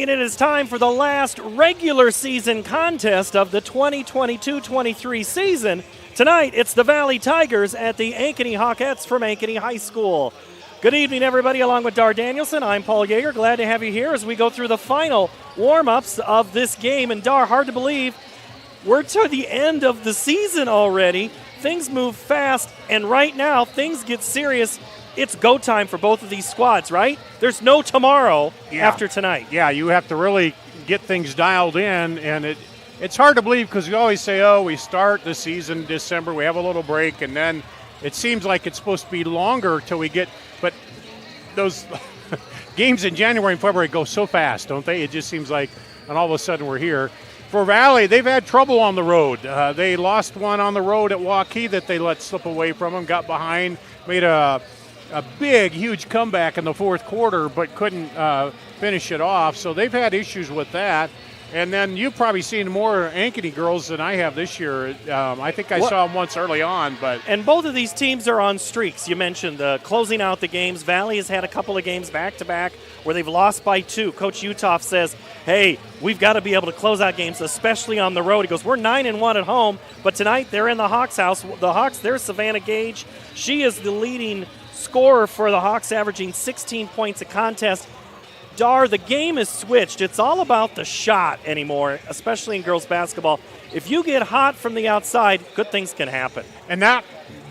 It is time for the last regular season contest of the 2022-23 season. Tonight, it's the Valley Tigers at the Ankeny Hawkettes from Ankeny High School. Good evening, everybody. Along with Dar Danielson, I'm Paul Yeager. Glad to have you here as we go through the final warm-ups of this game. And Dar, hard to believe, we're to the end of the season already. Things move fast, and right now, things get serious. It's go time for both of these squads, right? There's no tomorrow after tonight. Yeah, you have to really get things dialed in, and it's hard to believe because we always say, oh, we start the season December, we have a little break, and then it seems like it's supposed to be longer till we get, but those games in January and February go so fast, don't they? It just seems like, and all of a sudden we're here. For Valley, they've had trouble on the road. They lost one on the road at Waukee that they let slip away from them, got behind, made a big, huge comeback in the fourth quarter, but couldn't finish it off. So they've had issues with that. And then you've probably seen more Ankeny girls than I have this year. I think I saw them once early on. And both of these teams are on streaks. You mentioned closing out the games. Valley has had a couple of games back-to-back where they've lost by 2. Coach Utoff says, hey, we've got to be able to close out games, especially on the road. He goes, we're 9-1 at home, but tonight they're in the Hawks' house. The Hawks, there's Savannah Gage. She is the leading scorer for the Hawks, averaging 16 points a contest. Dar, the game has switched. It's all about the shot anymore, especially in girls basketball. If you get hot from the outside, good things can happen. And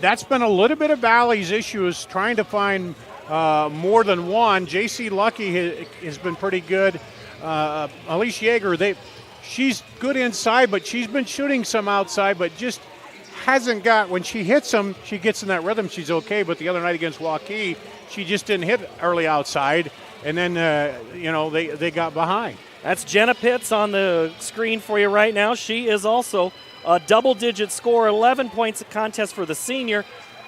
that's been a little bit of Valley's issue, is trying to find more than one. J.C. Lucky has been pretty good. Alicia Yeager, she's good inside, but she's been shooting some outside, but just hasn't got, when she hits them, she gets in that rhythm, she's okay. But the other night against Waukee, she just didn't hit early outside. And then, they got behind. That's Jenna Pitts on the screen for you right now. She is also a double-digit scorer, 11 points a contest for the senior.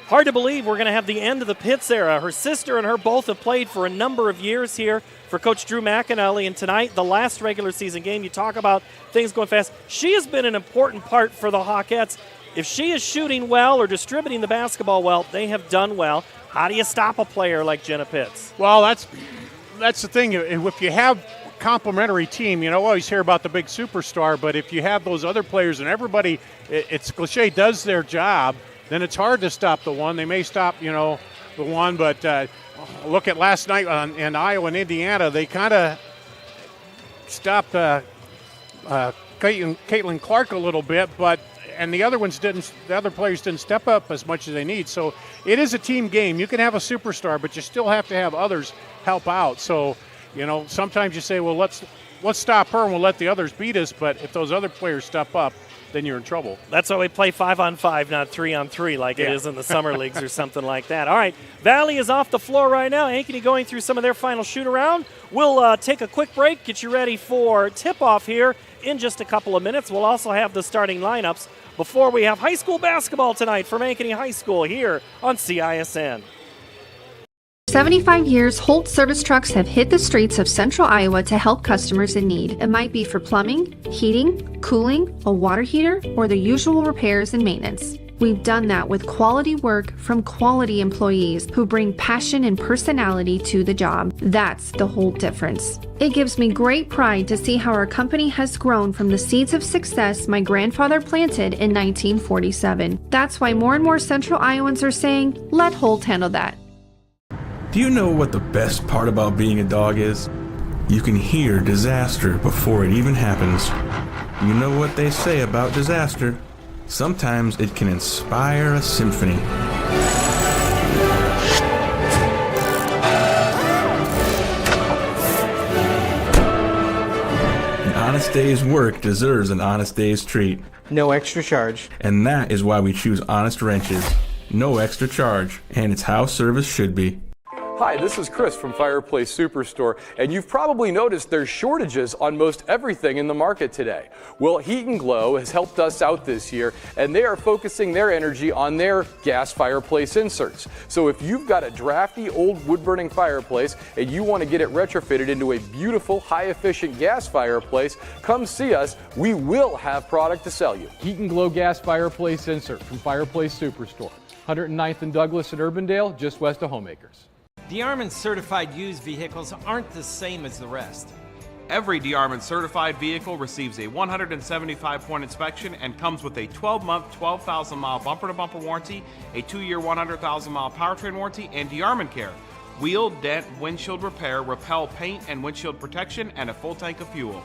Hard to believe we're going to have the end of the Pitts era. Her sister and her both have played for a number of years here for Coach Drew McAnally. And tonight, the last regular season game, you talk about things going fast. She has been an important part for the Hawkettes. If she is shooting well or distributing the basketball well, they have done well. How do you stop a player like Jenna Pitts? Well, that's the thing. If you have complementary team, always hear about the big superstar, but if you have those other players and everybody, it's cliche, does their job, then it's hard to stop the one. They may stop, the one, but look at last night in Iowa and Indiana, they kind of stopped Caitlin Clark a little bit, and the other players didn't step up as much as they need. So it is a team game. You can have a superstar, but you still have to have others help out. So, sometimes you say, well, let's stop her and we'll let the others beat us. But if those other players step up, then you're in trouble. That's why we play 5-on-5, not 3-on-3 like it is in the summer leagues or something like that. All right, Valley is off the floor right now. Ankeny going through some of their final shoot-around. We'll take a quick break, get you ready for tip-off here in just a couple of minutes. We'll also have the starting lineups before we have high school basketball tonight from Ankeny High School here on CISN. 75 years, Holt service trucks have hit the streets of central Iowa to help customers in need. It might be for plumbing, heating, cooling, a water heater, or the usual repairs and maintenance. We've done that with quality work from quality employees who bring passion and personality to the job. That's the Holt difference. It gives me great pride to see how our company has grown from the seeds of success my grandfather planted in 1947. That's why more and more central Iowans are saying, let Holt handle that. Do you know what the best part about being a dog is? You can hear disaster before it even happens. You know what they say about disaster? Sometimes it can inspire a symphony. An honest day's work deserves an honest day's treat. No extra charge. And that is why we choose Honest Wrenches. No extra charge. And it's how service should be. Hi, this is Chris from Fireplace Superstore, and you've probably noticed there's shortages on most everything in the market today. Well, Heat and Glow has helped us out this year, and they are focusing their energy on their gas fireplace inserts. So if you've got a drafty old wood-burning fireplace and you want to get it retrofitted into a beautiful, high-efficient gas fireplace, come see us. We will have product to sell you. Heat and Glow gas fireplace insert from Fireplace Superstore, 109th and Douglas in Urbandale, just west of Homeacres. DeArmond certified used vehicles aren't the same as the rest. Every DeArmond certified vehicle receives a 175-point inspection and comes with a 12-month, 12,000-mile bumper-to-bumper warranty, a 2-year, 100,000-mile powertrain warranty, and DeArmond Care. Wheel, dent, windshield repair, repel paint and windshield protection, and a full tank of fuel.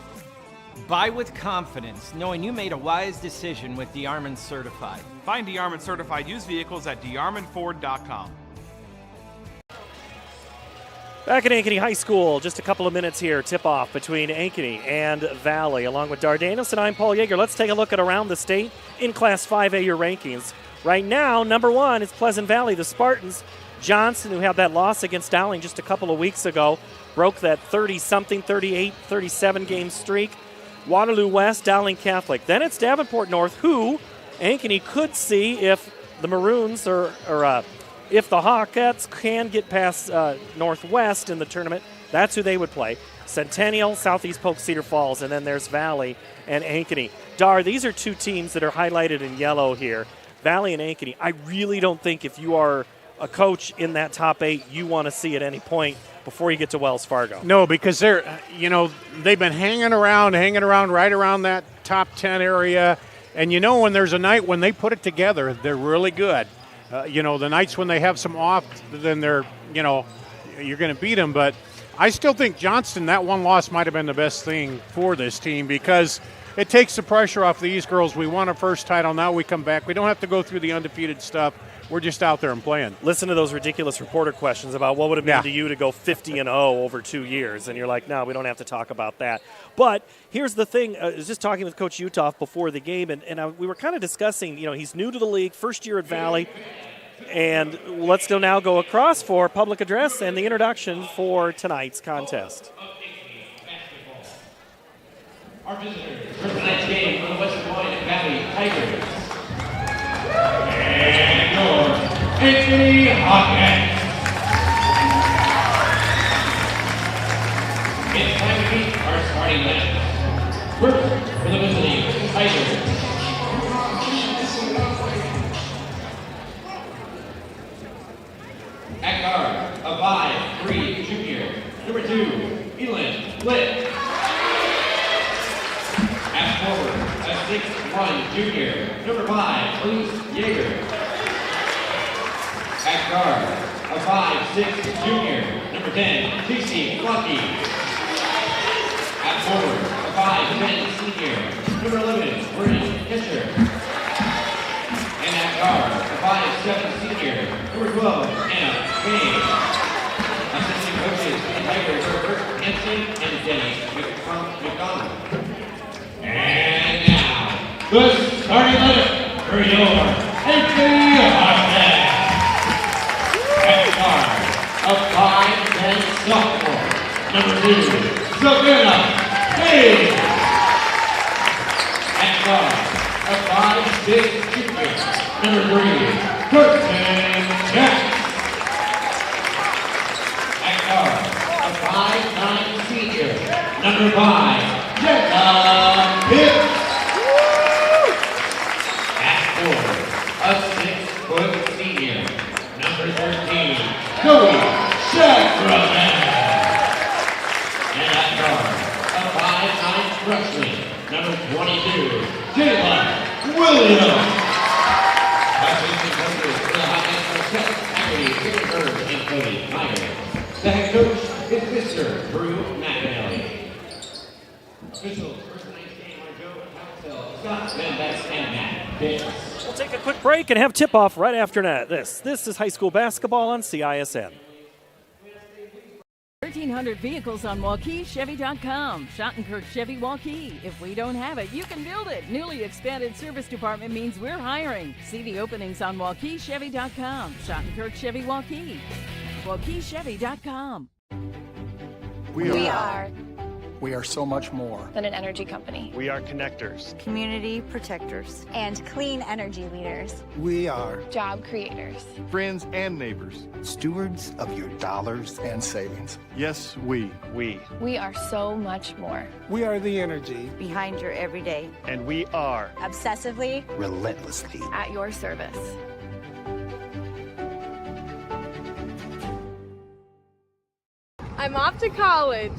Buy with confidence, knowing you made a wise decision with DeArmond Certified. Find DeArmond certified used vehicles at DeArmondFord.com. Back at Ankeny High School, just a couple of minutes here. Tip-off between Ankeny and Valley. Along with Dardanus and I'm Paul Yeager. Let's take a look at around the state in Class 5A your rankings. Right now, number one is Pleasant Valley. The Spartans, Johnson, who had that loss against Dowling just a couple of weeks ago, broke that 30-something, 38, 37-game streak. Waterloo West, Dowling Catholic. Then it's Davenport North, who Ankeny could see if the Maroons if the Hawkettes can get past Northwest in the tournament. That's who they would play. Centennial, Southeast Polk, Cedar Falls, and then there's Valley and Ankeny. Dar, these are two teams that are highlighted in yellow here. Valley and Ankeny. I really don't think if you are a coach in that top 8, you want to see at any point before you get to Wells Fargo. No, because they've been hanging around right around that top 10 area. And when there's a night when they put it together, they're really good. The nights when they have some off, then you're going to beat them. But I still think Johnston, that one loss might have been the best thing for this team because it takes the pressure off these girls. We won our first title. Now we come back. We don't have to go through the undefeated stuff. We're just out there and playing. Listen to those ridiculous reporter questions about what would it mean to you to go 50-0 over 2 years. And you're like, no, we don't have to talk about that. But here's the thing. I was just talking with Coach Uthoff before the game, and we were kind of discussing, he's new to the league, first year at Valley. And let's now go across for public address and the introduction for tonight's contest. Our visitors for tonight's game from the Western Line Valley Tigers. And your Ankeny Hawkettes. It's time to meet our starting lineup. First, for the visiting Tigers. At guard, a 5'3" junior. Number 2, Elin Litt. At forward, a 6'1" junior. Number 5, Elise Yeager. At guard, a 5'6" junior, number 10, TC Lucky. At forward, a 5'10" senior, number 11, Brady Fisher. And at guard, a 5'7" senior, number 12, Anna Ankeny. Assistant coaches in Tigers are Kurt Hansen and Denny McDonald. And now, the starting lineup for your Ankeny Hawkheads. At guard, a 5'10" sophomore, number 2, Savannah Hayes. At guard, a 5'6" junior, number 3, Curtin Jack. At guard, a 5'9" senior, number 5, Jenna Pitts. At forward, a 6-foot senior, number 13, Joey Shackraman. And at guard, a 5'9" freshman, number 22, Jayla Williams. Assistant coaches for the Hawkeyes are Seth Ankeny, Pittsburgh, and Cody Meyer. The head coach is Mr. Drew McAnally. Officials, first night's game are Joe Council, Scott Van Beck, and Matt Pitts. We'll take a quick break and have tip-off right after that. This is high school basketball on CISN. 1,300 vehicles on WaukeeChevy.com. Schottenkirk Chevy Waukee. If we don't have it, you can build it. Newly expanded service department means we're hiring. See the openings on WaukeeChevy.com. Schottenkirk Chevy Waukee. WaukeeChevy.com. We are so much more than an energy company. We are connectors, community protectors, and clean energy leaders. We are job creators, friends and neighbors, stewards of your dollars and savings. Yes, we are so much more. We are the energy behind your everyday. And we are obsessively, relentlessly at your service. I'm off to college.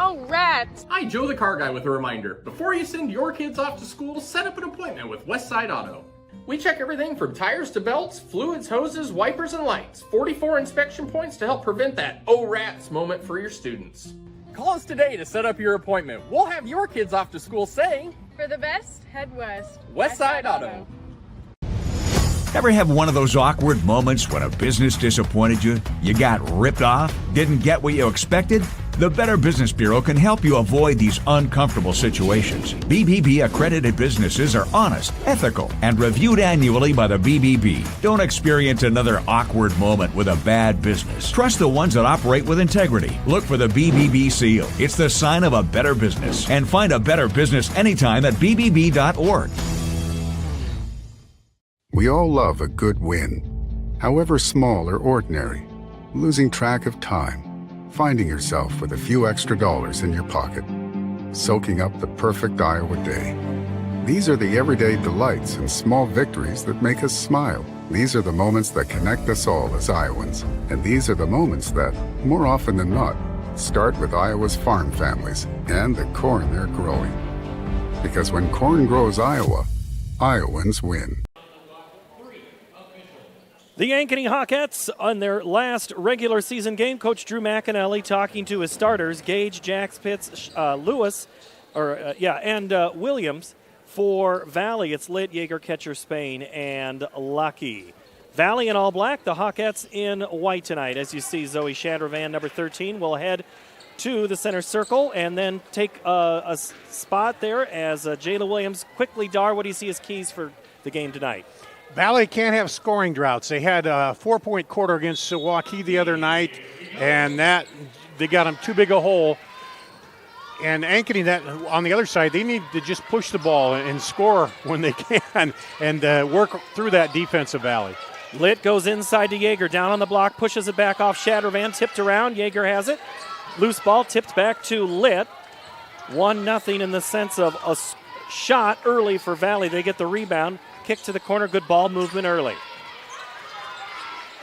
Oh, rats! Hi, Joe the Car Guy with a reminder. Before you send your kids off to school, set up an appointment with Westside Auto. We check everything from tires to belts, fluids, hoses, wipers, and lights. 44 inspection points to help prevent that oh rats moment for your students. Call us today to set up your appointment. We'll have your kids off to school saying, for the best, head west. Westside Auto. Ever have one of those awkward moments when a business disappointed you? You got ripped off? Didn't get what you expected? The Better Business Bureau can help you avoid these uncomfortable situations. BBB accredited businesses are honest, ethical, and reviewed annually by the BBB. Don't experience another awkward moment with a bad business. Trust the ones that operate with integrity. Look for the BBB seal. It's the sign of a better business. And find a better business anytime at bbb.org. We all love a good win, however small or ordinary. Losing track of time, finding yourself with a few extra dollars in your pocket, soaking up the perfect Iowa day. These are the everyday delights and small victories that make us smile. These are the moments that connect us all as Iowans. And these are the moments that, more often than not, start with Iowa's farm families and the corn they're growing. Because when corn grows Iowa, Iowans win. The Ankeny Hawkettes on their last regular season game. Coach Drew McAnally talking to his starters, Gage, Jax, Pitts, Lewis, and Williams. For Valley, it's Litt, Yeager, Ketcher, Spain, and Lucky. Valley in all black, the Hawkettes in white tonight. As you see, Zoe Chandravan, number 13, will head to the center circle and then take a spot there as Jayla Williams quickly. Dar, what do you see as keys for the game tonight? Valley can't have scoring droughts. They had a 4-point quarter against Waukee the other night, and that they got them too big a hole. And Ankeny, that on the other side, they need to just push the ball and score when they can and work through that defensive Valley. Litt goes inside to Yeager, down on the block, pushes it back off Shattervan, tipped around. Yeager has it. Loose ball tipped back to Litt. 1-0 in the sense of a shot early for Valley. They get the rebound. Kick to the corner, good ball movement early.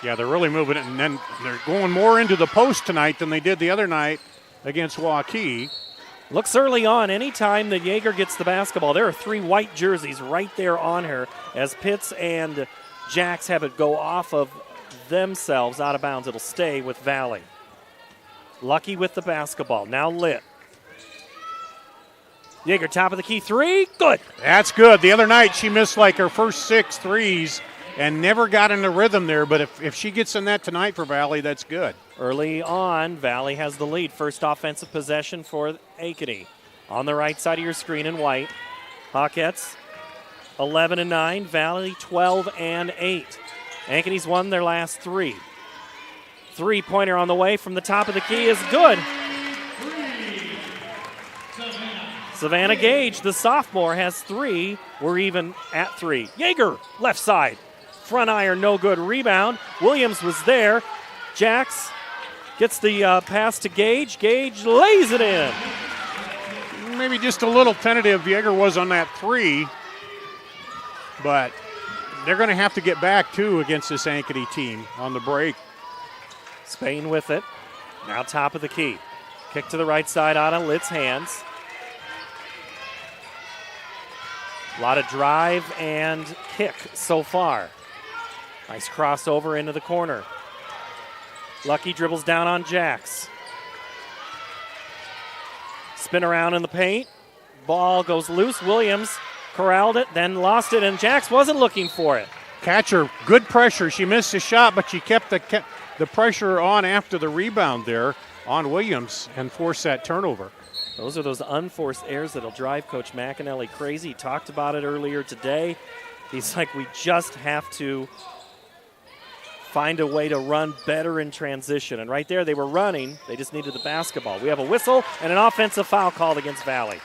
Yeah, they're really moving it, and then they're going more into the post tonight than they did the other night against Waukee. Looks early on, anytime that Yeager gets the basketball, there are 3 white jerseys right there on her as Pitts and Jacks have it go off of themselves out of bounds. It'll stay with Valley. Lucky with the basketball. Now Litt. Yeager, top of the key 3. Good. That's good. The other night she missed like her first 6 threes and never got in the rhythm there. But if she gets in that tonight for Valley, that's good. Early on, Valley has the lead. First offensive possession for Ankeny. On the right side of your screen in white. Hawkettes 11-9. Valley 12-8. Ankeny's won their last 3. 3-pointer on the way from the top of the key is good. Savannah Gage, the sophomore, has 3. We're even at 3. Yeager, left side. Front iron, no good. Rebound. Williams was there. Jacks gets the pass to Gage. Gage lays it in. Maybe just a little tentative Yeager was on that 3. But they're going to have to get back, too, against this Ankeny team on the break. Spain with it. Now top of the key. Kick to the right side out of Litt's hands. A lot of drive and kick so far. Nice crossover into the corner. Lucky dribbles down on Jacks. Spin around in the paint. Ball goes loose. Williams corralled it, then lost it, and Jacks wasn't looking for it. Catcher, good pressure. She missed the shot, but she kept the pressure on after the rebound there on Williams and forced that turnover. Those are those unforced errors that'll drive Coach McAnally crazy. He talked about it earlier today. He's like, we just have to find a way to run better in transition. And right there, they were running. They just needed the basketball. We have a whistle and an offensive foul called against Valley.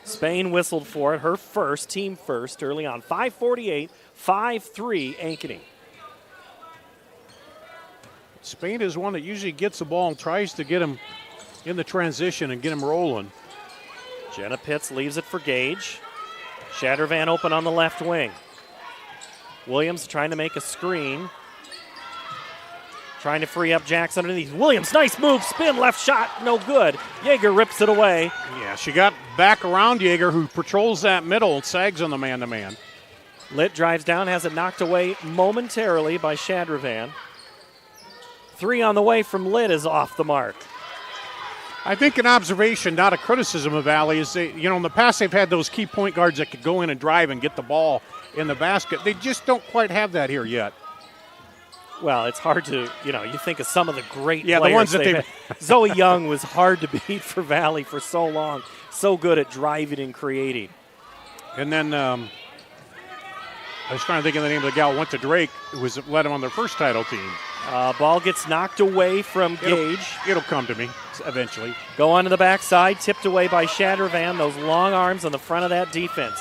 Spain whistled for it, her first, team first, early on. 5:48, 5-3 Ankeny. Spain is one that usually gets the ball and tries to get him in the transition and get him rolling. Jenna Pitts leaves it for Gage. Shattervan open on the left wing. Williams trying to make a screen. Trying to free up Jacks underneath. Williams, nice move, spin, left shot, no good. Yeager rips it away. Yeah, she got back around Yeager, who patrols that middle and sags on the man-to-man. Litt drives down, has it knocked away momentarily by Shadravan. 3 on the way from Litt is off the mark. I think an observation, not a criticism of Valley, is they, in the past they've had those key point guards that could go in and drive and get the ball in the basket. They just don't quite have that here yet. Well, it's hard to, you think of some of the great players. The ones that they've Zoe Young was hard to beat for Valley for so long. So good at driving and creating. And then I was trying to think of the name of the gal who went to Drake, who led them on their first title team. Ball gets knocked away from Gage. It'll come to me eventually. Go on to the backside, tipped away by Shattervan. Those long arms on the front of that defense.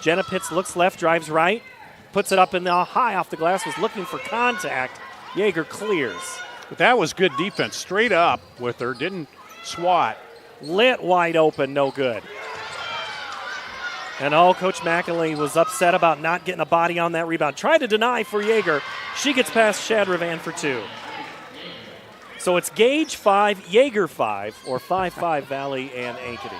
Jenna Pitts looks left, drives right, puts it up in the high off the glass, was looking for contact. Yeager clears. But that was good defense, straight up with her, didn't swat. Litt wide open, no good. And Coach McAnally was upset about not getting a body on that rebound. Tried to deny for Yeager. She gets past Shadravan for 2. So it's Gage 5, Yeager 5, or 5-5 Valley and Ankeny.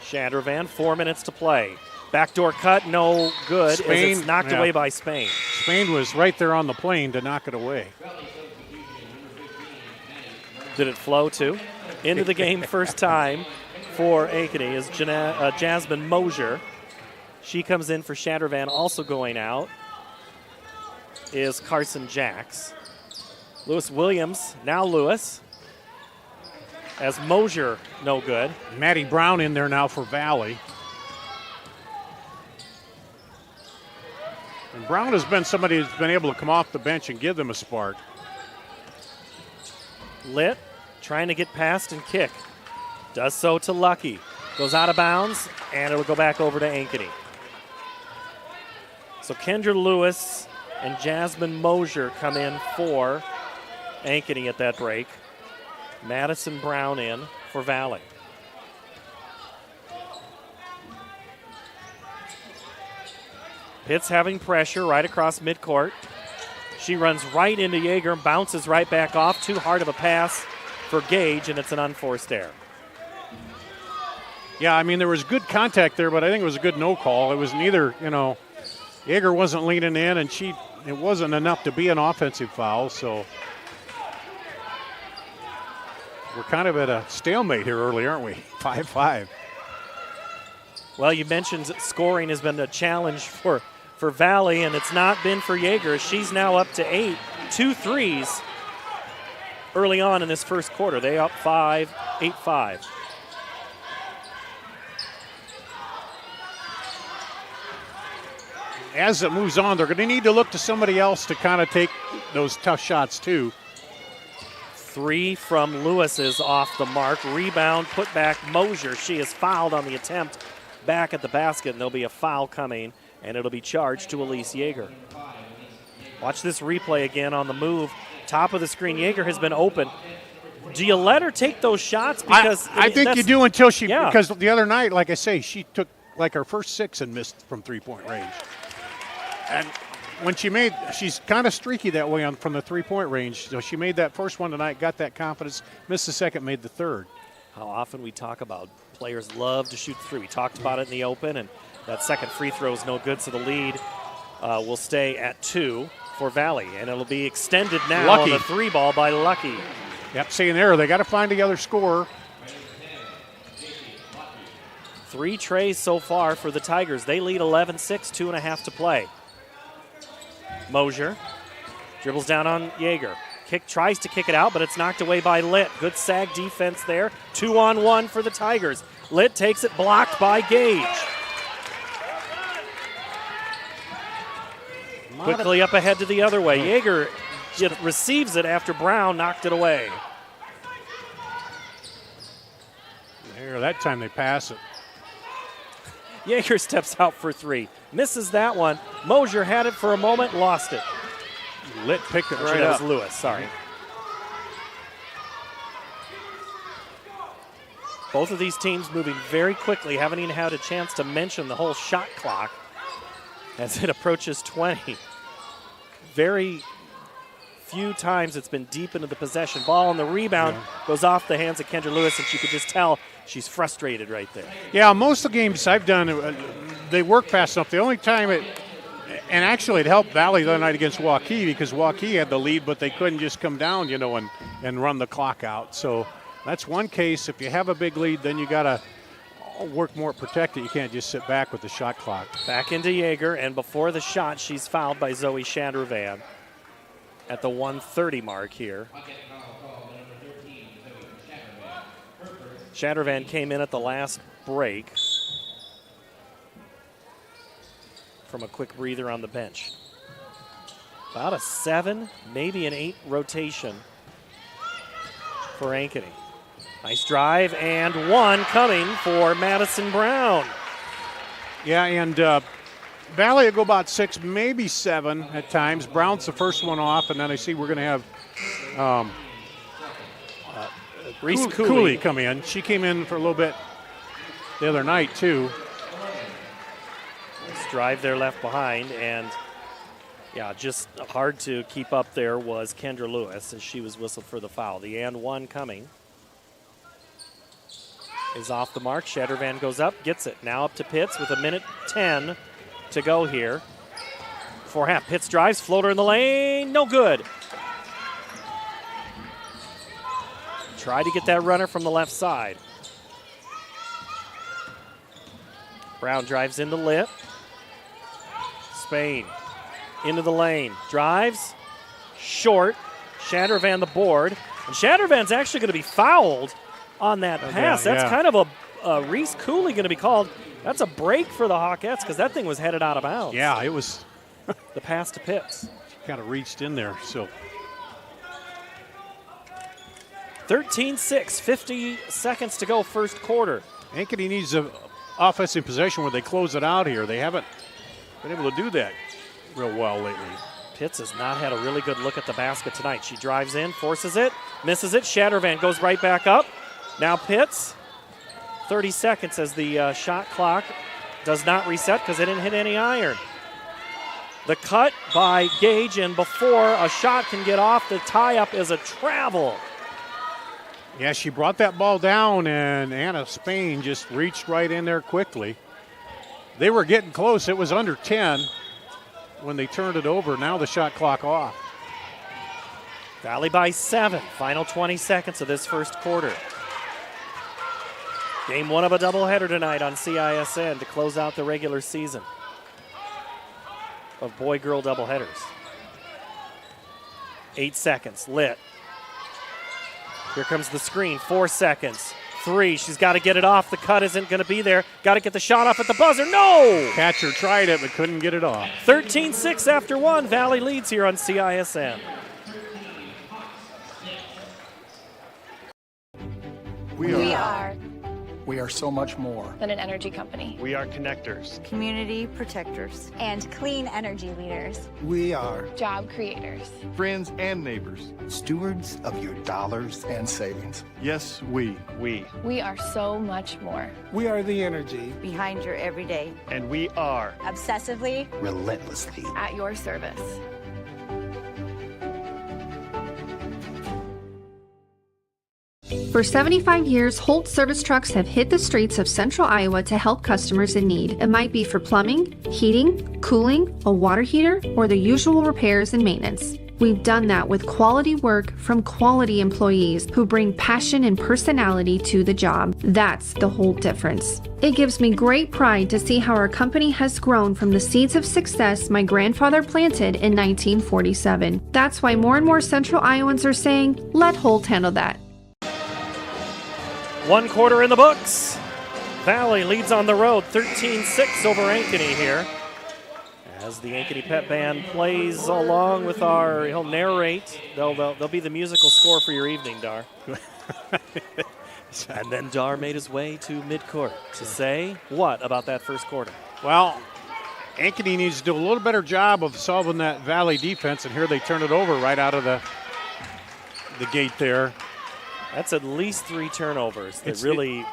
Shadravan, 4 minutes to play. Backdoor cut, no good. Spain, as it's knocked away by Spain. Spain was right there on the plane to knock it away. Did it flow too? Into the game first time for Ankeny is Jasmine Mosier. She comes in for Shattervan. Also going out is Carson Jacks. Lewis Williams, now Lewis. As Mosier, no good. Maddie Brown in there now for Valley. And Brown has been somebody who's been able to come off the bench and give them a spark. Litt trying to get past and kick. Does so to Lucky. Goes out of bounds, and it'll go back over to Ankeny. So Kendra Lewis and Jasmine Mosier come in for Ankeny at that break. Madison Brown in for Valley. Pitts having pressure right across midcourt. She runs right into Yeager and bounces right back off. Too hard of a pass for Gage, and it's an unforced error. Yeah, I mean, there was good contact there, but I think it was a good no call. It was neither, Yeager wasn't leaning in, and it wasn't enough to be an offensive foul, so we're kind of at a stalemate here early, aren't we? 5-5. Well, you mentioned scoring has been a challenge for Valley, and it's not been for Yeager. She's now up to 8, 2 threes early on in this first quarter. They up 8-5. As it moves on, they're going to need to look to somebody else to kind of take those tough shots too. 3 from Lewis is off the mark. Rebound, put back Mosier. She is fouled on the attempt back at the basket, and there'll be a foul coming, and it'll be charged to Elise Yeager. Watch this replay again on the move. Top of the screen, Yeager has been open. Do you let her take those shots? Because I think you do until because the other night, like I say, she took like her first 6 and missed from three-point range. And when she's kind of streaky that way from the three-point range. So she made that first one tonight, got that confidence, missed the second, made the third. How often we talk about players love to shoot three. We talked about it in the open, and that second free throw is no good, so the lead will stay at 2 for Valley, and it'll be extended now on the 3 ball by Lucky. Yep, seeing there, they got to find the other scorer. 3 trays so far for the Tigers. They lead 11-6, 2.5 to play. Mosier dribbles down on Yeager. Tries to kick it out, but it's knocked away by Litt. Good sag defense there. 2-on-1 for the Tigers. Litt takes it, blocked by Gage. Quickly up ahead to the other way. Yeager receives it after Brown knocked it away. There, that time they pass it. Yeager steps out for 3. Misses that one. Mosier had it for a moment, lost it. Litt picked it right that up. was Lewis, sorry. Both of these teams moving very quickly. Haven't even had a chance to mention the whole shot clock as it approaches 20. Very few times it's been deep into the possession. Ball and the rebound goes off the hands of Kendra Lewis, and you could just tell she's frustrated right there. Yeah, most of the games I've done, they work fast enough. The only time and actually it helped Valley the other night against Waukee because Waukee had the lead, but they couldn't just come down, and run the clock out. So that's one case. If you have a big lead, then you got to work more, protect it. You can't just sit back with the shot clock. Back into Yeager, and before the shot, she's fouled by Zoe Chandrovan at the 1:30 mark here. Chandrovan came in at the last break from a quick breather on the bench. About a 7, maybe an 8 rotation for Ankeny. Nice drive, and 1 coming for Madison Brown. Yeah, and Valley will go about 6, maybe 7 at times. Brown's the first one off, and then I see we're going to have Reese Cooley come in. She came in for a little bit the other night, too. Nice drive there left behind, and just hard to keep up there was Kendra Lewis as she was whistled for the foul. The and 1 coming is off the mark. Chandrovan goes up, gets it. Now up to Pitts with 1:10 to go here. Before half, Pitts drives, floater in the lane, no good. Tried to get that runner from the left side. Brown drives into Litt. Spain into the lane. Drives, short. Chandrovan the board. And Chandrovan's actually going to be fouled on that pass. That's kind of a Reese Cooley going to be called. That's a break for the Hawkettes because that thing was headed out of bounds. Yeah, it was. The pass to Pitts. Kind of reached in there, so. 13-6, 50 seconds to go first quarter. Ankeny needs an offensive possession where they close it out here. They haven't been able to do that real well lately. Pitts has not had a really good look at the basket tonight. She drives in, forces it, misses it. Chandrovan goes right back up. Now Pitts, 30 seconds as the shot clock does not reset because they didn't hit any iron. The cut by Gage, and before a shot can get off, the tie-up is a travel. Yeah, she brought that ball down, and Anna Spain just reached right in there quickly. They were getting close. It was under 10 when they turned it over. Now the shot clock off. Valley by 7. Final 20 seconds of this first quarter. Game 1 of a doubleheader tonight on CISN to close out the regular season of boy-girl doubleheaders. 8 seconds. Lit. Here comes the screen. 4 seconds. 3. She's got to get it off. The cut isn't going to be there. Got to get the shot off at the buzzer. No! Catcher tried it but couldn't get it off. 13-6 after 1. Valley leads here on CISN. We are so much more than an energy company. We are connectors, community protectors, And clean energy leaders. We are Job creators. friends and neighbors. stewards of your dollars and savings. Yes, we. We are so much more. We are the energy behind your everyday. And we are Obsessively. relentlessly. At your service. For 75 years, Holt service trucks have hit the streets of central Iowa to help customers in need. It might be for plumbing, heating, cooling, a water heater, or the usual repairs and maintenance. We've done that with quality work from quality employees who bring passion and personality to the job. That's the Holt difference. It gives me great pride to see how our company has grown from the seeds of success my grandfather planted in 1947. That's why more and more central Iowans are saying, let Holt handle that. 1 quarter in the books. Valley leads on the road, 13-6 over Ankeny here. As the Ankeny Pep Band plays along with he'll narrate. They'll be the musical score for your evening, Dar. And then Dar made his way to midcourt to say what about that first quarter? Well, Ankeny needs to do a little better job of solving that Valley defense, and here they turn it over right out of the gate there. That's at least 3 turnovers that really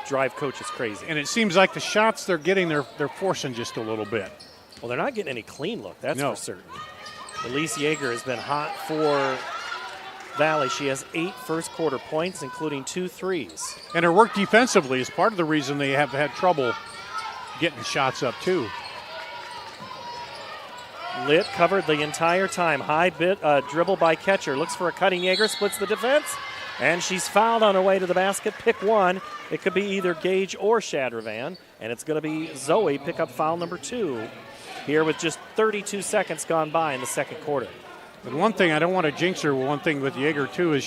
drive coaches crazy. And it seems like the shots they're getting, they're forcing just a little bit. Well, they're not getting any clean look, that's for certain. Elise Yeager has been hot for Valley. She has 8 first quarter points, including 2 threes. And her work defensively is part of the reason they have had trouble getting shots up, too. Lit covered the entire time. High dribble by catcher. Looks for a cutting Yeager, splits the defense. And she's fouled on her way to the basket. Pick one. It could be either Gage or Shadravan. And it's going to be Zoe pick up foul number 2 here with just 32 seconds gone by in the second quarter. But one thing, I don't want to jinx her, one thing with Yeager, too, is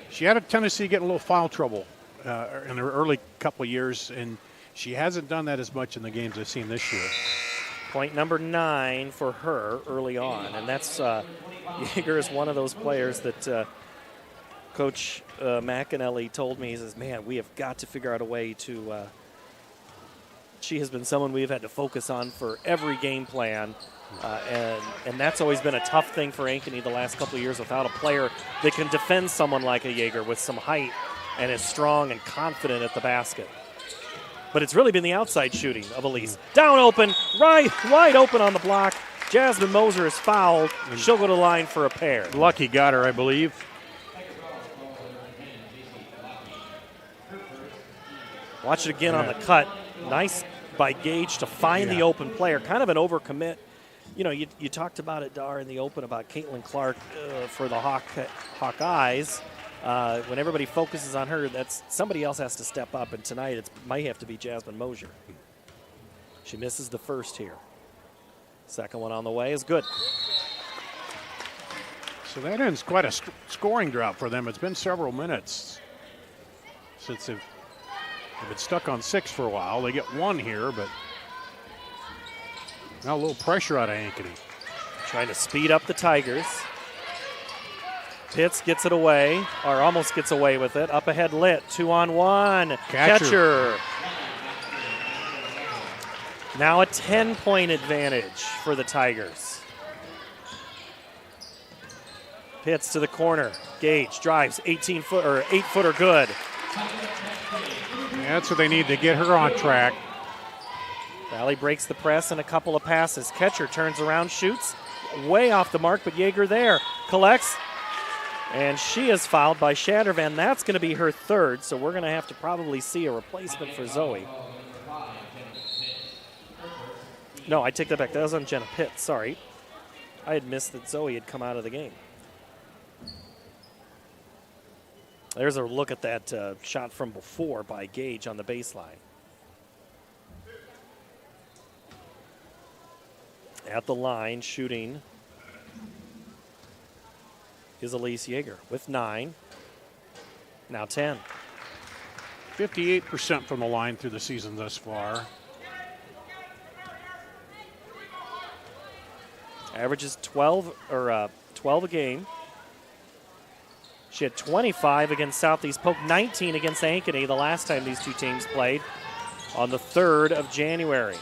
she had a tendency to get a little foul trouble in her early couple of years, and she hasn't done that as much in the games I've seen this year. Point number 9 for her early on. And that's Yeager is one of those players that Coach McAnally told me, he says, man, we have got to figure out a way to she has been someone we've had to focus on for every game plan. And that's always been a tough thing for Ankeny the last couple of years without a player that can defend someone like a Yeager with some height and is strong and confident at the basket. But it's really been the outside shooting of Elise. Down open, wide open on the block. Jasmine Moser is fouled. She'll go to the line for a pair. Lucky got her, I believe. Watch it again on the cut. Nice by Gage to find the open player. Kind of an overcommit. You know, you talked about it, Dar, in the open about Caitlin Clark for the Hawkeyes. When everybody focuses on her, that's somebody else has to step up, and tonight it might have to be Jasmine Mosier. She misses the first here. Second one on the way is good. So that ends quite a scoring drought for them. It's been several minutes since they've been stuck on 6 for a while. They get 1 here, but now a little pressure out of Ankeny. Trying to speed up the Tigers. Pitts gets it away, or almost gets away with it. Up ahead, Lit. 2-on-1. Catcher. Now a 10-point advantage for the Tigers. Pitts to the corner. Gage drives 8-footer good. That's what they need to get her on track. Valley breaks the press and a couple of passes. Catcher turns around, shoots. Way off the mark, but Yeager there. Collects. And she is fouled by Shattervan. That's going to be her third, so we're going to have to probably see a replacement for Zoe. No, I take that back. That was on Jenna Pitts, sorry. I had missed that Zoe had come out of the game. There's a look at that shot from before by Gage on the baseline. At the line, shooting is Elise Yeager with 9. Now 10. 58% from the line through the season thus far. Averages 12 a game. She had 25 against Southeast Polk, 19 against Ankeny the last time these two teams played on the 3rd of January.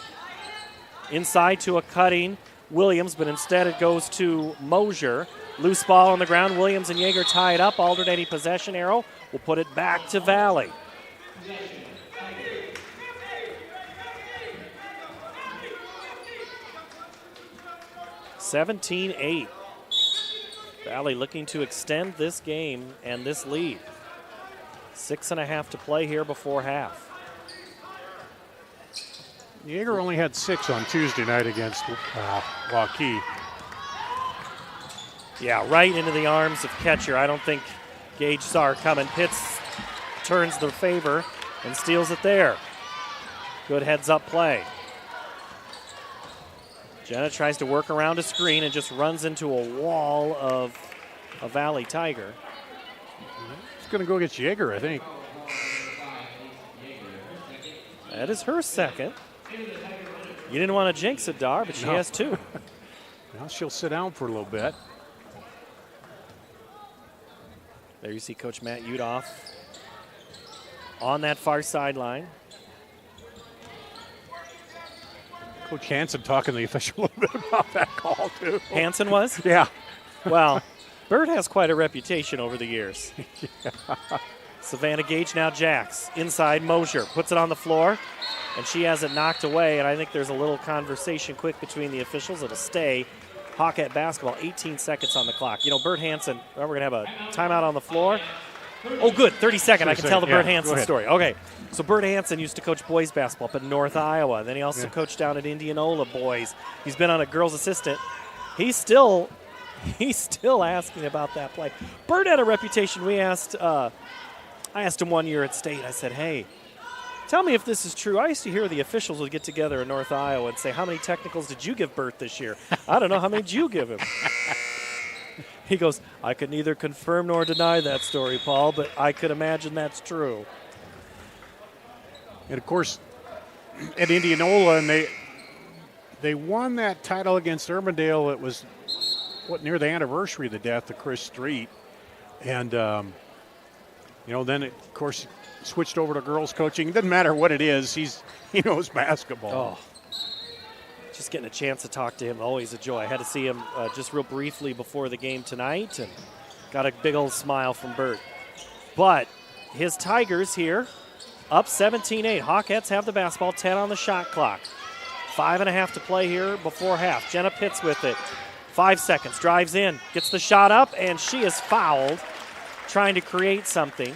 Inside to a cutting Williams, but instead it goes to Mosier. Loose ball on the ground. Williams and Yeager tie it up. Alternating possession arrow will put it back to Valley. (17-8). Valley looking to extend this game and this lead. 6.5 to play here before half. Yeager only had 6 on Tuesday night against Waukee. Yeah, right into the arms of catcher. I don't think Gage saw her coming. Pitts turns the favor and steals it there. Good heads-up play. Jenna tries to work around a screen and just runs into a wall of a Valley Tiger. It's going to go against Yeager, I think. That is her second. You didn't want to jinx it, Dar, but she has 2. Now she'll sit down for a little bit. There you see Coach Matt Udoff on that far sideline. Coach Hansen talking to the official a little bit about that call, too. Hansen was? Yeah. Well, Bird has quite a reputation over the years. Yeah. Savannah Gage now jacks. Inside, Mosier puts it on the floor, and she has it knocked away, and I think there's a little conversation quick between the officials. It'll stay. Hawkette basketball, 18 seconds on the clock. You know, Bert Hansen, we're going to have a timeout on the floor. Oh, good, 30-second. I can tell the Bert Hansen story. Okay, so Bert Hansen used to coach boys basketball up in North Iowa. Then he also coached down at Indianola boys. He's been on a girls' assistant. He's still asking about that play. Bert had a reputation. I asked him one year at state. I said, hey, tell me if this is true. I used to hear the officials would get together in North Iowa and say, how many technicals did you give Bert this year? I don't know. How many did you give him? He goes, I could neither confirm nor deny that story, Paul, but I could imagine that's true. And, of course, at Indianola, and they won that title against Urbandale. It was, near the anniversary of the death of Chris Street. And, then, of course, switched over to girls coaching. It doesn't matter what it is. He knows basketball. Oh, just getting a chance to talk to him, always a joy. I had to see him just real briefly before the game tonight and got a big old smile from Bert. But his Tigers here, up 17-8. Hawkettes have the basketball, 10 on the shot clock. 5.5 to play here before half. Jenna Pitts with it. 5 seconds, drives in, gets the shot up, and she is fouled, trying to create something.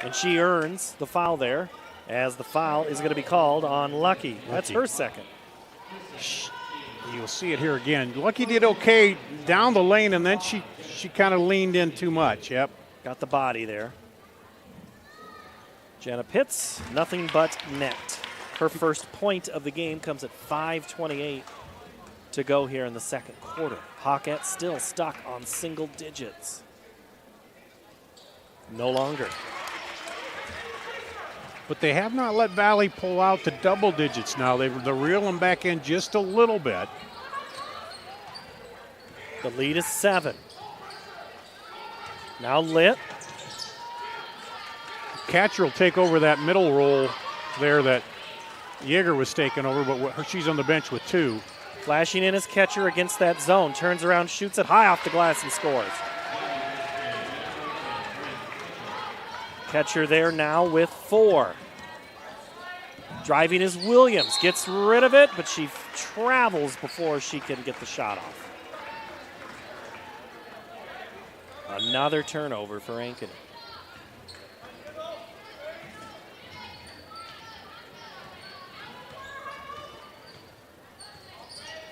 And she earns the foul there, as the foul is going to be called on Lucky. That's her second. You'll see it here again. Lucky did okay down the lane, and then she kind of leaned in too much. Yep. Got the body there. Jenna Pitts, nothing but net. Her first point of the game comes at 5:28 to go here in the second quarter. Hawkette still stuck on single digits. No longer. But they have not let Valley pull out to double digits now. They're reeling back in just a little bit. The lead is 7. Now Litt. Catcher will take over that middle role there that Yeager was taking over, but she's on the bench with 2. Flashing in his catcher against that zone. Turns around, shoots it high off the glass and scores. Catcher there now with 4. Driving is Williams. Gets rid of it, but she travels before she can get the shot off. Another turnover for Ankeny.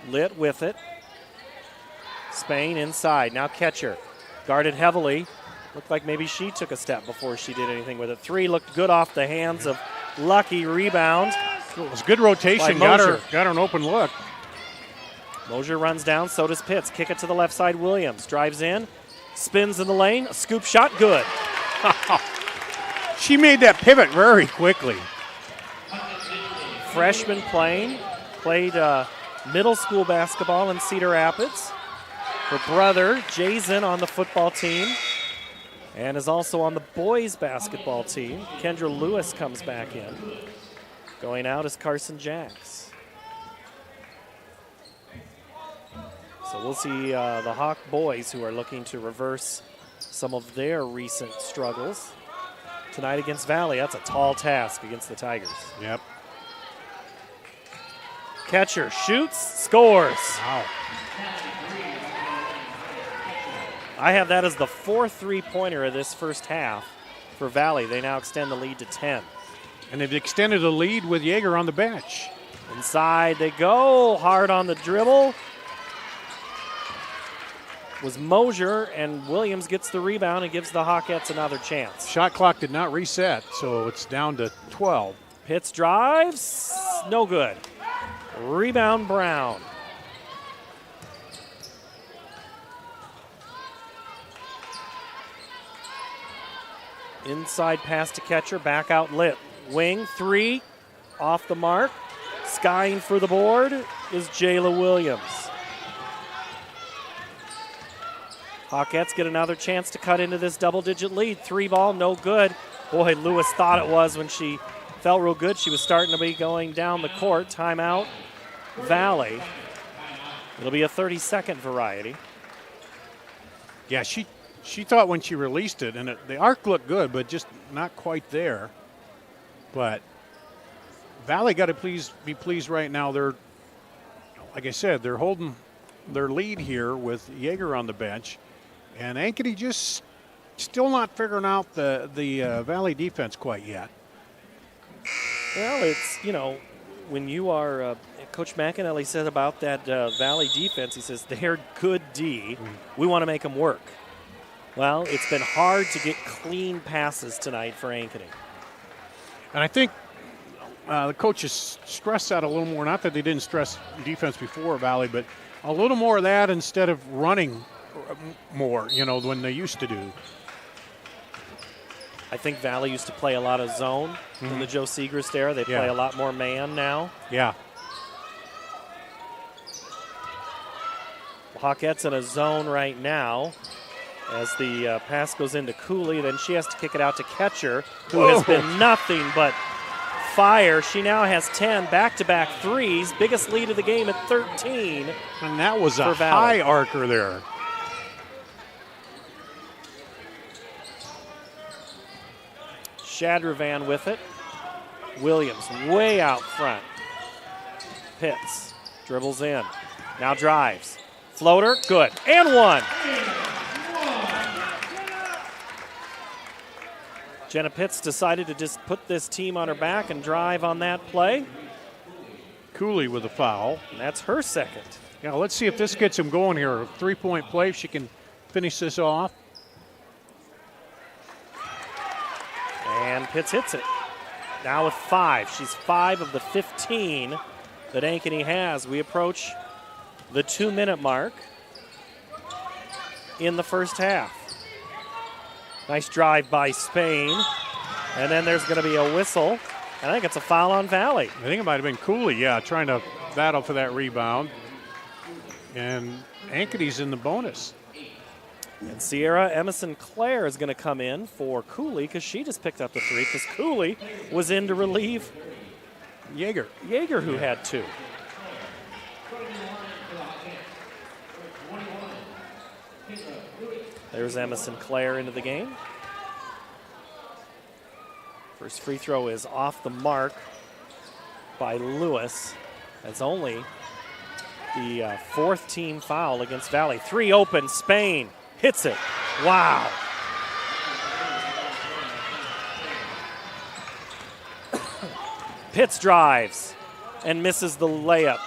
Lit with it. Spain inside. Now Ketcher. Guarded heavily. Looked like maybe she took a step before she did anything with it. Three looked good off the hands of Lucky. Rebound. It was good rotation. Got her an open look. Mosier runs down. So does Pitts. Kick it to the left side. Williams drives in. Spins in the lane. A scoop shot. Good. She made that pivot very quickly. Freshman played middle school basketball in Cedar Rapids. Her brother, Jason, on the football team and is also on the boys basketball team. Kendra Lewis comes back in. Going out is Carson Jacks. So we'll see the Hawk boys who are looking to reverse some of their recent struggles tonight against Valley. That's a tall task against the Tigers. Yep. Ketcher shoots, scores. Wow. I have that as the fourth three-pointer of this first half for Valley. They now extend the lead to 10. And they've extended the lead with Yeager on the bench. Inside they go, hard on the dribble. Was Mosier, and Williams gets the rebound and gives the Hawkettes another chance. Shot clock did not reset, so it's down to 12. Pitts drives, no good. Rebound Brown. Inside pass to Ketcher, back out Lit. Wing, three, off the mark. Skying for the board is Jayla Williams. Hawkettes get another chance to cut into this double-digit lead. Three ball, no good. Boy, Lewis thought it was when she felt real good. She was starting to be going down the court. Timeout, Valley. It'll be a 30-second variety. Yeah, she thought when she released it, and the arc looked good, but just not quite there. But Valley got to be pleased right now. They're, like I said, they're holding their lead here with Yeager on the bench. And Ankeny just still not figuring out the Valley defense quite yet. Well, it's, when you are, Coach McAnally said about that Valley defense, he says, they're good D. We want to make them work. Well, it's been hard to get clean passes tonight for Ankeny. And I think the coaches stressed that a little more. Not that they didn't stress defense before Valley, but a little more of that instead of running more, than they used to do. I think Valley used to play a lot of zone in the Joe Segrist era. They play a lot more man now. Yeah. Hawkettes in a zone right now as the pass goes into Cooley. Then she has to kick it out to Ketcher, who has been nothing but fire. She now has 10 back-to-back threes. Biggest lead of the game at 13. And that was a high arcer there. Shadravan with it. Williams way out front. Pitts dribbles in. Now drives. Floater, good. And one. Jenna Pitts decided to just put this team on her back and drive on that play. Cooley with a foul. And that's her second. Yeah, let's see if this gets him going here. A three-point play, if she can finish this off. And Pitts hits it. Now with 5. She's 5 of the 15 that Ankeny has. We approach the 2-minute mark in the first half. Nice drive by Spain. And then there's going to be a whistle. And I think it's a foul on Valley. I think it might have been Cooley, trying to battle for that rebound. And Ankeny's in the bonus. And Sierra Emerson Clare is going to come in for Cooley because she just picked up the 3 because Cooley was in to relieve Yeager, who had 2. There's Emerson Clare into the game. First free throw is off the mark by Lewis. That's only the fourth team foul against Valley. 3 open, Spain hits it. Wow. Pitts drives and misses the layup.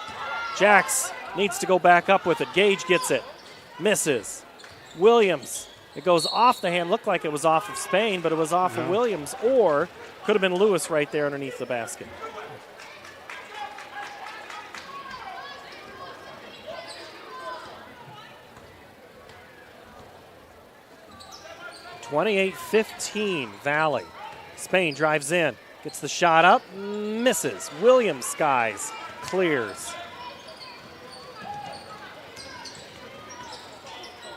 Jax needs to go back up with it. Gage gets it, misses. Williams, it goes off the hand. Looked like it was off of Spain, but it was off of Williams, or could have been Lewis right there underneath the basket. (28-15) Valley. Spain drives in, gets the shot up, misses. Williams skies, clears.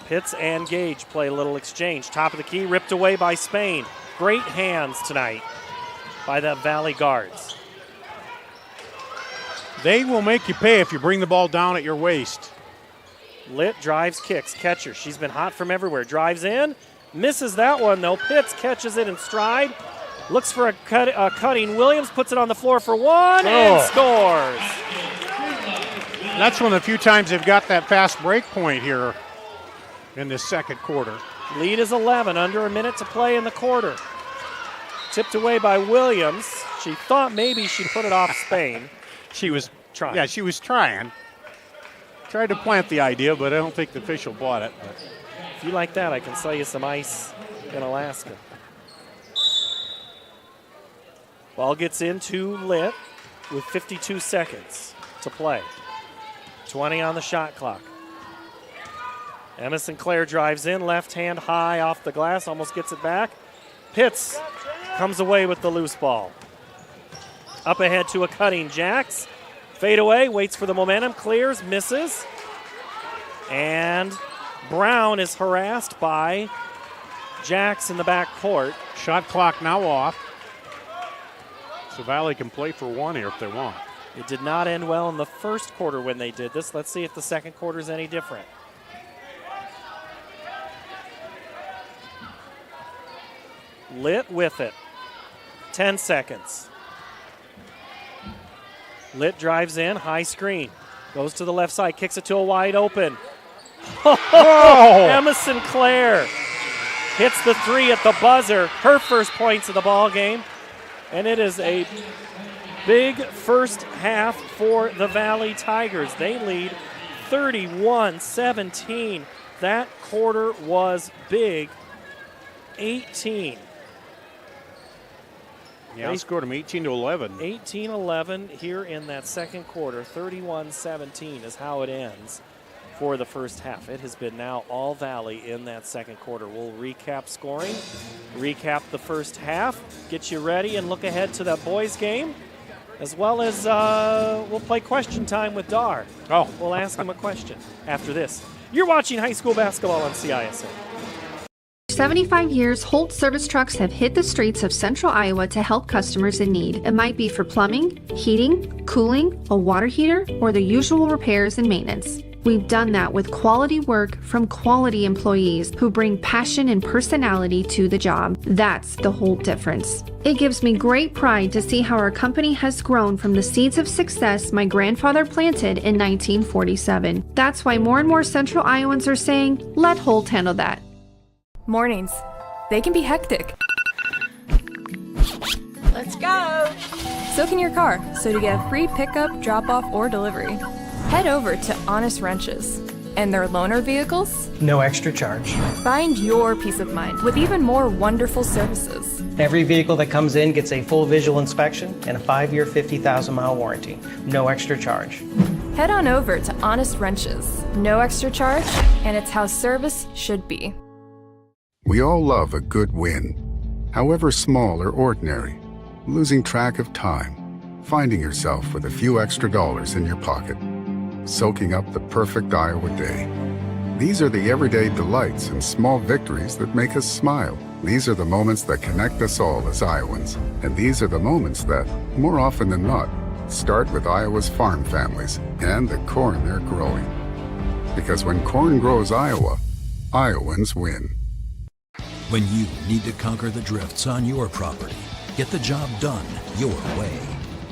Pitts and Gage play a little exchange. Top of the key, ripped away by Spain. Great hands tonight by the Valley guards. They will make you pay if you bring the ball down at your waist. Litt drives, kicks, catcher. She's been hot from everywhere. Drives in, misses that one though. Pitts catches it in stride. Looks for a cutting Williams, puts it on the floor for one and scores. That's one of the few times they've got that fast break point here in this second quarter. Lead is 11, under a minute to play in the quarter. Tipped away by Williams. She thought maybe she'd put it off Spain. She was trying. Yeah, she was trying. Tried to plant the idea, but I don't think the official bought it. But. If you like that, I can sell you some ice in Alaska. Ball gets into Litt with 52 seconds to play. 20 on the shot clock. Emma Sinclair drives in, left hand high off the glass, almost gets it back. Pitts comes away with the loose ball. Up ahead to a cutting Jax. Fade away, waits for the momentum, clears, misses. And Brown is harassed by Jax in the back court. Shot clock now off. So Valley can play for one here if they want. It did not end well in the first quarter when they did this. Let's see if the second quarter is any different. Litt with it. 10 seconds. Litt drives in, high screen. Goes to the left side, kicks it to a wide open. Emma Sinclair hits the 3 at the buzzer. Her first points of the ball game. And it is a big first half for the Valley Tigers. They lead 31-17. That quarter was big. 18. Yeah, they scored them 18-11. 18-11 here in that second quarter. 31-17 is how it ends for the first half. It has been now all Valley in that second quarter. We'll recap scoring, recap the first half, get you ready and look ahead to that boys game, as well as we'll play question time with Dar. We'll ask him a question after this. You're watching high school basketball on CISM. 75 years, Holt service trucks have hit the streets of central Iowa to help customers in need. It might be for plumbing, heating, cooling, a water heater, or the usual repairs and maintenance. We've done that with quality work from quality employees who bring passion and personality to the job. That's the Holt difference. It gives me great pride to see how our company has grown from the seeds of success my grandfather planted in 1947. That's why more and more central Iowans are saying, let Holt handle that. Mornings. They can be hectic. Let's go! So can your car, so to get a free pickup, drop-off, or delivery, head over to Honest Wrenches. And their loaner vehicles? No extra charge. Find your peace of mind with even more wonderful services. Every vehicle that comes in gets a full visual inspection and a 5-year, 50,000-mile warranty. No extra charge. Head on over to Honest Wrenches. No extra charge, and it's how service should be. We all love a good win, however small or ordinary. Losing track of time, finding yourself with a few extra dollars in your pocket, soaking up the perfect Iowa day. These are the everyday delights and small victories that make us smile. These are the moments that connect us all as Iowans. And these are the moments that, more often than not, start with Iowa's farm families and the corn they're growing. Because when corn grows Iowa, Iowans win. When you need to conquer the drifts on your property, get the job done your way.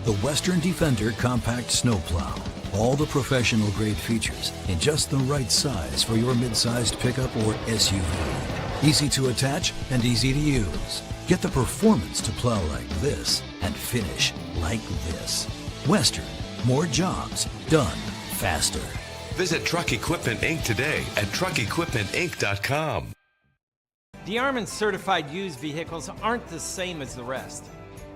The Western Defender Compact Snowplow. All the professional grade features in just the right size for your mid-sized pickup or SUV. Easy to attach and easy to use. Get the performance to plow like this and finish like this. Western, more jobs done faster. Visit Truck Equipment Inc. today at truckequipmentinc.com. DeArmond certified used vehicles aren't the same as the rest.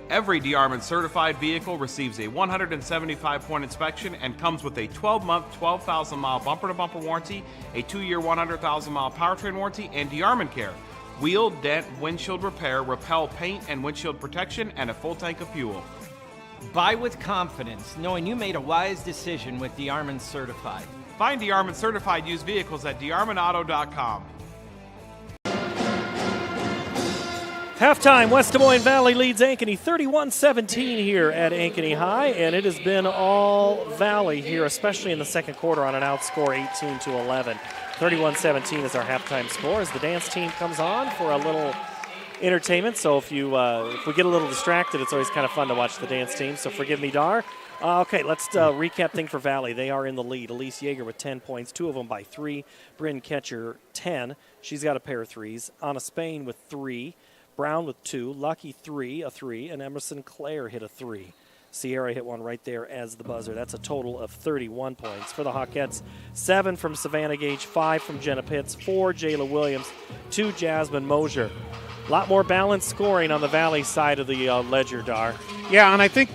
Every DeArmond certified vehicle receives a 175-point inspection and comes with a 12-month, 12,000-mile bumper-to-bumper warranty, a 2-year, 100,000-mile powertrain warranty, and DeArmond Care. Wheel, dent, windshield repair, repel paint and windshield protection, and a full tank of fuel. Buy with confidence, knowing you made a wise decision with DeArmond Certified. Find DeArmond certified used vehicles at DeArmondAuto.com. Halftime, West Des Moines Valley leads Ankeny 31-17 here at Ankeny High, and it has been all Valley here, especially in the second quarter on an outscore 18-11. 31-17 is our halftime score as the dance team comes on for a little entertainment. So if we get a little distracted, it's always kind of fun to watch the dance team, so forgive me, Dar. Okay, let's recap thing for Valley. They are in the lead. Elise Yeager with 10 points, 2 of them by 3. Bryn Ketcher, 10. She's got a pair of threes. Anna Spain with 3. Brown with 2, Lucky 3, a 3, and Emerson Clare hit a 3. Sierra hit one right there as the buzzer. That's a total of 31 points. For the Hawkettes, 7 from Savannah Gage, 5 from Jenna Pitts, 4 Jayla Williams, 2 Jasmine Mosier. A lot more balanced scoring on the Valley side of the ledger, Dar. Yeah, and I think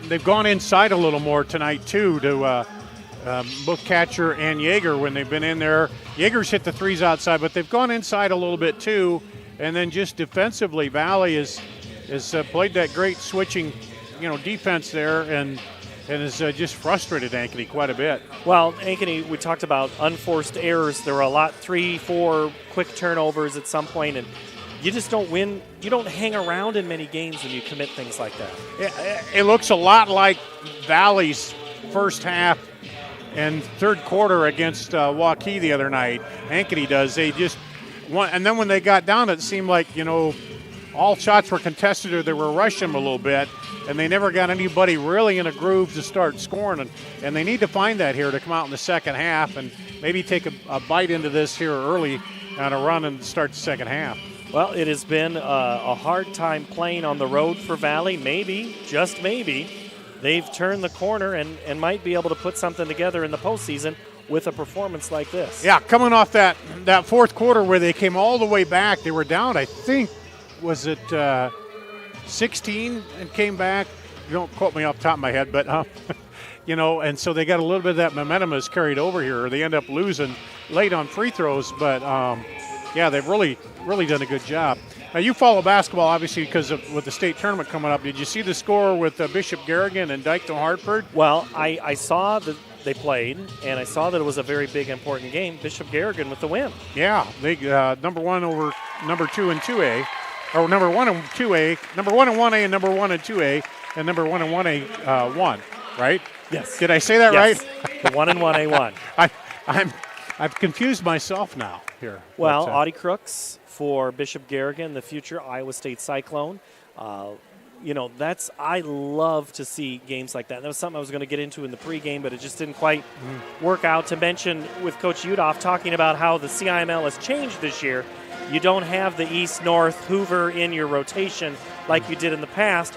they've gone inside a little more tonight, too, to both Catcher and Yeager when they've been in there. Yeager's hit the threes outside, but they've gone inside a little bit, too. And then just defensively, Valley has played that great switching, defense there, and has just frustrated Ankeny quite a bit. Well, Ankeny, we talked about unforced errors. There were a lot, 3-4 quick turnovers at some point, and you just don't win. You don't hang around in many games when you commit things like that. It looks a lot like Valley's first half and third quarter against Waukee the other night. Ankeny does. They just. And then when they got down, it seemed like, all shots were contested or they were rushing them a little bit, and they never got anybody really in a groove to start scoring. And they need to find that here to come out in the second half and maybe take a bite into this here early on a run and start the second half. Well, it has been a hard time playing on the road for Valley. Maybe, just maybe, they've turned the corner and might be able to put something together in the postseason with a performance like this. Yeah, coming off that fourth quarter where they came all the way back. They were down, I think, was it 16 and came back? You don't quote me off the top of my head, but, and so they got a little bit of that momentum is carried over here. They end up losing late on free throws, but, they've really, really done a good job. Now, you follow basketball, obviously, because with the state tournament coming up. Did you see the score with Bishop Garrigan and Dykton Hartford? Well, I saw that they played, and I saw that it was a very big, important game. Bishop Garrigan with the win. Yeah, they number 1 over number 2 and 2A, or number 1 and 2A, number 1 and 1A, and number 1 and 2A, and number 1 and 1A 1, right? Yes. Did I say that yes. right? The 1 and 1A 1. I've confused myself now here. Well, Audie Crooks for Bishop Garrigan, the future Iowa State Cyclone. I love to see games like that. That was something I was going to get into in the pregame, but it just didn't quite work out. To mention with Coach Udoff talking about how the CIML has changed this year. You don't have the East-North Hoover in your rotation like you did in the past,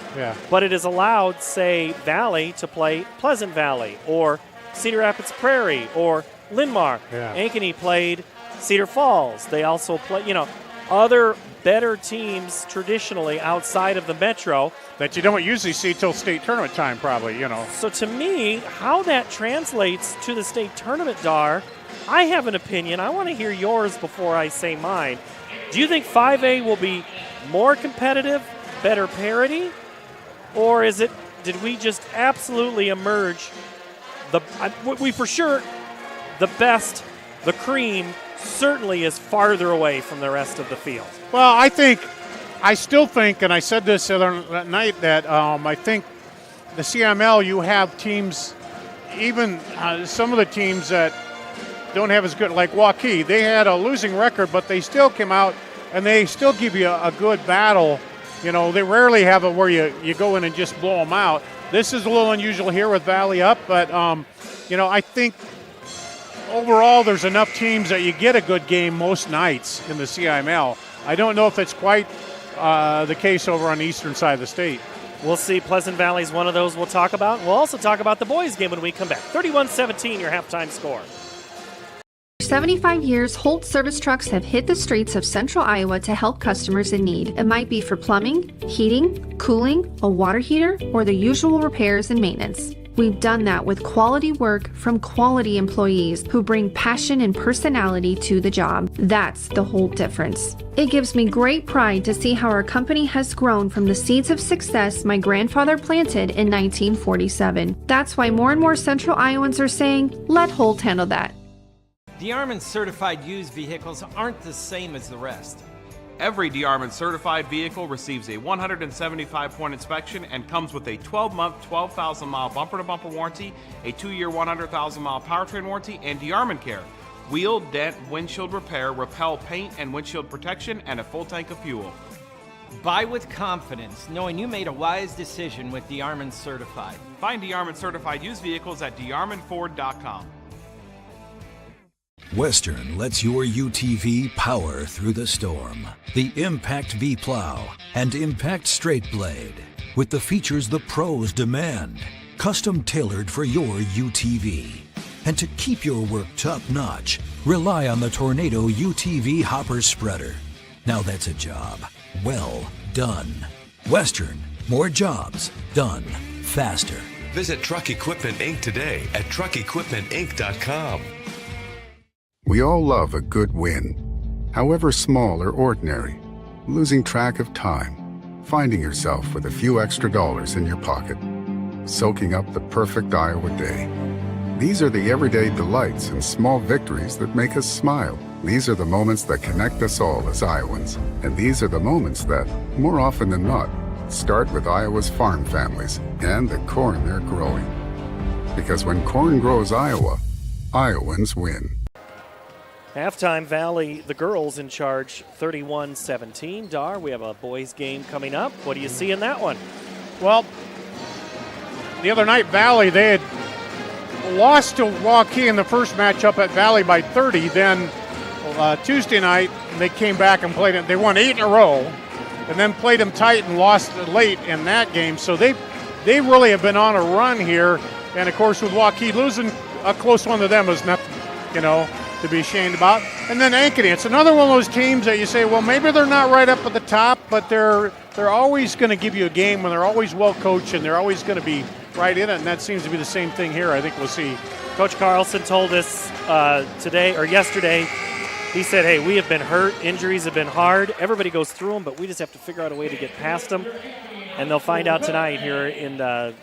but it has allowed, say, Valley to play Pleasant Valley or Cedar Rapids Prairie or Linn-Mar. Ankeny played Cedar Falls. They also play, other better teams traditionally outside of the metro that you don't usually see till state tournament time, probably. So to me, how that translates to the state tournament, Dar, I have an opinion. I want to hear yours before I say mine. Do you think 5A will be more competitive, better parity, or did we just absolutely emerge we for sure the best, the cream certainly is farther away from the rest of the field? Well, I still think, and I said this the other night, that I think the CIML, you have teams, even some of the teams that don't have as good, like Waukee, they had a losing record, but they still came out and they still give you a good battle They rarely have it where you go in and just blow them out. This is a little unusual here with Valley up, but, I think overall there's enough teams that you get a good game most nights in the CIML. I don't know if it's quite the case over on the eastern side of the state. We'll see. Pleasant Valley is one of those we'll talk about. We'll also talk about the boys' game when we come back. 31-17, your halftime score. 75 years, Holt service trucks have hit the streets of central Iowa to help customers in need. It might be for plumbing, heating, cooling, a water heater, or the usual repairs and maintenance. We've done that with quality work from quality employees who bring passion and personality to the job. That's the Holt difference. It gives me great pride to see how our company has grown from the seeds of success my grandfather planted in 1947. That's why more and more central Iowans are saying, let Holt handle that. DeArmond certified used vehicles aren't the same as the rest. Every DeArmond certified vehicle receives a 175-point inspection and comes with a 12-month, 12,000-mile bumper-to-bumper warranty, a 2-year, 100,000-mile powertrain warranty, and DeArmond Care. Wheel, dent, windshield repair, repel paint and windshield protection, and a full tank of fuel. Buy with confidence, knowing you made a wise decision with DeArmond Certified. Find DeArmond certified used vehicles at DeArmondFord.com. Western lets your UTV power through the storm. The Impact V Plow and Impact Straight Blade, with the features the pros demand, custom tailored for your UTV. And to keep your work top-notch, rely on the Tornado UTV Hopper Spreader. Now that's a job well done. Western, more jobs done faster. Visit Truck Equipment Inc. today at truckequipmentinc.com. We all love a good win, however small or ordinary. Losing track of time, finding yourself with a few extra dollars in your pocket, soaking up the perfect Iowa day. These are the everyday delights and small victories that make us smile. These are the moments that connect us all as Iowans. And these are the moments that, more often than not, start with Iowa's farm families and the corn they're growing. Because when corn grows Iowa, Iowans win. Halftime, Valley, the girls in charge, 31-17. Dar, we have a boys game coming up. What do you see in that one? Well, the other night, Valley, they had lost to Waukee in the first matchup at Valley by 30. Then Tuesday night, they came back and played it. They won 8 in a row and then played them tight and lost late in that game. So they really have been on a run here. And, of course, with Waukee losing a close one to them is nothing, to be ashamed about. And then Ankeny, it's another one of those teams that you say, well, maybe they're not right up at the top, but they're always going to give you a game when they're always well coached and they're always going to be right in it, and that seems to be the same thing here. I think we'll see. Coach Carlson told us yesterday, he said, hey, we have been hurt. Injuries have been hard. Everybody goes through them, but we just have to figure out a way to get past them. And they'll find out tonight here in the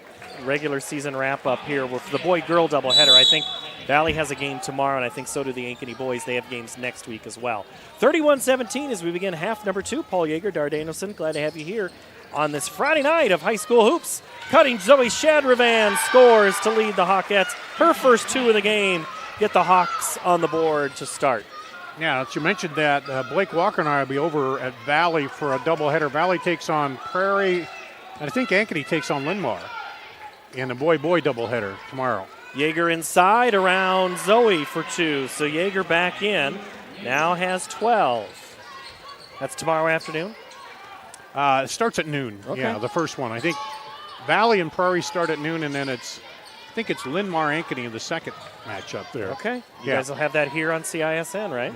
regular season wrap-up here with the boy-girl doubleheader. I think Valley has a game tomorrow, and I think so do the Ankeny boys. They have games next week as well. 31-17 as we begin half number 2. Paul Yeager, Dar Danielson, glad to have you here on this Friday night of high school hoops. Cutting Zoe Shadravan scores to lead the Hawkettes. Her first 2 of the game get the Hawks on the board to start. Yeah, you mentioned that. Blake Walker and I will be over at Valley for a doubleheader. Valley takes on Prairie, and I think Ankeny takes on Linmar in a boy-boy doubleheader tomorrow. Yeager inside around Zoe for 2. So Yeager back in. Now has 12. That's tomorrow afternoon? It starts at noon. Okay. Yeah, the first one. I think Valley and Prairie start at noon, and then I think it's Linmar Ankeny in the second matchup there. Okay. You guys will have that here on CISN, right?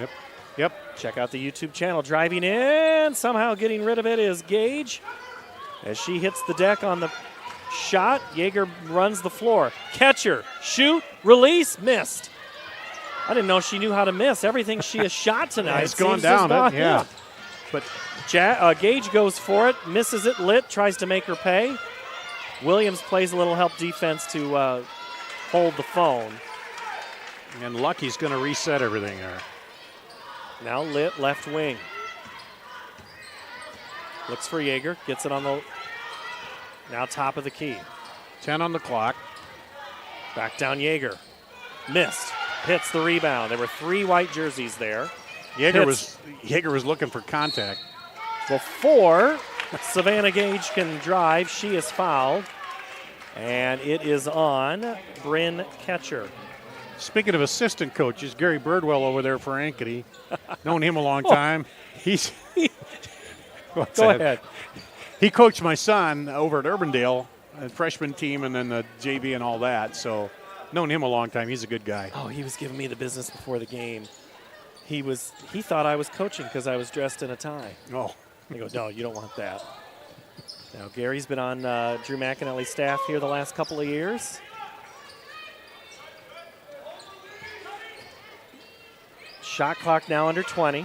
Yep. Check out the YouTube channel. Driving in, somehow getting rid of it is Gage. As she hits the deck on the shot, Yeager runs the floor. Catcher, shoot, release, missed. I didn't know she knew how to miss. Everything she has shot tonight. It's gone down. Yeah. But Gage goes for it, misses it, lit, tries to make her pay. Williams plays a little help defense to hold the phone. And Lucky's going to reset everything there. Now lit, left wing. Looks for Yeager, gets it on the, now top of the key. 10 on the clock. Back down Yeager. Missed. Hits the rebound. There were 3 white jerseys there. Yeager was looking for contact. Well, 4. Savannah Gage can drive. She is fouled. And it is on Bryn Ketcher. Speaking of assistant coaches, Gary Birdwell over there for Ankeny. Known him a long time. Go ahead. He coached my son over at Urbandale, the freshman team, and then the JV and all that. So known him a long time. He's a good guy. Oh, he was giving me the business before the game. He thought I was coaching because I was dressed in a tie. Oh. He goes, no, you don't want that. Now, Gary's been on Drew McAnally's staff here the last couple of years. Shot clock now under 20.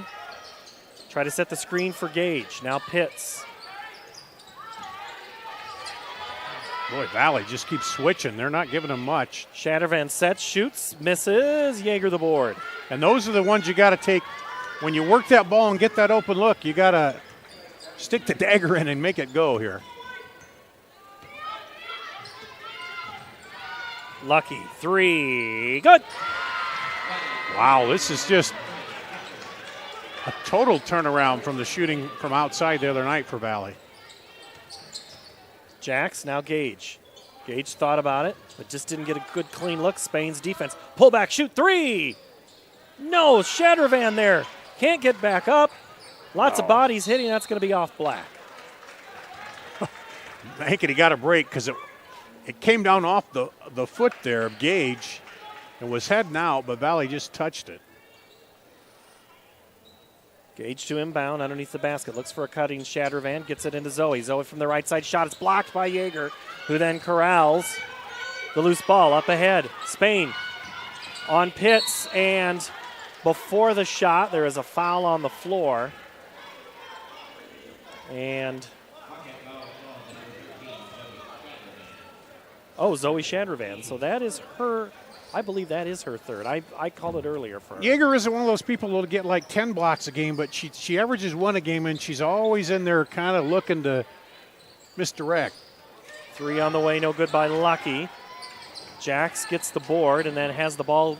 Try to set the screen for Gage. Now Pitts. Boy, Valley just keeps switching. They're not giving him much. Shattervan sets, shoots, misses. Jaeger the board. And those are the ones you got to take. When you work that ball and get that open look, you got to stick the dagger in and make it go here. Lucky, three, good. Wow, this is just a total turnaround from the shooting from outside the other night for Valley. Jax, now Gage. Gage thought about it, but just didn't get a good clean look. Spain's defense. Pull back, shoot, three. No, Shattervan there. Can't get back up. Lots of bodies hitting. That's going to be off Black. Ankeny got a break because it came down off the foot there of Gage and was heading out, but Valley just touched it. Gage to inbound underneath the basket. Looks for a cutting Shattervan. Gets it into Zoe. Zoe from the right side shot. It's blocked by Jaeger, who then corrals the loose ball up ahead. Spain on Pitts, and before the shot, there is a foul on the floor. And Zoe Shattervan. So that is her. I believe that is her third. I called it earlier for her. Jaeger isn't one of those people who'll get like 10 blocks a game, but she averages one a game, and she's always in there kind of looking to misdirect. Three on the way, no good by Lucky. Jax gets the board and then has the ball.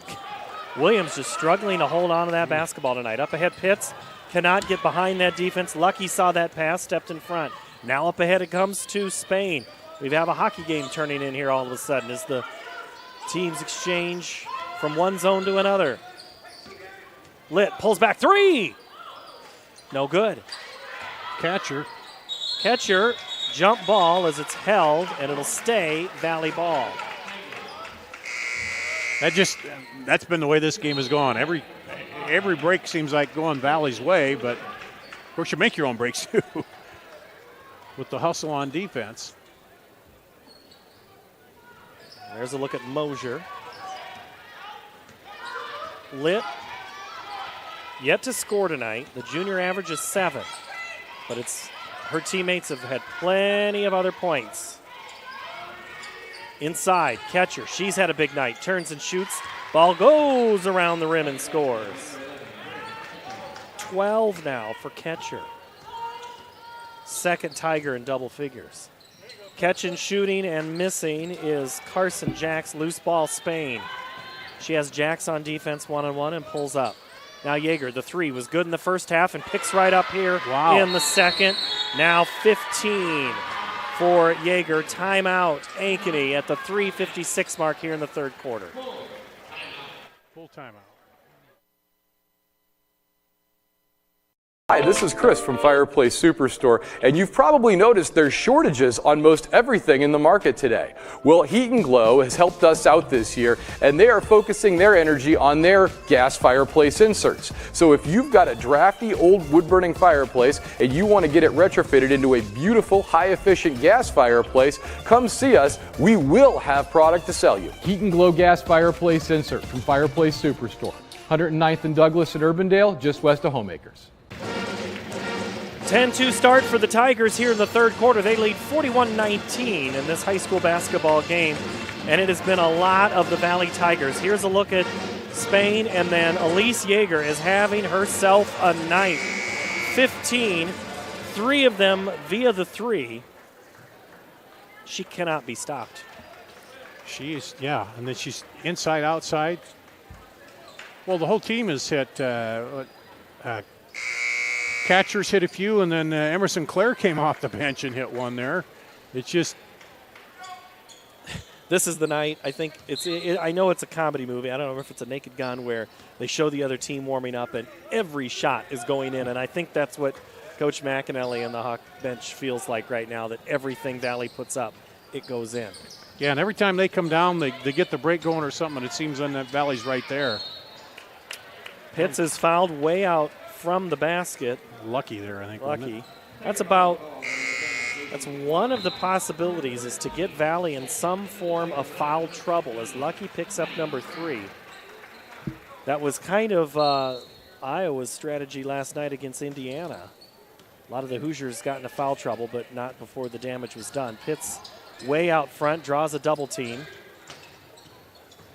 Williams just struggling to hold on to that basketball tonight. Up ahead, Pitts cannot get behind that defense. Lucky saw that pass, stepped in front. Now up ahead it comes to Spain. We have a hockey game turning in here all of a sudden as the teams exchange from one zone to another. Litt pulls back, three. No good. Catcher, jump ball as it's held, and it'll stay Valley ball. That's been the way this game has gone. Every break seems like going Valley's way, but of course you make your own breaks too with the hustle on defense. There's a look at Mosier. Litt, yet to score tonight. The junior average is 7, but her teammates have had plenty of other points. Inside, Ketcher, she's had a big night. Turns and shoots. Ball goes around the rim and scores. 12 now for Ketcher. Second Tiger in double figures. Catching, shooting, and missing is Carson Jax. Loose ball, Spain. She has Jax on defense one-on-one and pulls up. Now Jaeger, the three was good in the first half and picks right up here in the second. Now 15 for Jaeger. Timeout, Ankeny at the 3:56 mark here in the third quarter. Full timeout. Hi, this is Chris from Fireplace Superstore, and you've probably noticed there's shortages on most everything in the market today. Well, Heat and Glow has helped us out this year, and they are focusing their energy on their gas fireplace inserts. So if you've got a drafty old wood-burning fireplace and you want to get it retrofitted into a beautiful, high-efficient gas fireplace, come see us. We will have product to sell you. Heat and Glow gas fireplace insert from Fireplace Superstore. 109th and Douglas in Urbandale, just west of Homemakers. 10-2 start for the Tigers here in the third quarter. They lead 41-19 in this high school basketball game, and it has been a lot of the Valley Tigers. Here's a look at Spain, and then Elise Jaeger is having herself a night. 15, 3 of them via the three. She cannot be stopped. She's, and then she's inside, outside. Well, the whole team has hit catchers hit a few, and then Emerson Clare came off the bench and hit one there. It's just. This is the night. I think I know it's a comedy movie. I don't know if it's a Naked Gun where they show the other team warming up and every shot is going in. And I think that's what Coach McAnally and the Hawk bench feels like right now, that everything Valley puts up, it goes in. Yeah, and every time they come down, they get the break going or something, and it seems then that Valley's right there. Pitts is fouled way out from the basket. Lucky there, I think. Lucky. That's one of the possibilities, is to get Valley in some form of foul trouble as Lucky picks up number 3. That was kind of Iowa's strategy last night against Indiana. A lot of the Hoosiers got into foul trouble, but not before the damage was done. Pitts way out front, draws a double team.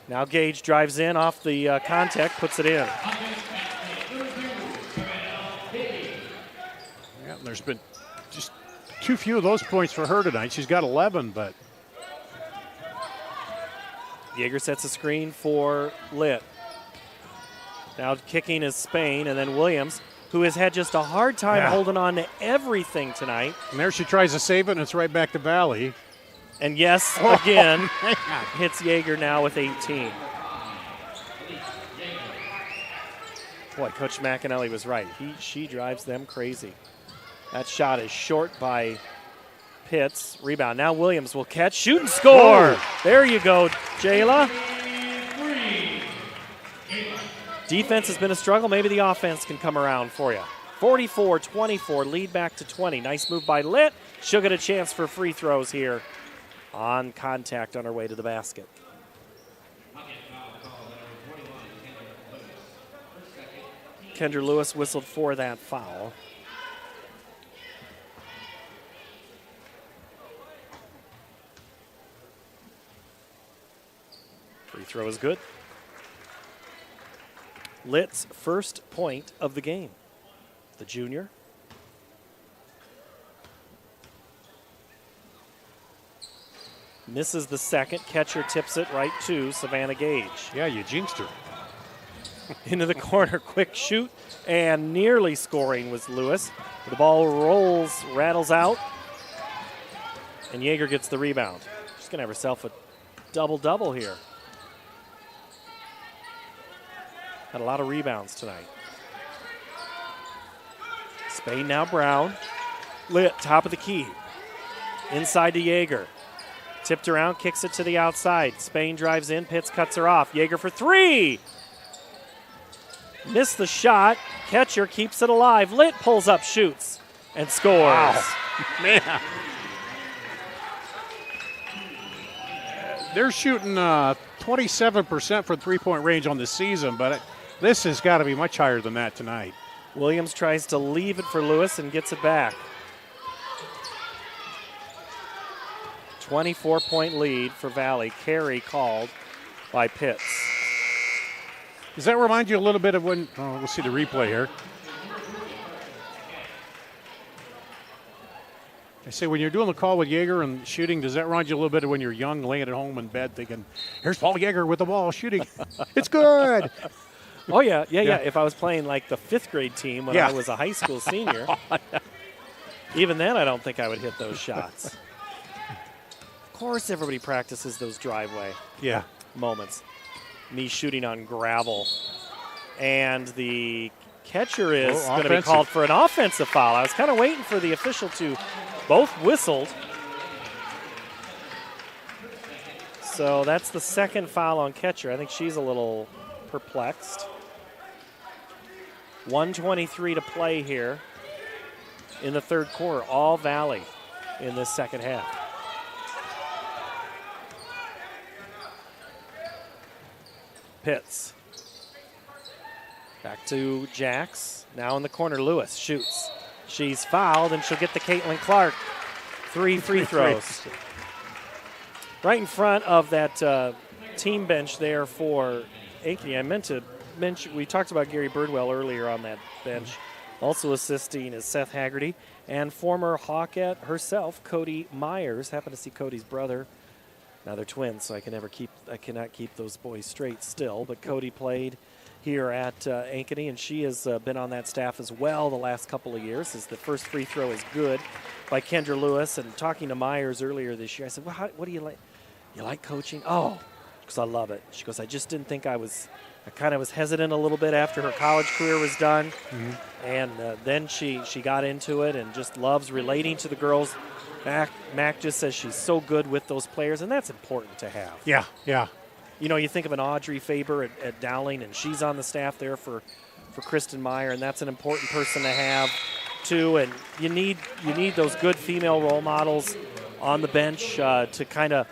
Now Gage drives in off the contact, puts it in. Yeah, there's been just too few of those points for her tonight. She's got 11, but. Yeager sets a screen for Litt. Now kicking is Spain, and then Williams, who has had just a hard time holding on to everything tonight. And there she tries to save it, and it's right back to Valley. And yes, again, hits Yeager now with 18. Boy, Coach McAnally was right. She drives them crazy. That shot is short by Pitts. Rebound. Now Williams will catch, shoot, and score. Whoa. There you go, Jayla. Defense has been a struggle. Maybe the offense can come around for you. 44-24, lead back to 20. Nice move by Litt. She'll get a chance for free throws here on contact on her way to the basket. Kendra Lewis whistled for that foul. Free throw is good. Litt's first point of the game. The junior. Misses the second. Catcher tips it right to Savannah Gage. Yeah, you jinxed her. Into the corner, quick shoot, and nearly scoring was Lewis. The ball rolls, rattles out, and Yeager gets the rebound. She's going to have herself a double-double here. Had a lot of rebounds tonight. Spain now Brown. Litt, top of the key. Inside to Yeager. Tipped around, kicks it to the outside. Spain drives in, Pitts cuts her off. Yeager for 3. Missed the shot. Catcher keeps it alive. Litt pulls up, shoots, and scores. Wow. Man. They're shooting 27% for three-point range on the season, but this has got to be much higher than that tonight. Williams tries to leave it for Lewis and gets it back. 24-point lead for Valley. Carry called by Pitts. Does that remind you a little bit of when, we'll see the replay here. I say, when you're doing the call with Yeager and shooting, does that remind you a little bit of when you're young, laying at home in bed thinking, here's Paul Yeager with the ball shooting. It's good. Oh, yeah. If I was playing like the 5th grade team when I was a high school senior, even then I don't think I would hit those shots. Of course everybody practices those driveway moments. Me shooting on gravel. And the catcher is going to be called for an offensive foul. I was kind of waiting for the official to both whistled. So that's the second foul on catcher. I think she's a little perplexed. 1:23 to play here in the third quarter. All Valley in this second half. Pitts. Back to Jax. Now in the corner, Lewis shoots. She's fouled, and she'll get the Caitlin Clark. 3 free throws. Right in front of that team bench there for Ankeny. I meant to mention, we talked about Gary Birdwell earlier on that bench. Also assisting is Seth Haggerty and former Hawkette herself, Cody Myers. Happen to see Cody's brother. Now they're twins, so I cannot keep those boys straight still. But Cody played here at Ankeny, and she has been on that staff as well the last couple of years. As the first free throw is good by Kendra Lewis. And talking to Myers earlier this year, I said, well, what do you like? You like coaching? Oh, because I love it. She goes, I just didn't think I kind of was hesitant a little bit after her college career was done. Mm-hmm. And then she got into it and just loves relating to the girls. Mac just says she's so good with those players, and that's important to have. Yeah. You know, you think of an Audrey Faber at Dowling, and she's on the staff there for Kristen Meyer, and that's an important person to have too. And you need those good female role models on the bench to kind of,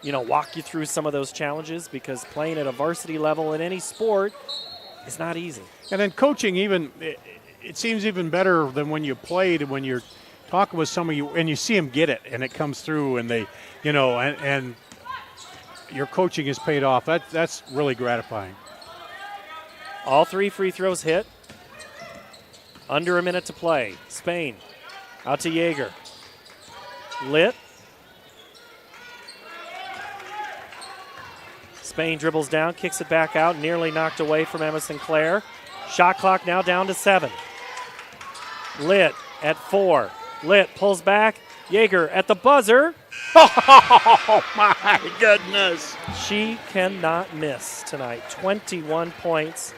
walk you through some of those challenges, because playing at a varsity level in any sport is not easy. And then coaching, it seems even better than when you played and when you're talking with some of you and you see them get it and it comes through and they, and your coaching is paid off. That's really gratifying. All 3 free throws hit. Under a minute to play. Spain out to Yeager. Lit. Spain dribbles down, kicks it back out, nearly knocked away from Emma Sinclair. Shot clock now down to 7. Lit at 4. Lit pulls back. Yeager at the buzzer. Oh, my goodness. She cannot miss tonight. 21 points,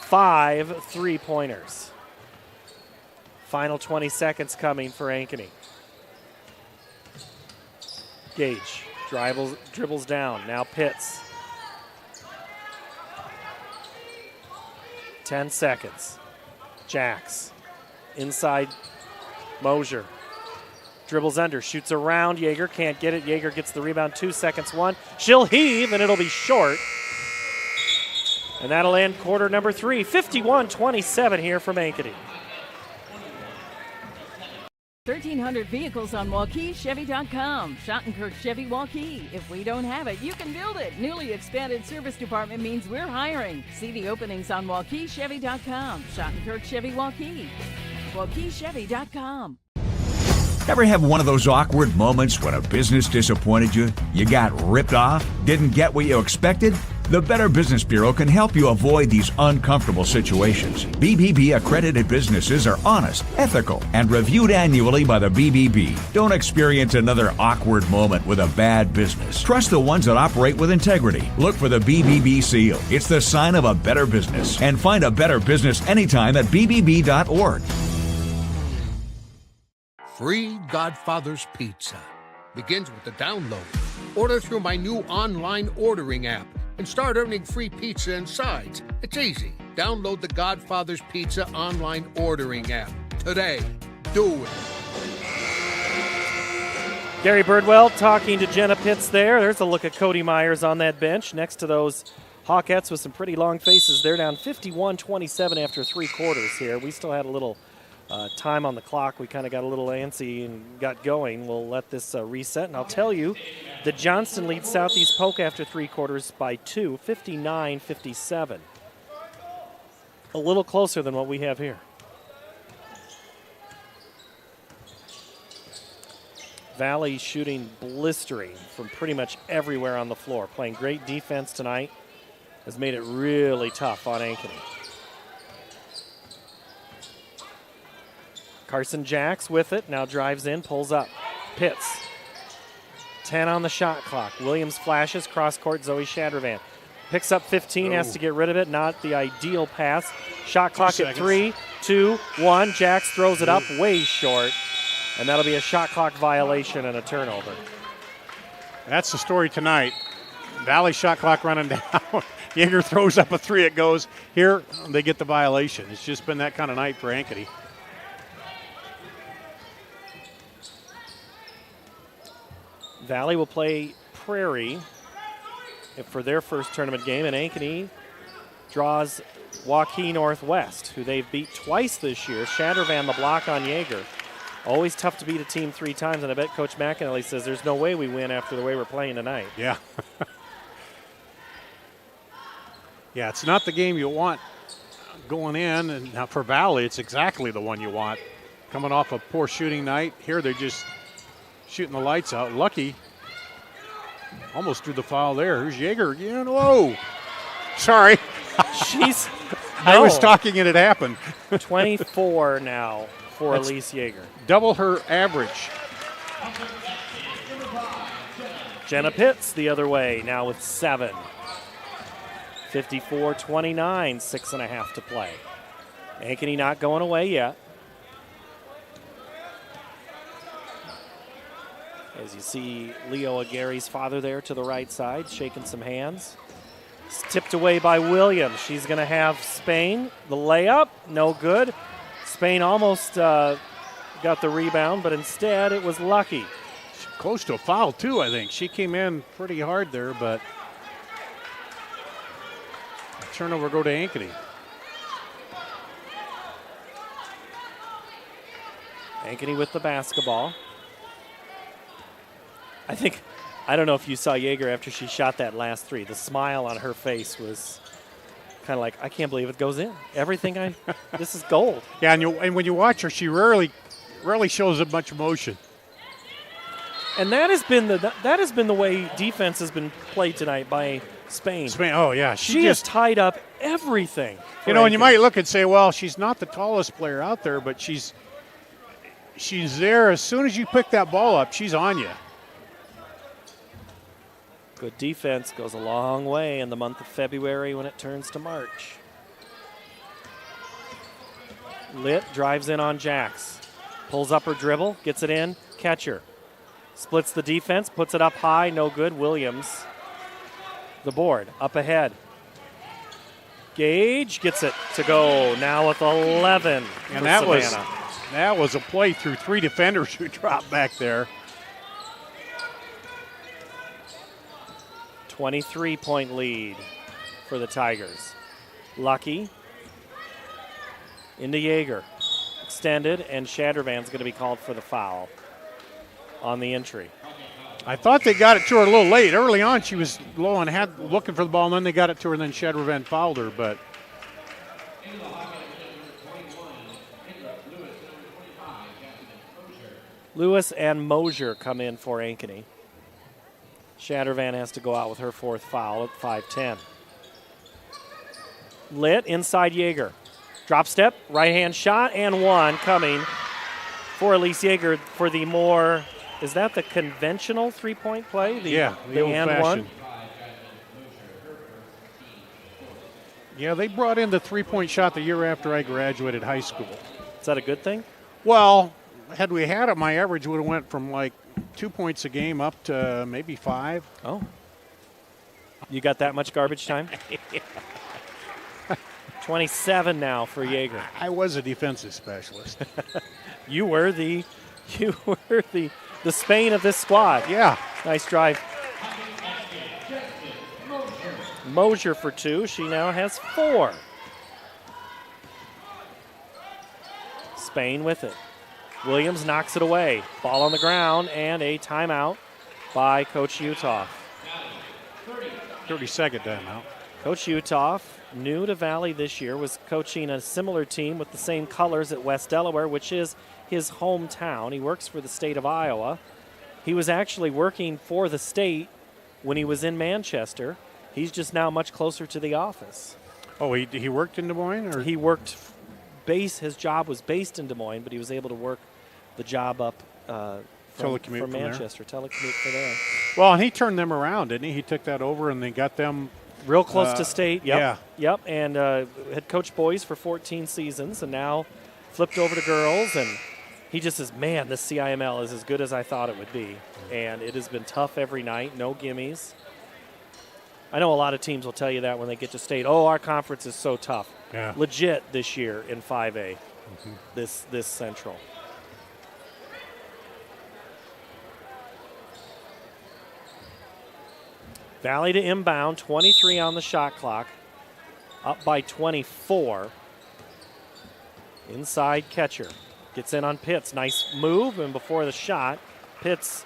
5 3-pointers. Final 20 seconds coming for Ankeny. Gage dribbles down. Now Pitts. 10 seconds. Jacks. Inside Mosier. Dribbles under, shoots around. Yeager can't get it. Yeager gets the rebound. 2 seconds, 1. She'll heave, and it'll be short. And that'll end quarter number 3. 51-27 here from Ankeny. 1,300 vehicles on WaukeeChevy.com. Schottenkirk Chevy Waukee. If we don't have it, you can build it. Newly expanded service department means we're hiring. See the openings on WaukeeChevy.com. Schottenkirk Chevy Waukee. WaukeeChevy.com. Ever have one of those awkward moments when a business disappointed you? You got ripped off? Didn't get what you expected? The Better Business Bureau can help you avoid these uncomfortable situations. BBB accredited businesses are honest, ethical, and reviewed annually by the BBB. Don't experience another awkward moment with a bad business. Trust the ones that operate with integrity. Look for the BBB seal. It's the sign of a better business. And find a better business anytime at bbb.org. Free Godfather's Pizza begins with the download. Order through my new online ordering app and start earning free pizza and sides. It's easy. Download the Godfather's Pizza online ordering app today. Do it. Gary Birdwell talking to Jenna Pitts there. There's a look at Cody Myers on that bench next to those Hawkettes with some pretty long faces. They're down 51-27 after 3 quarters here. We still had a little time on the clock. We kind of got a little antsy and got going. We'll let this reset, and I'll tell you that Johnston leads Southeast Polk after 3 quarters by 2, 59-57. A little closer than what we have here. Valley shooting blistering from pretty much everywhere on the floor. Playing great defense tonight has made it really tough on Ankeny. Carson Jacks with it, now drives in, pulls up. Pitts. 10 on the shot clock. Williams flashes, cross court, Zoe Shadravan. Picks up 15, has to get rid of it. Not the ideal pass. Shot clock at 3, 2, 1. Jacks throws it up, way short. And that'll be a shot clock violation and a turnover. That's the story tonight. Valley shot clock running down. Yeager throws up a 3, it goes. Here, they get the violation. It's just been that kind of night for Ankeny. Valley will play Prairie for their first tournament game, and Ankeny draws Waukee Northwest, who they've beat twice this year. Shadravan the block on Yeager. Always tough to beat a team 3 times, and I bet Coach McAnally says there's no way we win after the way we're playing tonight. Yeah. Yeah, it's not the game you want going in, and now for Valley, it's exactly the one you want. Coming off a poor shooting night. Here they're just shooting the lights out. Lucky almost drew the foul there. Here's Yeager again. Whoa. Sorry. She's. I was no. talking and it happened. 24 now for That's Elise Yeager. Double her average. Jenna Pitts the other way now with 7. 54-29, 6.5 to play. Ankeny not going away yet. As you see Leo Aguirre's father there to the right side, shaking some hands. It's tipped away by Williams. She's going to have Spain. The layup, no good. Spain almost got the rebound, but instead it was Lucky. Close to a foul, too, I think. She came in pretty hard there, but turnover go to Ankeny. Ankeny with the basketball. I don't know if you saw Yeager after she shot that last three. The smile on her face was kind of like, I can't believe it goes in. This is gold. Yeah, and when you watch her, she rarely shows up much emotion. And that has been the way defense has been played tonight by Spain. Oh yeah, she has tied up everything. And you might look and say, well, she's not the tallest player out there, but she's there. As soon as you pick that ball up, she's on you. Good defense goes a long way in the month of February when it turns to March. Litt drives in on Jax. Pulls up her dribble, gets it in, catcher. Splits the defense, puts it up high, no good. Williams, the board, up ahead. Gage gets it to go, now with 11. And that was a play through 3 defenders who dropped back there. 23-point lead for the Tigers. Lucky into Yeager. Extended, and Shattervan's going to be called for the foul on the entry. I thought they got it to her a little late. Early on, she was low and had looking for the ball, and then they got it to her, and then Shattervan fouled her. But Lewis and Mosier come in for Ankeny. Shattervan has to go out with her 4th foul at 5:10. Litt inside Yeager. Drop step, right-hand shot, and one coming for Elise Yeager for the more, is that the conventional three-point play? The and one? Yeah, they brought in the three-point shot the year after I graduated high school. Is that a good thing? Well, had we had it, my average would have went from like 2 points a game up to maybe 5. Oh. You got that much garbage time? 27 now for Yeager. I was a defensive specialist. You were the Spain of this squad. Yeah. Nice drive. Mosier for 2. She now has 4. Spain with it. Williams knocks it away. Ball on the ground and a timeout by Coach Uthoff. 30-second timeout. Coach Uthoff, new to Valley this year, was coaching a similar team with the same colors at West Delaware, which is his hometown. He works for the state of Iowa. He was actually working for the state when he was in Manchester. He's just now much closer to the office. Oh, he worked in Des Moines? Or? He worked his job was based in Des Moines, but he was able to work the job up from Manchester. Telecommute for there. Well, and he turned them around, didn't he? He took that over and they got them real close to state. Yep. Yeah. Yep. And had coached boys for 14 seasons and now flipped over to girls. And he just says, man, this CIML is as good as I thought it would be. And it has been tough every night. No gimmies. I know a lot of teams will tell you that when they get to state. Oh, our conference is so tough. Yeah. Legit this year in 5A, this Central. Valley to inbound, 23 on the shot clock, up by 24. Inside catcher, gets in on Pitts. Nice move, and before the shot, Pitts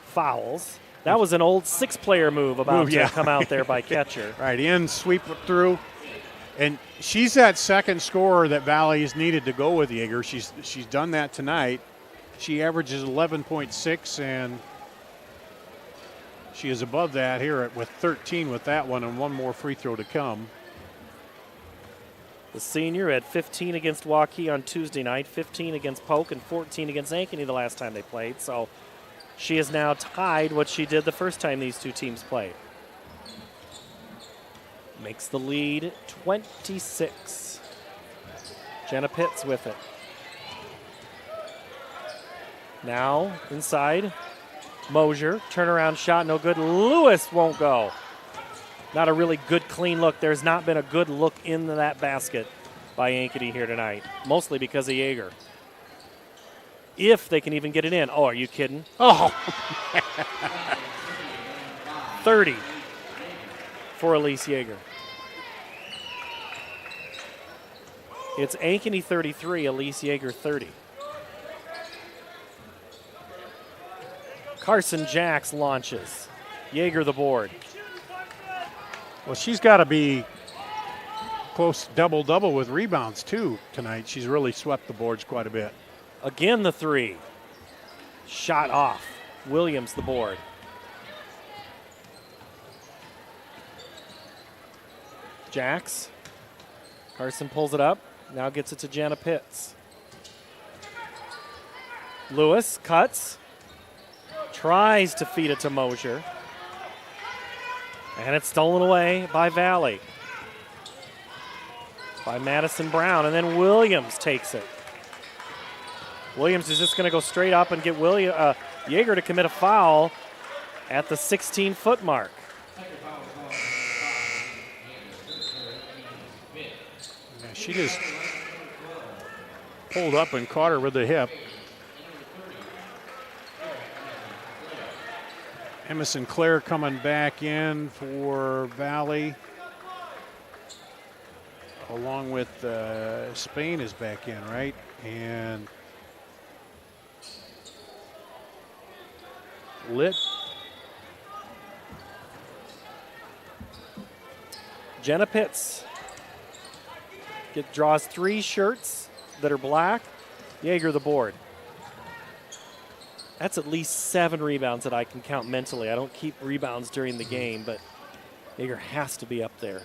fouls. That was an old 6-player move about to come out there by catcher. Right, in, sweep it through. And she's that second scorer that Valley's needed to go with Yeager. She's done that tonight. She averages 11.6, and she is above that here with 13 with that one and one more free throw to come. The senior had 15 against Waukee on Tuesday night, 15 against Polk, and 14 against Ankeny the last time they played. So she has now tied what she did the first time these two teams played. Makes the lead 26. Jenna Pitts with it. Now inside, Mosier, turnaround shot, no good. Lewis won't go. Not a really good, clean look. There's not been a good look into that basket by Ankeny here tonight, mostly because of Yeager. If they can even get it in. Oh, are you kidding? Oh. 30 for Elise Yeager. It's Ankeny 33, Elise Yeager 30. Carson Jacks launches. Yeager the board. Well, she's got to be close to double-double with rebounds, too, tonight. She's really swept the boards quite a bit. Again the three. Shot off. Williams the board. Jacks. Carson pulls it up. Now gets it to Jana Pitts. Lewis cuts. Tries to feed it to Mosier. And it's stolen away by Valley. By Madison Brown. And then Williams takes it. Williams is just going to go straight up and get Yeager to commit a foul at the 16-foot mark. Yeah, she just pulled up and caught her with the hip. Emma Sinclair coming back in for Valley. Along with Spain is back in, right? And Lit. Jenna Pitts draws 3 shirts that are black. Yeager the board. That's at least 7 rebounds that I can count mentally. I don't keep rebounds during the game, but Yeager has to be up there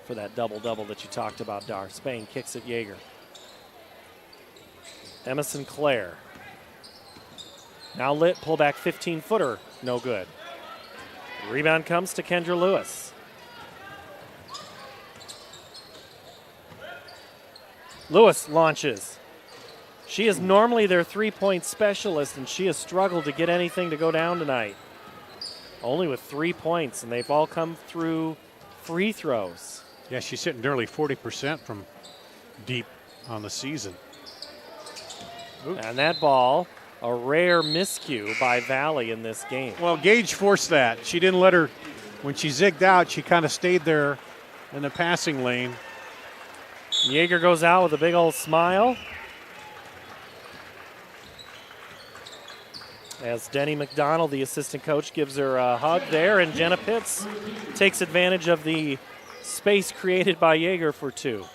for that double-double that you talked about, Dar. Spain kicks at Yeager. Emma Sinclair. Now Lit, pull back 15-footer, no good. Rebound comes to Kendra Lewis. Lewis launches. She is normally their three-point specialist, and she has struggled to get anything to go down tonight. Only with 3 points, and they've all come through free throws. Yeah, she's hitting nearly 40% from deep on the season. Oops. And that ball, a rare miscue by Valley in this game. Well, Gage forced that. She didn't let her, when she zigged out, she kind of stayed there in the passing lane. Yeager goes out with a big old smile. As Denny McDonald, the assistant coach, gives her a hug there, and Jenna Pitts takes advantage of the space created by Yeager for 2.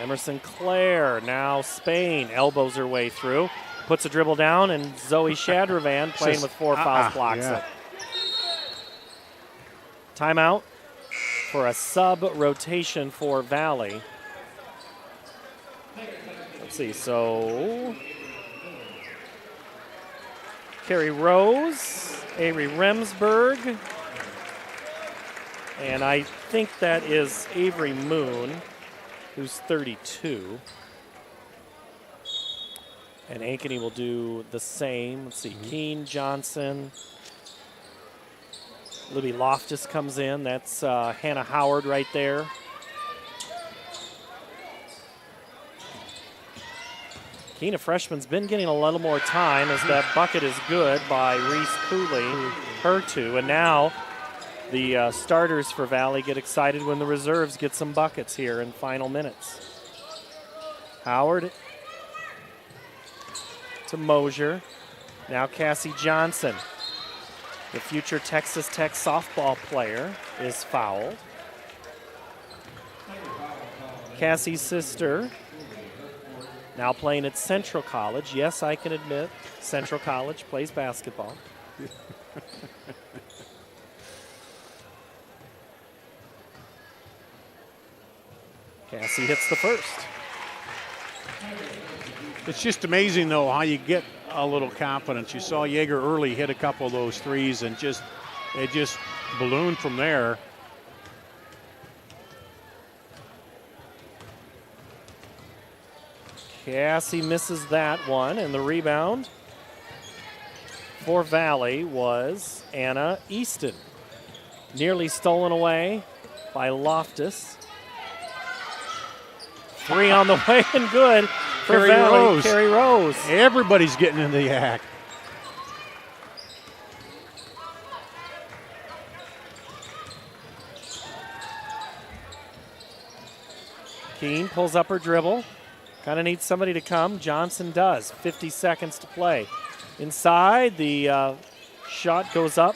Emerson Clare, now Spain, elbows her way through, puts a dribble down, and Zoe Shadravan, playing with 4 fouls, blocks it. Timeout for a sub-rotation for Valley. Let's see, so Carrie Rose, Avery Remsburg, and I think that is Avery Moon, who's 32. And Ankeny will do the same. Let's see, Keene, Johnson. Libby Loftus comes in. That's Hannah Howard right there. Keene, a freshman's been getting a little more time as that bucket is good by Reese Cooley, her 2. And now the starters for Valley get excited when the reserves get some buckets here in final minutes. Howard to Mosier. Now Cassie Johnson, the future Texas Tech softball player, is fouled. Cassie's sister, Now playing at Central College. Yes, I can admit Central College plays basketball. Cassie hits the first. It's just amazing, though, how you get a little confidence. You saw Yeager early hit a couple of those threes, and it just ballooned from there. Cassie misses that one, and the rebound for Valley was Anna Easton. Nearly stolen away by Loftus. Three on the way and good for Carrie Valley. Rose. Carrie Rose. Everybody's getting into the act. Keene pulls up her dribble. Kind of needs somebody to come. Johnson does. 50 seconds to play. Inside, the shot goes up.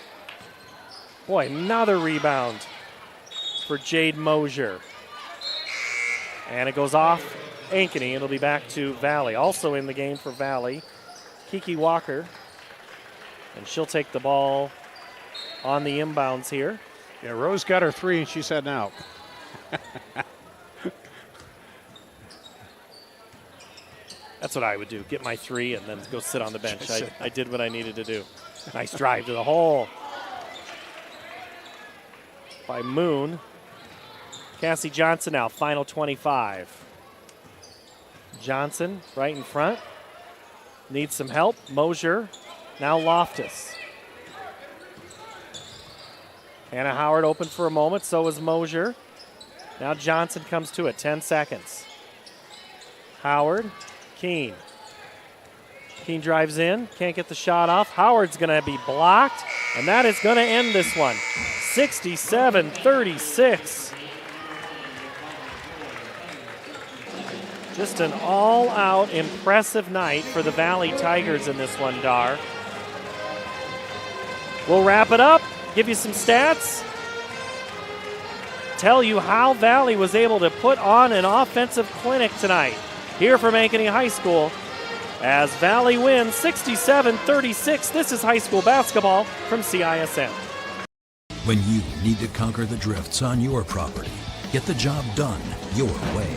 Boy, another rebound for Jade Mosier. And it goes off Ankeny. It'll be back to Valley. Also in the game for Valley, Kiki Walker. And she'll take the ball on the inbounds here. Yeah, Rose got her three, and she's heading out. That's what I would do. Get my three and then go sit on the bench. I did what I needed to do. Nice drive to the hole by Moon. Cassie Johnson now, final 25. Johnson right in front. Needs some help. Mosier, now Loftus. Hannah Howard open for a moment, so is Mosier. Now Johnson comes to it, 10 seconds. Howard, Keene. Keene drives in, can't get the shot off. Howard's going to be blocked, and that is going to end this one. 67-36. Just an all-out impressive night for the Valley Tigers in this one, Dar. We'll wrap it up, give you some stats, tell you how Valley was able to put on an offensive clinic tonight here from Ankeny High School as Valley wins 67-36. This is high school basketball from CISM. When you need to conquer the drifts on your property, get the job done your way.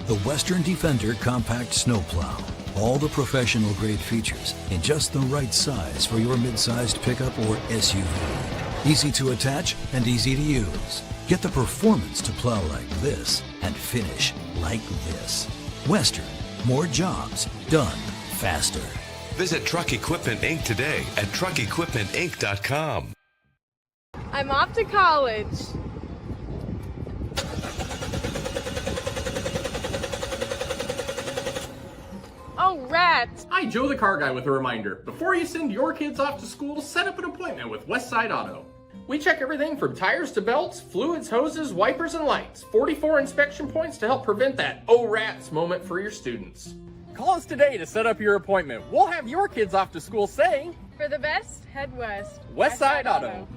The Western Defender Compact Snowplow. All the professional grade features in just the right size for your mid-sized pickup or SUV. Easy to attach and easy to use. Get the performance to plow like this and finish like this. Western, more jobs done faster. Visit Truck Equipment Inc. today at truckequipmentinc.com. I'm off to college. Oh, rats! Hi, Joe the Car Guy with a reminder. Before you send your kids off to school, set up an appointment with Westside Auto. We check everything from tires to belts, fluids, hoses, wipers, and lights. 44 inspection points to help prevent that oh rats moment for your students. Call us today to set up your appointment. We'll have your kids off to school saying, For the best, head west. Westside Auto.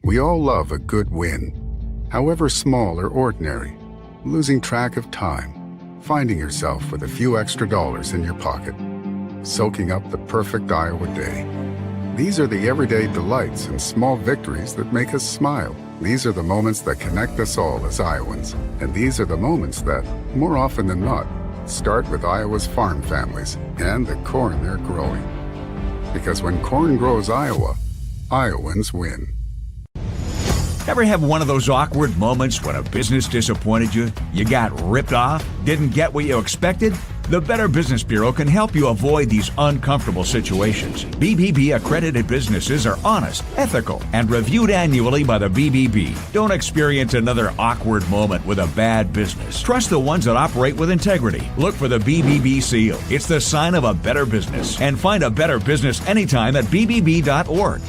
We all love a good win, however small or ordinary. Losing track of time, finding yourself with a few extra dollars in your pocket, soaking up the perfect Iowa day. These are the everyday delights and small victories that make us smile. These are the moments that connect us all as Iowans. And these are the moments that, more often than not, start with Iowa's farm families and the corn they're growing. Because when corn grows Iowa, Iowans win. Ever have one of those awkward moments when a business disappointed you? You got ripped off? Didn't get what you expected? The Better Business Bureau can help you avoid these uncomfortable situations. BBB accredited businesses are honest, ethical, and reviewed annually by the BBB. Don't experience another awkward moment with a bad business. Trust the ones that operate with integrity. Look for the BBB seal. It's the sign of a better business. And find a better business anytime at bbb.org.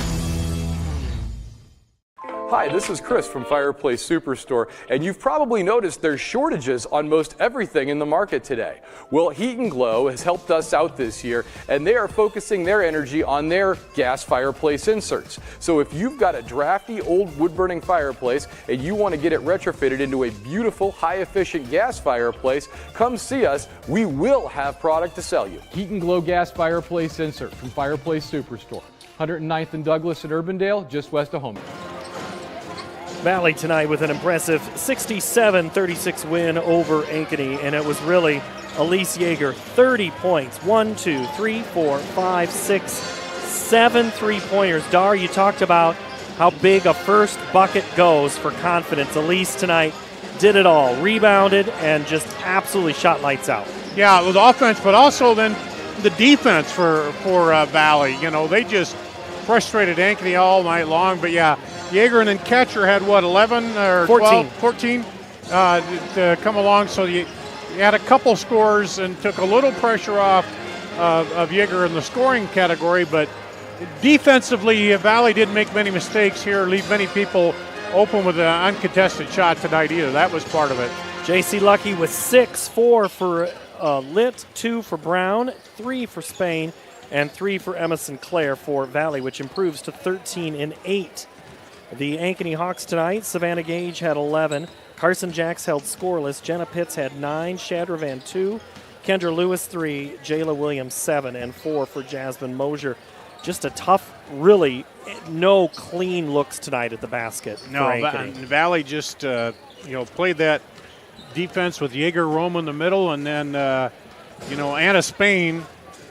Hi, Hi, this is Chris from Fireplace Superstore, and you've probably noticed there's shortages on most everything in the market today. Well, Heat and Glow has helped us out this year, and they are focusing their energy on their gas fireplace inserts. So if you've got a drafty old wood-burning fireplace and you want to get it retrofitted into a beautiful, high-efficient gas fireplace, come see us. We will have product to sell you. Heat and Glow gas fireplace insert from Fireplace Superstore. 109th and Douglas at Urbandale, just west of home. Valley tonight with an impressive 67-36 win over Ankeny, and it was really Elise Yeager, 30 points, 1, 2, 3, 4, 5, 6, 7 three-pointers. Dar, you talked about how big a first bucket goes for confidence. Elise tonight did it all, rebounded, and just absolutely shot lights out. Yeah, it was offense, but also then the defense for Valley. You know, they just frustrated Ankeny all night long, but yeah, Yeager and then catcher had what, 11 or 14. 14 to come along. So you had a couple scores and took a little pressure off of Yeager in the scoring category. But defensively, Valley didn't make many mistakes here, leave many people open with an uncontested shot tonight either. That was part of it. J.C. Lucky with 6, 4 for Litt, 2 for Brown, 3 for Spain, and 3 for Emma Sinclair for Valley, which improves to 13 and 8. The Ankeny Hawks tonight, Savannah Gage had 11. Carson Jacks held scoreless. Jenna Pitts had 9. Shadravan 2. Kendra Lewis 3. Jayla Williams 7. And 4 for Jasmine Mosier. Just a tough, really, no clean looks tonight at the basket. No, Valley just played that defense with Yeager, Rome in the middle, and then Anna Spain.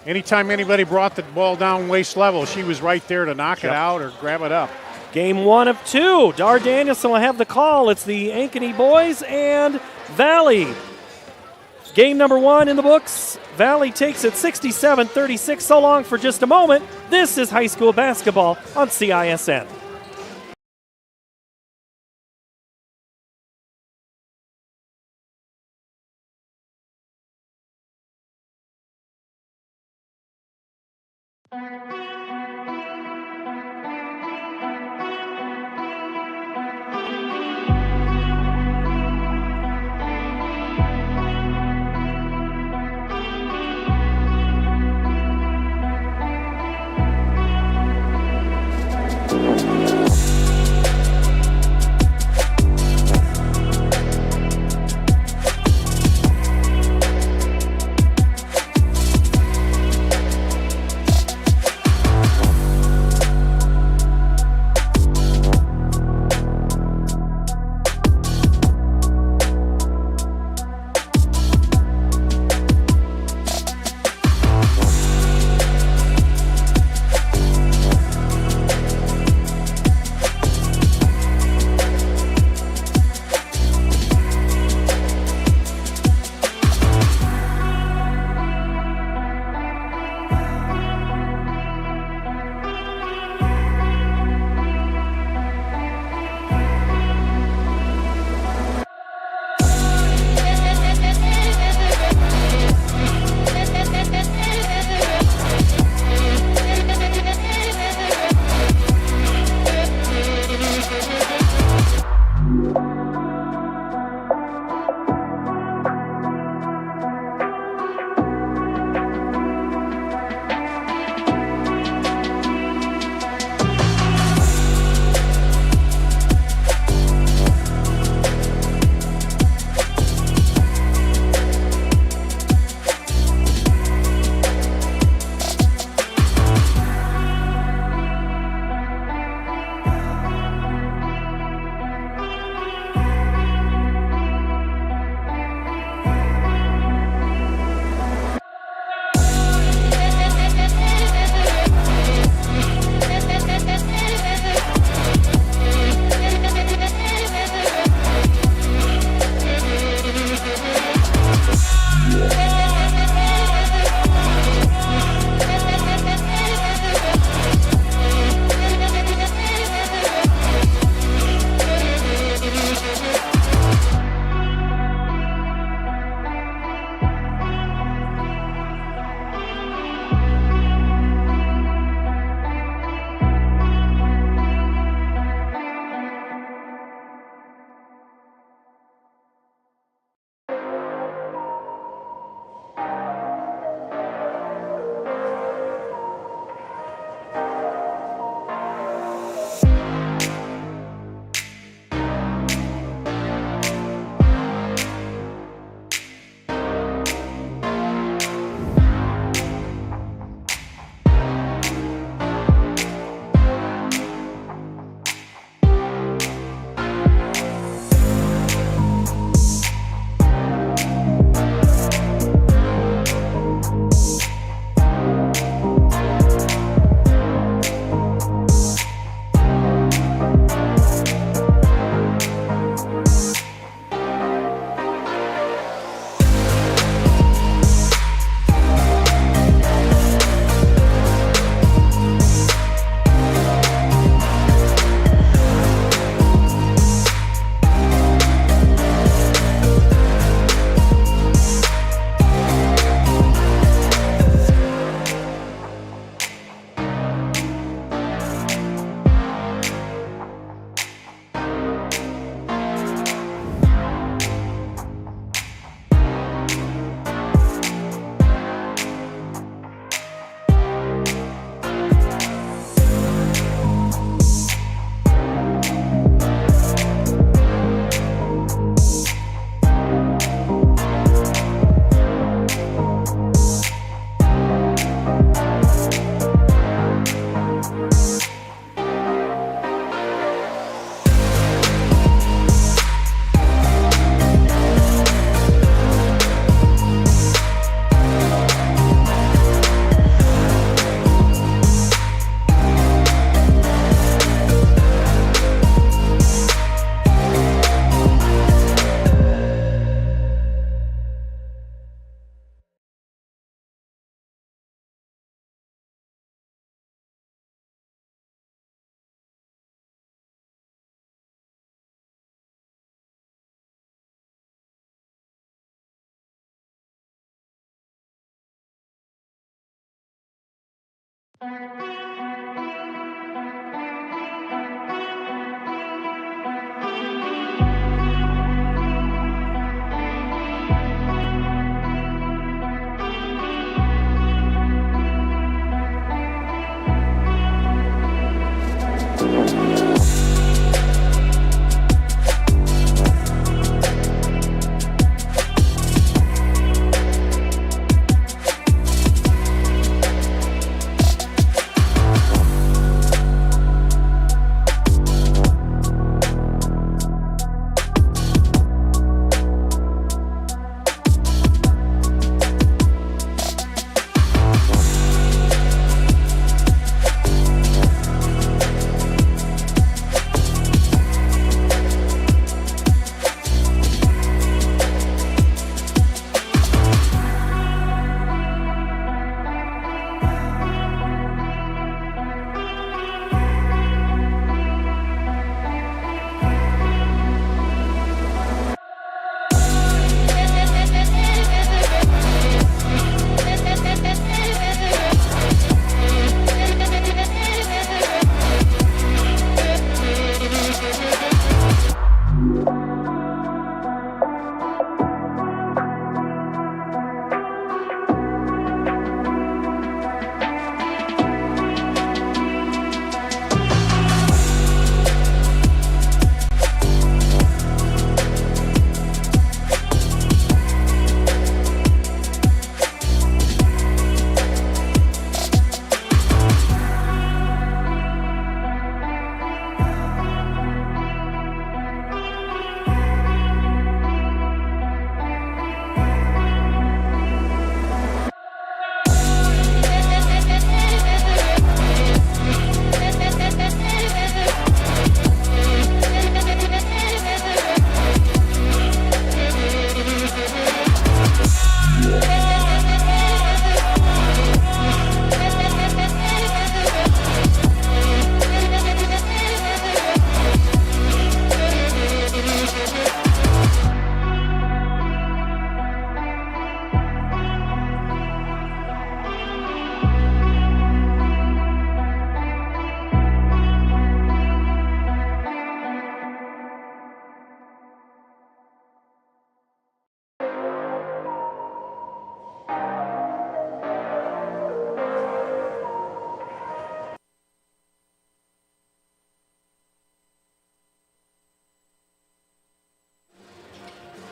Anytime anybody brought the ball down waist level, she was right there to knock it out or grab it up. Game 1 of 2. Dar Danielson will have the call. It's the Ankeny boys and Valley. Game number 1 in the books. Valley takes it 67-36. So long for just a moment. This is high school basketball on CISN.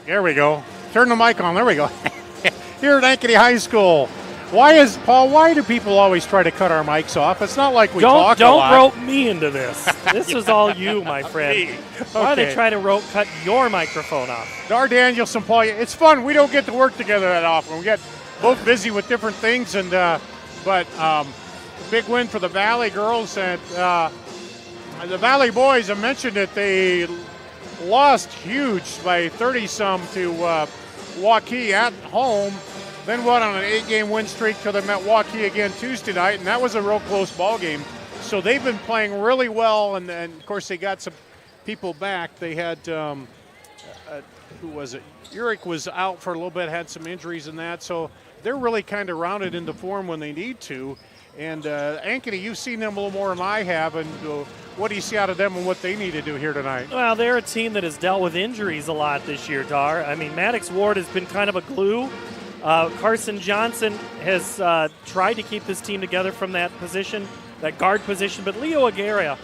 There we go. Turn the mic on. There we go. Here at Ankeny High School. Why do people always try to cut our mics off? It's not like we talk a lot. Don't rope me into this. This is all you, my friend. Why do they try to cut your microphone off? Dar Danielson, Paul, it's fun. We don't get to work together that often. We get both busy with different things, and but a big win for the Valley girls and the Valley boys. I mentioned that they lost huge by 30-some to Waukee at home. Then went on an 8-game win streak till they met Waukee again Tuesday night, and that was a real close ball game. So they've been playing really well, and of course they got some people back. They had who was it? Uric was out for a little bit, had some injuries in that. So they're really kind of rounded into form when they need to. And Ankeny, you've seen them a little more than I have, and what do you see out of them and what they need to do here tonight? Well, they're a team that has dealt with injuries a lot this year, Dar. I mean, Maddox Ward has been kind of a glue. Carson Johnson has tried to keep this team together from that position, that guard position. But Leo Aguirre,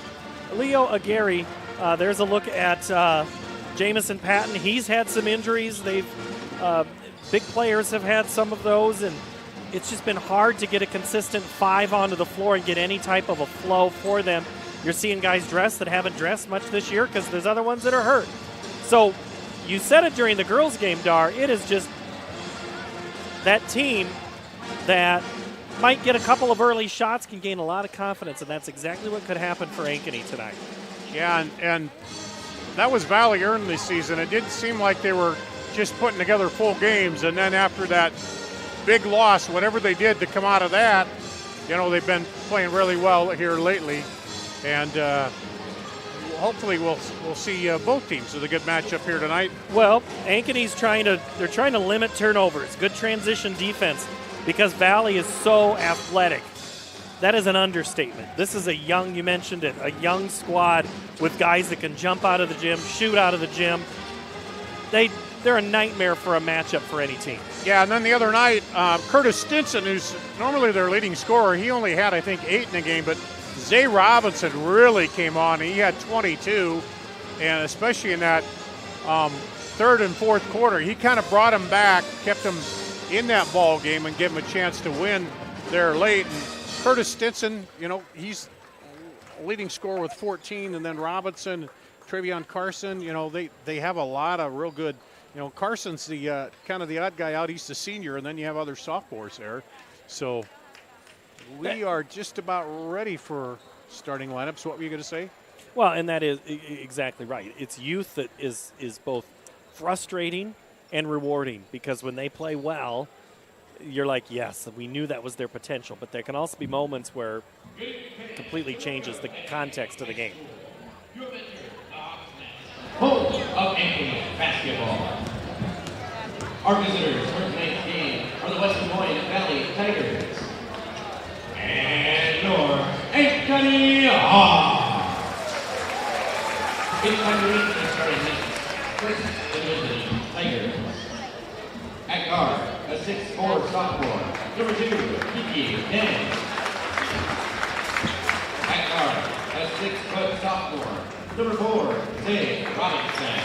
there's a look at Jamison Patton. He's had some injuries. Big players have had some of those, and it's just been hard to get a consistent 5 onto the floor and get any type of a flow for them. You're seeing guys dress that haven't dressed much this year because there's other ones that are hurt. So you said it during the girls' game, Dar. It is just that team that might get a couple of early shots can gain a lot of confidence, and that's exactly what could happen for Ankeny tonight. Yeah, and that was Valley earned this season. It didn't seem like they were just putting together full games, and then after that big loss, whatever they did to come out of that, they've been playing really well here lately, and hopefully we'll see both teams with a good matchup here tonight. Well, Ankeny's trying to limit turnovers, good transition defense, because Valley is so athletic. That is an understatement. This is you mentioned it, a young squad with guys that can jump out of the gym, shoot out of the gym. They're a nightmare for a matchup for any team. Yeah, and then the other night, Curtis Stinson, who's normally their leading scorer, he only had, I think, 8 in the game, but Zay Robinson really came on. He had 22, and especially in that third and fourth quarter, he kind of brought him back, kept him in that ball game, and gave him a chance to win there late. And Curtis Stinson, he's a leading scorer with 14, and then Robinson, Travion Carson, they have a lot of real good. Carson's the kind of the odd guy out. He's the senior, and then you have other sophomores there. So we are just about ready for starting lineups. What were you going to say? Well, and that is exactly right. It's youth that is both frustrating and rewarding, because when they play well, you're like, yes, we knew that was their potential. But there can also be moments where it completely changes the context of the game. Home of Ankeny basketball. Our visitors for tonight's game are the West Des Moines Valley Tigers and your Ankeny Hawks. It's time to reach the starting lineup. First, the visiting Tigers. At guard, a 6'4" sophomore, number 2, Kiki Deng. At guard, a 6-foot sophomore, number 4, Zay Robinson.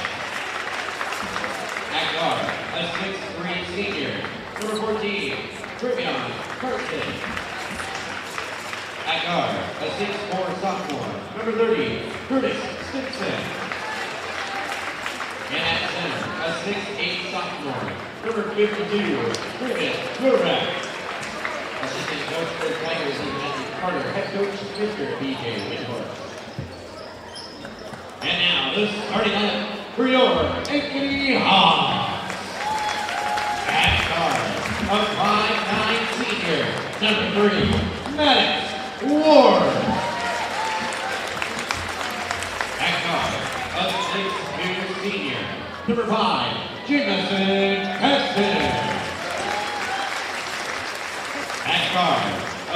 At guard, a 6'3" senior, number 14, Travion Carson. At guard, a 6'4" sophomore, number 30, Curtis Stinson. And at center, a 6'8" sophomore, number 52, Travis Gurek. Assistant coach for the Tigers is Matthew Carter, head coach Mr. B.J. Windhorst. And now, the starting lineup for your Ankeny Hawks. At guard, a 5'9" senior, number 3, Maddox Ward. At guard, a 6'2" senior, number 5, Jamison Heston. At guard, a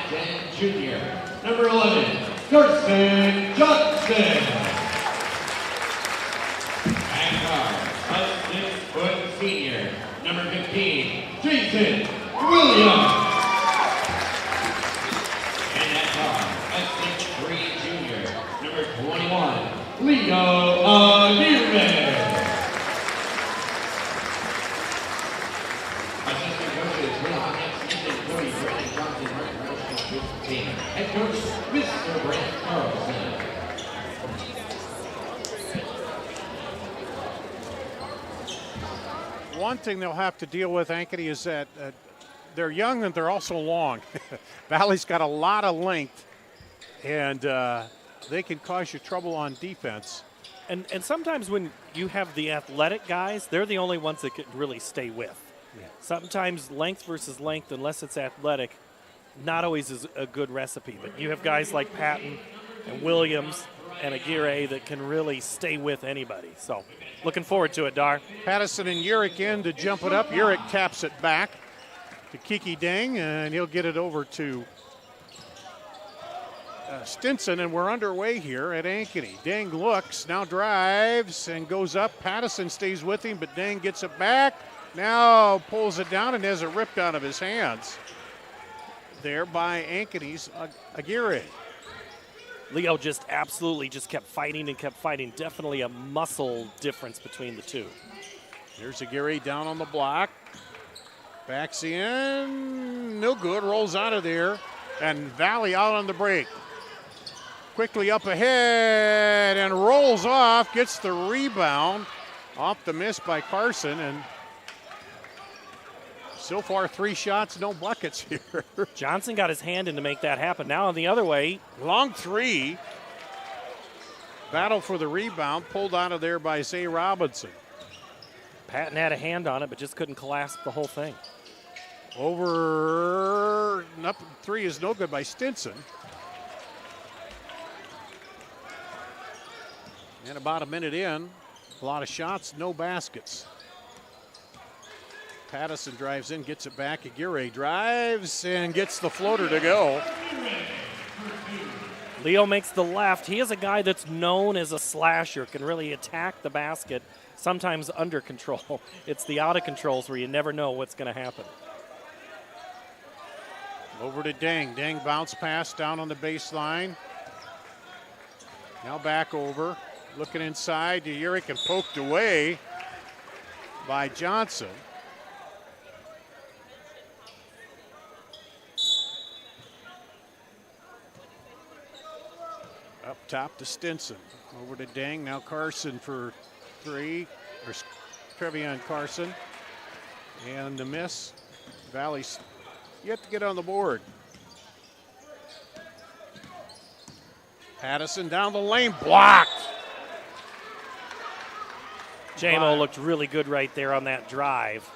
5'10" junior, number 11, Thurston Johnson. At guard, a 6-foot senior, number 15, Jason Williams. And at guard, a 6'3" junior, number 21, Leo Aguirre. Assistant coaches, Will Hawkins, Ethan Cody, Brandon Johnson, Martin Rush, team. Head coach, Mr. Brent Carlson. One thing they'll have to deal with, Ankeny, is that they're young and they're also long. Valley's got a lot of length, and they can cause you trouble on defense. And sometimes when you have the athletic guys, they're the only ones that can really stay with. Yeah. Sometimes length versus length, unless it's athletic, not always is a good recipe. But you have guys like Patton and Williams and Aguirre that can really stay with anybody. So looking forward to it, Dar. Pattison and Urick in to jump it up. Urick taps it back to Kiki Deng, and he'll get it over to Stinson, and we're underway here at Ankeny. Deng looks, now drives, and goes up. Pattison stays with him, but Deng gets it back. Now pulls it down and has it ripped out of his hands there by Ankeny's Aguirre. Leo just absolutely just kept fighting and kept fighting. Definitely a muscle difference between the two. Here's Aguirre down on the block. Backs in, no good, rolls out of there. And Valley out on the break. Quickly up ahead and rolls off, gets the rebound off the miss by Carson, and so far 3 shots, no buckets here. Johnson got his hand in to make that happen. Now on the other way. Long 3. Battle for the rebound, pulled out of there by Zay Robinson. Patton had a hand on it, but just couldn't clasp the whole thing. Over, up 3 is no good by Stinson. And about a minute in, a lot of shots, no baskets. Pattison drives in, gets it back. Aguirre drives and gets the floater to go. Leo makes the left. He is a guy that's known as a slasher, can really attack the basket, sometimes under control. It's the out of controls where you never know what's going to happen. Over to Deng. Deng bounce pass down on the baseline. Now back over. Looking inside to Urick and poked away by Johnson. Up top to Stinson. Over to Deng. Now Carson for three. Or Trevion Carson. And the miss. Valley's yet to get on the board. Pattison down the lane. Blocked. JMO looked really good right there on that drive.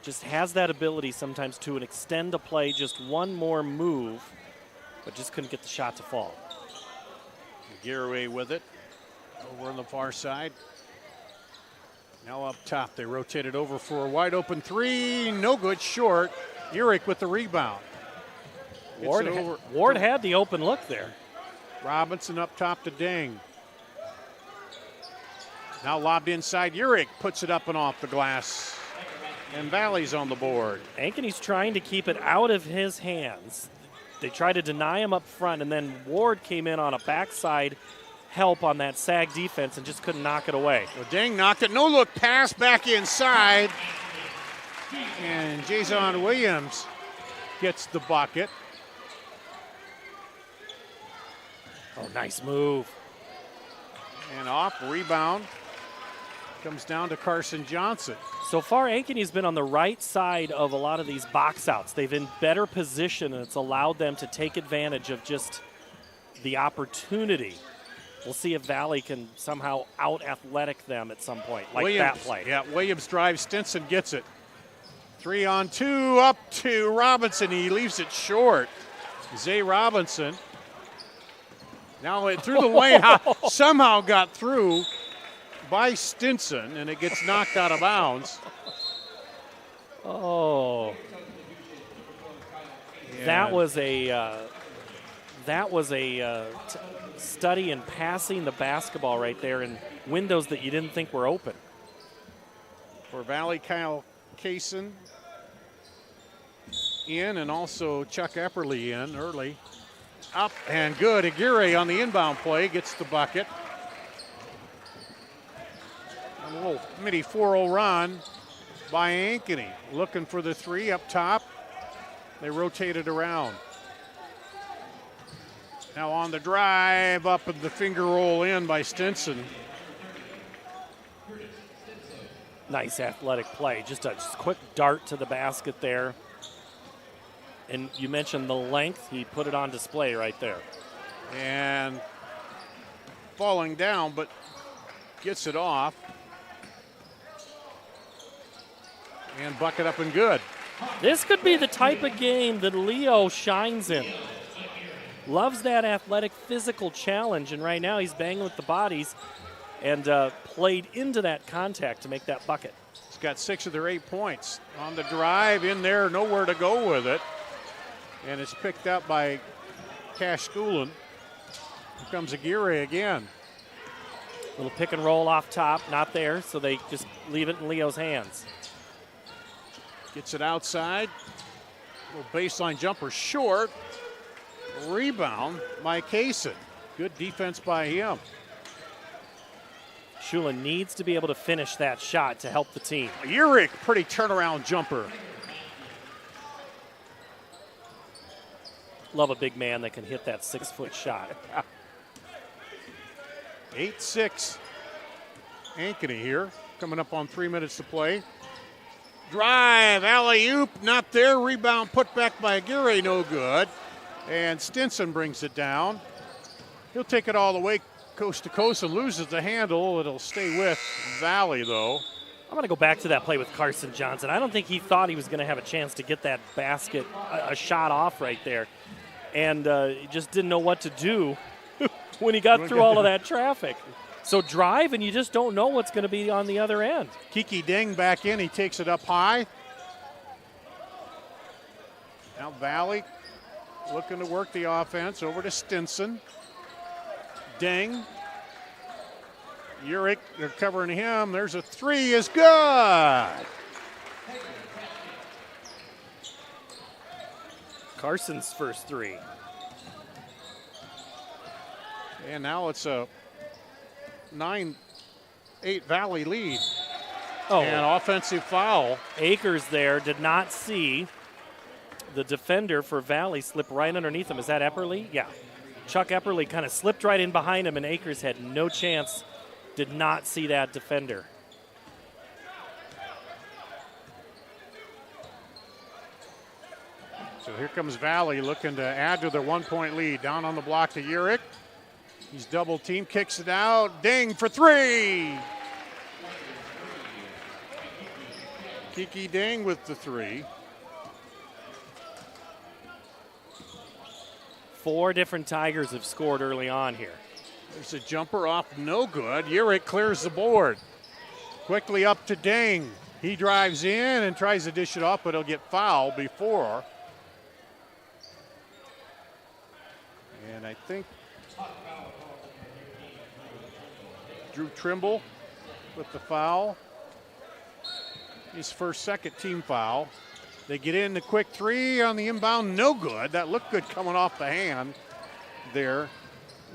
Just has that ability sometimes to extend a play just one more move, but just couldn't get the shot to fall. Aguirre with it. Over on the far side. Now up top, they rotate it over for a wide open three. No good, short. Urick with the rebound. Ward had the open look there. Robinson up top to Deng. Now lobbed inside. Urick puts it up and off the glass. And Valley's on the board. Ankeny's trying to keep it out of his hands. They try to deny him up front, and then Ward came in on a backside help on that sag defense and just couldn't knock it away. Well, Deng knocked it. No look pass back inside. And Jason Williams gets the bucket. Oh, nice move. And off, rebound. Comes down to Carson Johnson. So far, Ankeny's been on the right side of a lot of these box outs. They've been better position, and it's allowed them to take advantage of just the opportunity. We'll see if Valley can somehow out-athletic them at some point, like Williams, that play. Yeah, Williams drives. Stinson gets it. 3-on-2, up to Robinson. He leaves it short. Zay Robinson. Now it through the lane, somehow got through by Stinson, and it gets knocked out of bounds. Oh, yeah. That was a study in passing the basketball right there in windows that you didn't think were open. For Valley, Kyle Kaysen in, and also Chuck Epperly in early. Up and good. Aguirre on the inbound play gets the bucket. A little mini 4-0 run by Ankeny. Looking for the three up top. They rotate it around. Now on the drive, up and the finger roll in by Stinson. Nice athletic play. Just a quick dart to the basket there. And you mentioned the length. He put it on display right there. And falling down, but gets it off. And bucket up and good. This could be the type of game that Leo shines in. Loves that athletic, physical challenge, and right now he's banging with the bodies and played into that contact to make that bucket. He's got 6 of their 8 points. On the drive, in there, nowhere to go with it. And it's picked up by Cash Schoolin. Here comes Aguirre again. Little pick and roll off top, not there, so they just leave it in Leo's hands. Gets it outside. Little baseline jumper short. Rebound by Kaysen. Good defense by him. Shula needs to be able to finish that shot to help the team. Urick, pretty turnaround jumper. Love a big man that can hit that 6-foot shot. 8-6. Ankeny here, coming up on 3 minutes to play. Drive, alley-oop, not there. Rebound put back by Aguirre, no good. And Stinson brings it down. He'll take it all the way coast to coast and loses the handle. It'll stay with Valley, though. I'm going to go back to that play with Carson Johnson. I don't think he thought he was going to have a chance to get that basket, a shot off right there. And he just didn't know what to do when he got through all of that traffic. So drive, and you just don't know what's going to be on the other end. Kiki Ding back in. He takes it up high. Now Valley looking to work the offense over to Stinson. Ding. Urick, they're covering him. There's a three, is good. Carson's first three. And now it's a 9-8 Valley lead. Oh. And offensive foul. Akers there did not see the defender for Valley slip right underneath him. Is that Epperly? Yeah. Chuck Epperly kind of slipped right in behind him, and Akers had no chance. Did not see that defender. So here comes Valley looking to add to their 1-point lead. Down on the block to Urick. He's double teamed, kicks it out. Ding for three. Kiki Ding with the three. 4 different Tigers have scored early on here. There's a jumper off, no good. Urick clears the board. Quickly up to Ding. He drives in and tries to dish it off, but he'll get fouled before. And I think Drew Trimble with the foul. His first second team foul. They get in the quick three on the inbound, no good. That looked good coming off the hand there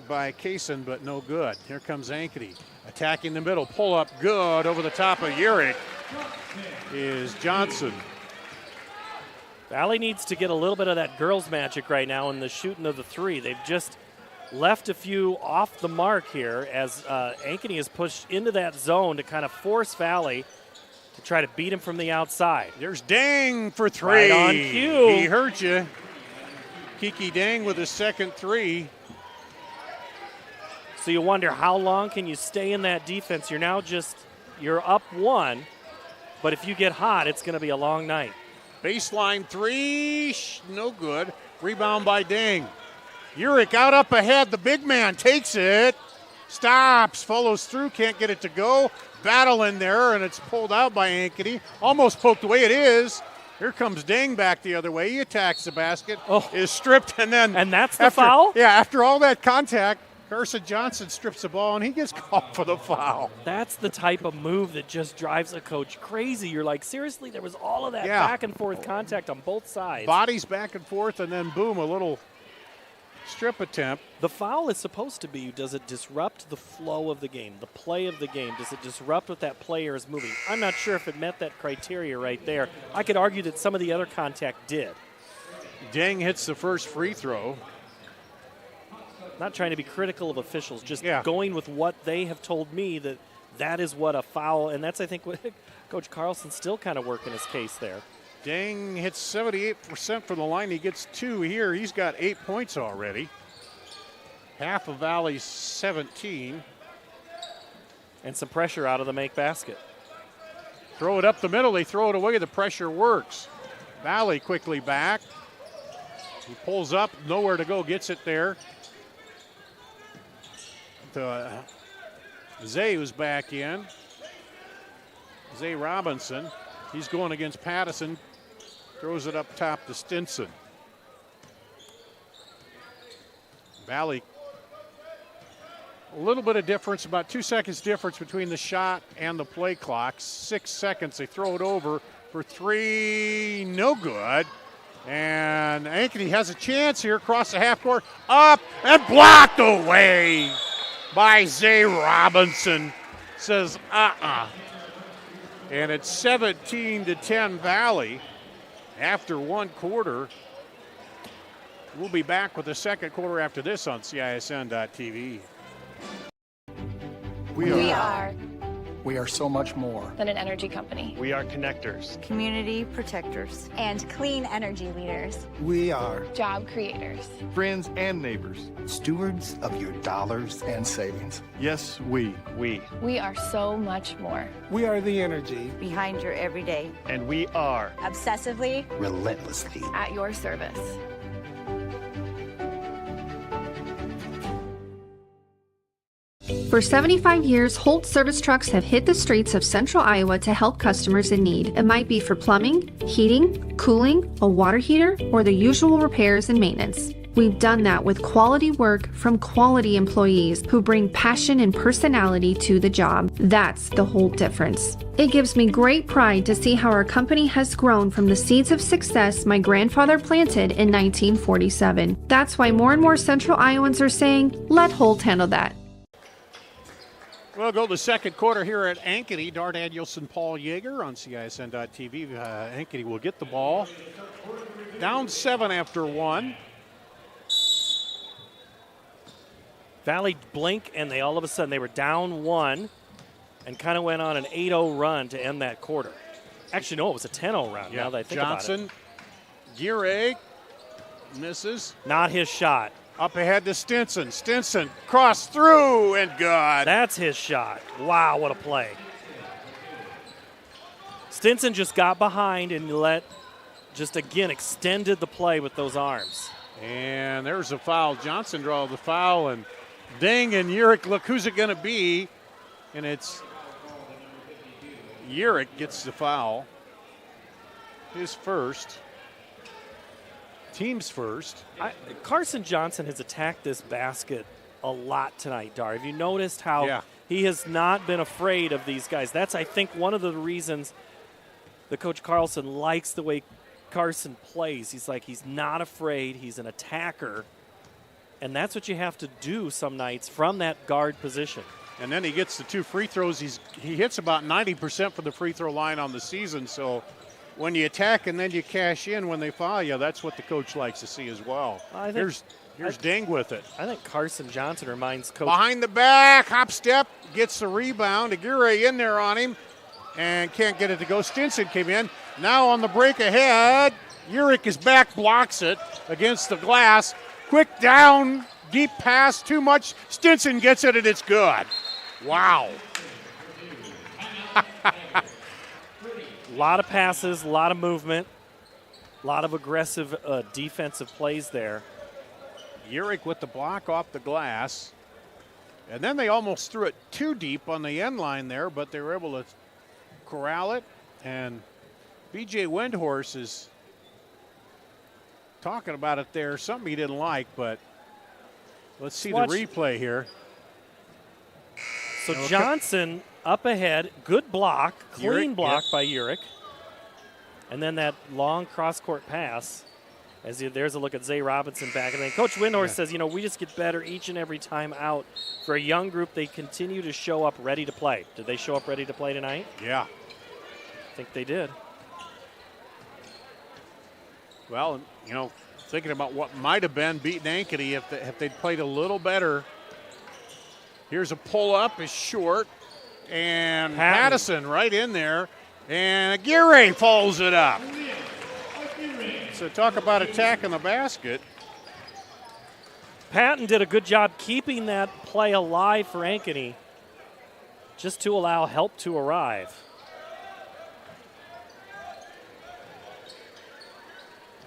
by Kaysen, but no good. Here comes Ankeny attacking the middle. Pull up good over the top of Urick is Johnson. Valley needs to get a little bit of that girls' magic right now in the shooting of the three. They've just left a few off the mark here as Ankeny is pushed into that zone to kind of force Valley to try to beat him from the outside. There's Ding for three. Right on cue. He hurt you. Kiki Ding with his second three. So you wonder how long can you stay in that defense? You're up 1, but if you get hot, it's going to be a long night. Baseline three, no good. Rebound by Ding. Urick out up ahead. The big man takes it. Stops, follows through, can't get it to go. Battle in there, and it's pulled out by Ankeny. Almost poked away, it is. Here comes Ding back the other way. He attacks the basket, is stripped, and then... And that's the foul? Yeah, after all that contact, Carson Johnson strips the ball, and he gets called for the foul. That's the type of move that just drives a coach crazy. You're like, seriously, there was all of that back and forth contact on both sides. Bodies back and forth, and then boom, a little strip attempt. The foul is supposed to be, does it disrupt the flow of the game, the play of the game? Does it disrupt what that player is moving? I'm not sure if it met that criteria right there. I could argue that some of the other contact did. Ding hits the first free throw. Not trying to be critical of officials, just going with what they have told me that is what a foul, and that's, I think, what Coach Carlson's still kind of working his case there. Ding hits 78% from the line. He gets 2 here. He's got 8 points already. Half of Valley's 17. And some pressure out of the make basket. Throw it up the middle. They throw it away. The pressure works. Valley quickly back. He pulls up. Nowhere to go. Gets it there. Zay, who's back in. Zay Robinson. He's going against Pattison. Throws it up top to Stinson. Valley, a little bit of difference, about 2 seconds difference between the shot and the play clock. 6 seconds, they throw it over for three, no good. And Ankeny has a chance here across the half court, up and blocked away by Zay Robinson. Says, And it's 17-10 Valley after 1 quarter. We'll be back with the second quarter after this on CISN.TV. We are so much more than an energy company. We are connectors, Community protectors. And clean energy leaders. We are Job creators. friends and neighbors. stewards of your dollars and savings. Yes, we. We are so much more. We are the energy Behind your everyday. And we are Obsessively. relentlessly At your service. For 75 years, Holt service trucks have hit the streets of central Iowa to help customers in need. It might be for plumbing, heating, cooling, a water heater, or the usual repairs and maintenance. We've done that with quality work from quality employees who bring passion and personality to the job. That's the Holt difference. It gives me great pride to see how our company has grown from the seeds of success my grandfather planted in 1947. That's why more and more central Iowans are saying, let Holt handle that. We'll go to the second quarter here at Ankeny. Dar Danielson, Paul Yeager on CISN.TV. Ankeny will get the ball. Down 7 after 1. Valley blink, and they all of a sudden they were down 1 and kind of went on an 8-0 run to end that quarter. Actually, no, it was a 10-0 run, now that I think about it. Johnson, Geary, misses. Not his shot. Up ahead to Stinson. Stinson crossed through and good. That's his shot. Wow, what a play. Stinson just got behind and again extended the play with those arms. And there's a foul. Johnson draws the foul, and Ding and Urick, look, who's it going to be? And it's Urick gets the foul. His first. Team's first. Carson Johnson has attacked this basket a lot tonight, Dar. Have you noticed how he has not been afraid of these guys? That's, I think, one of the reasons that Coach Carlson likes the way Carson plays. He's not afraid. He's an attacker. And that's what you have to do some nights from that guard position. And then he gets the 2 free throws. He hits about 90% for the free throw line on the season. So when you attack and then you cash in when they foul you, that's what the coach likes to see as well. Here's Ding with it. I think Carson Johnson reminds Coach. Behind the back, hop step, gets the rebound. Aguirre in there on him and can't get it to go. Stinson came in. Now on the break ahead, Urick is back, blocks it against the glass. Quick down, deep pass, too much. Stinson gets it, and it's good. Wow. A lot of passes, a lot of movement, a lot of aggressive defensive plays there. Urick with the block off the glass. And then they almost threw it too deep on the end line there, but they were able to corral it. And B.J. Windhorse is talking about it there. Something he didn't like, but let's see the replay here. So Johnson up ahead, good block, clean block by Urick. And then that long cross-court pass. There's a look at Zay Robinson back. And then Coach Windhorse says, we just get better each and every time out. For a young group, they continue to show up ready to play. Did they show up ready to play tonight? Yeah. I think they did. Well, thinking about what might have been beating Ankeny if they'd played a little better. Here's a pull-up, is short. And Pattison right in there. And Aguirre follows it up. So talk about attacking the basket. Patton did a good job keeping that play alive for Ankeny, just to allow help to arrive.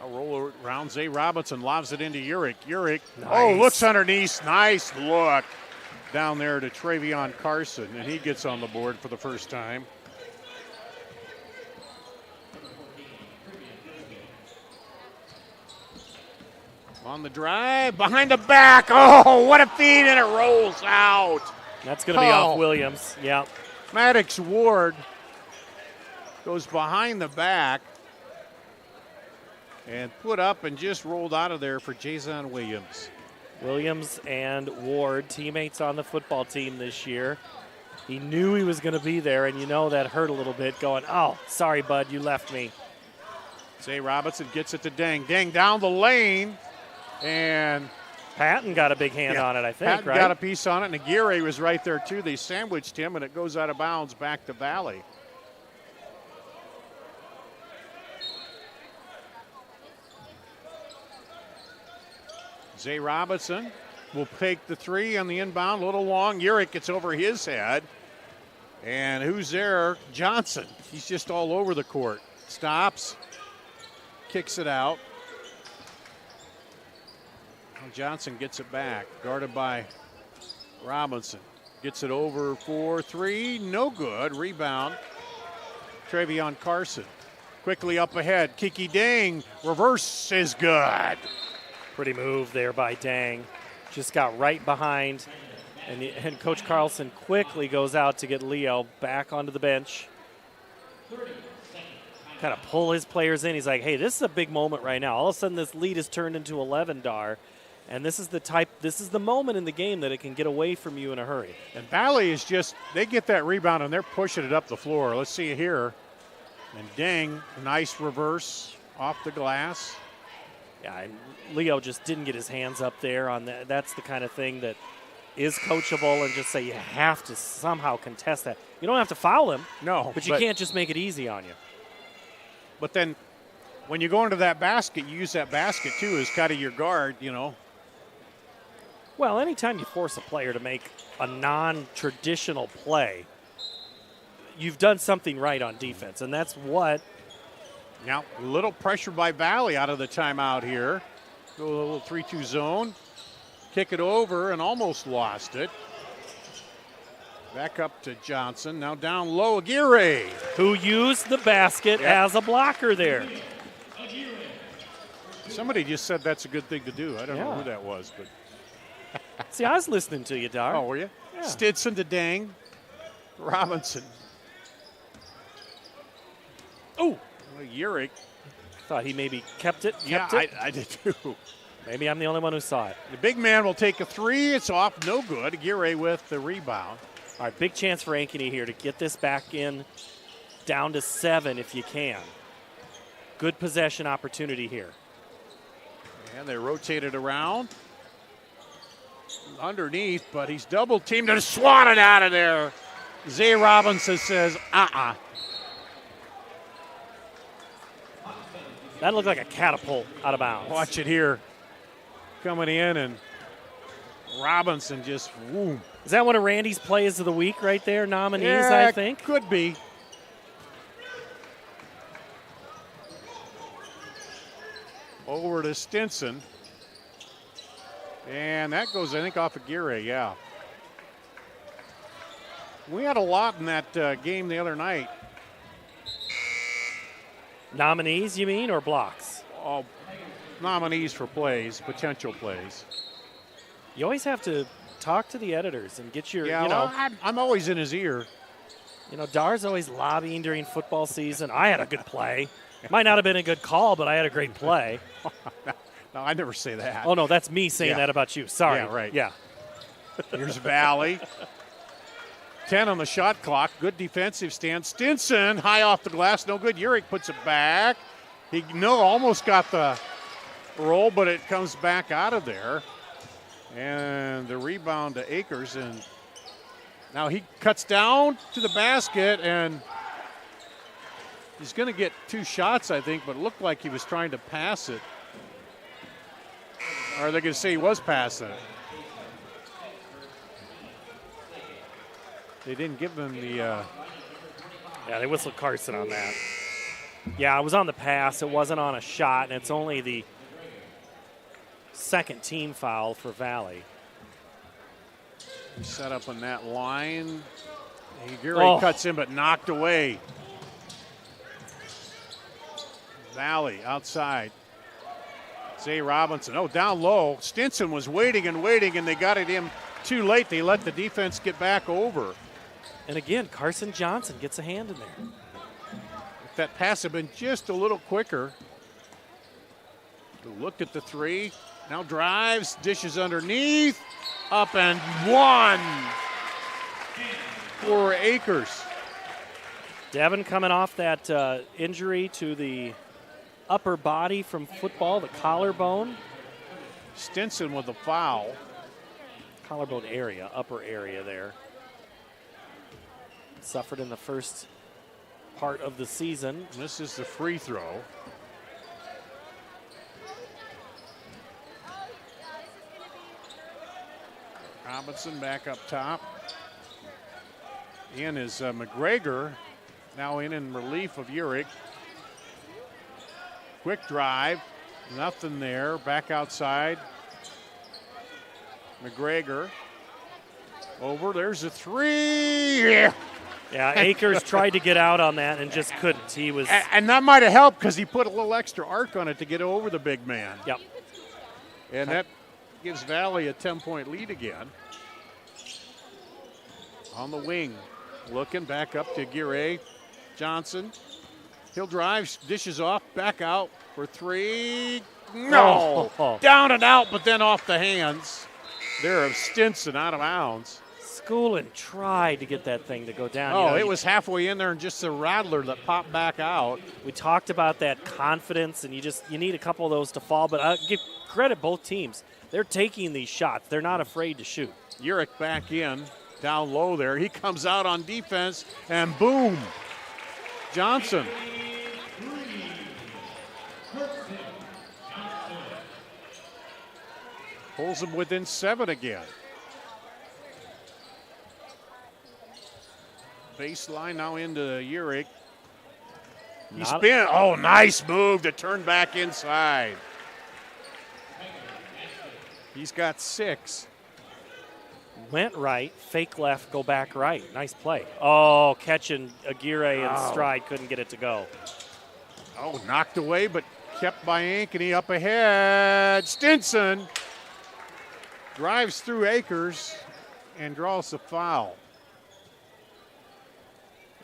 I'll roll around. Zay Robinson lobs it into Urick. Urick, looks underneath. Nice look down there to Travion Carson, and he gets on the board for the first time. On the drive, behind the back. Oh, what a feed, and it rolls out. That's going to be off Williams. Yeah. Maddox Ward goes behind the back and put up and just rolled out of there for Jason Williams. Williams and Ward, teammates on the football team this year. He knew he was going to be there, and that hurt a little bit, going, oh, sorry, bud, you left me. Zay Robinson gets it to Dang. Dang down the lane. And Patton got a big hand on it, I think, Patton right? got a piece on it, and Aguirre was right there, too. They sandwiched him, and it goes out of bounds back to Valley. Zay Robinson will take the three on the inbound, a little long. Urick gets over his head. And who's there? Johnson. He's just all over the court. Stops, kicks it out. Johnson gets it back, guarded by Robinson. Gets it over for three. No good. Rebound. Travion Carson. Quickly up ahead. Kiki Dang. Reverse is good. Pretty move there by Dang. Just got right behind. And Coach Carlson quickly goes out to get Leo back onto the bench. Kind of pull his players in. He's like, hey, this is a big moment right now. All of a sudden, this lead is turned into 11, Dar. And this is the moment in the game that it can get away from you in a hurry. And Valley is just, they get that rebound and they're pushing it up the floor. Let's see it here. And Dang, nice reverse off the glass. Yeah, and Leo just didn't get his hands up there on that. That's the kind of thing that is coachable, and just say you have to somehow contest that. You don't have to foul him. No. But you can't just make it easy on you. But then when you go into that basket, you use that basket too as kind of your guard, you know. Well, anytime you force a player to make a non-traditional play, you've done something right on defense, and that's what. Now, a little pressure by Valley out of the timeout here. Go a little 3-2 zone. Kick it over and almost lost it. Back up to Johnson. Now down low, Aguirre. Who used the basket as a blocker there. Somebody just said that's a good thing to do. I don't know who that was, but. See, I was listening to you, Dar. Oh, were you? Yeah. Stinson to Dang. Robinson. Oh, Urick. Thought he maybe kept it. I did too. Maybe I'm the only one who saw it. The big man will take a three. It's off. No good. Aguirre with the rebound. All right, big chance for Ankeny here to get this back in down to 7 if you can. Good possession opportunity here. And they rotate it around. Underneath, but he's double teamed and swatted out of there. Zay Robinson says, That looked like a catapult out of bounds. Watch it here. Coming in, and Robinson just, woo. Is that one of Randy's plays of the week right there? Nominees, Yeah, I think. Could be. Over to Stinson. And that goes, I think, off of Aguirre, yeah. We had a lot in that game the other night. Nominees, you mean, or blocks? Oh, nominees for plays, potential plays. You always have to talk to the editors and get your, well, I'm always in his ear. You know, Dar's always lobbying during football season. I had a good play. Might not have been a good call, but I had a great play. No, I never say that. Oh, no, that's me saying that about you. Sorry. Yeah, right. Yeah. Here's Valley. 10 on the shot clock. Good defensive stand. Stinson, high off the glass. No good. Urick puts it back. He almost got the roll, but it comes back out of there. And the rebound to Akers. And now he cuts down to the basket, and he's going to get 2 shots, I think, but it looked like he was trying to pass it. Or are they going to say he was passing it? They didn't give him the. Yeah, they whistled Carson on that. Yeah, it was on the pass. It wasn't on a shot, and it's only the second team foul for Valley. Set up on that line. Aguirre cuts in, but knocked away. Valley outside. Zay Robinson. Oh, down low. Stinson was waiting, and they got it in too late. They let the defense get back over. And again, Carson Johnson gets a hand in there. If that pass had been just a little quicker. Looked at the three. Now drives, dishes underneath. Up and one for Akers. Devin coming off that injury to the upper body from football, the collarbone. Stinson with the foul. Collarbone area, upper area there. Suffered in the first part of the season. This is the free throw. Robinson back up top. In is McGregor, now in relief of Urick. Quick drive, nothing there, back outside. McGregor Over, there's a three. Yeah. Yeah, Akers tried to get out on that and just couldn't. He was. And that might have helped because he put a little extra arc on it to get over the big man. Yep. And that gives Valley a 10-point lead again. On the wing, looking back up to Aguirre. Johnson. He'll drive, dishes off, back out for three. No! Oh. Down and out, but then off the hands. There of Stinson out of bounds. Schoolin tried to get that thing to go down. Oh, it was halfway in there and just a rattler that popped back out. We talked about that confidence, and you need a couple of those to fall, but I'll give credit both teams. They're taking these shots. They're not afraid to shoot. Urich back in, down low there. He comes out on defense, and boom, Johnson. Pulls him within 7 again. Baseline now into Urich. He spin. Oh, nice move to turn back inside. He's got 6. Went right, fake left, go back right. Nice play. Oh, catching Aguirre in stride, couldn't get it to go. Oh, knocked away, but kept by Ankeny up ahead. Stinson drives through Akers and draws the foul.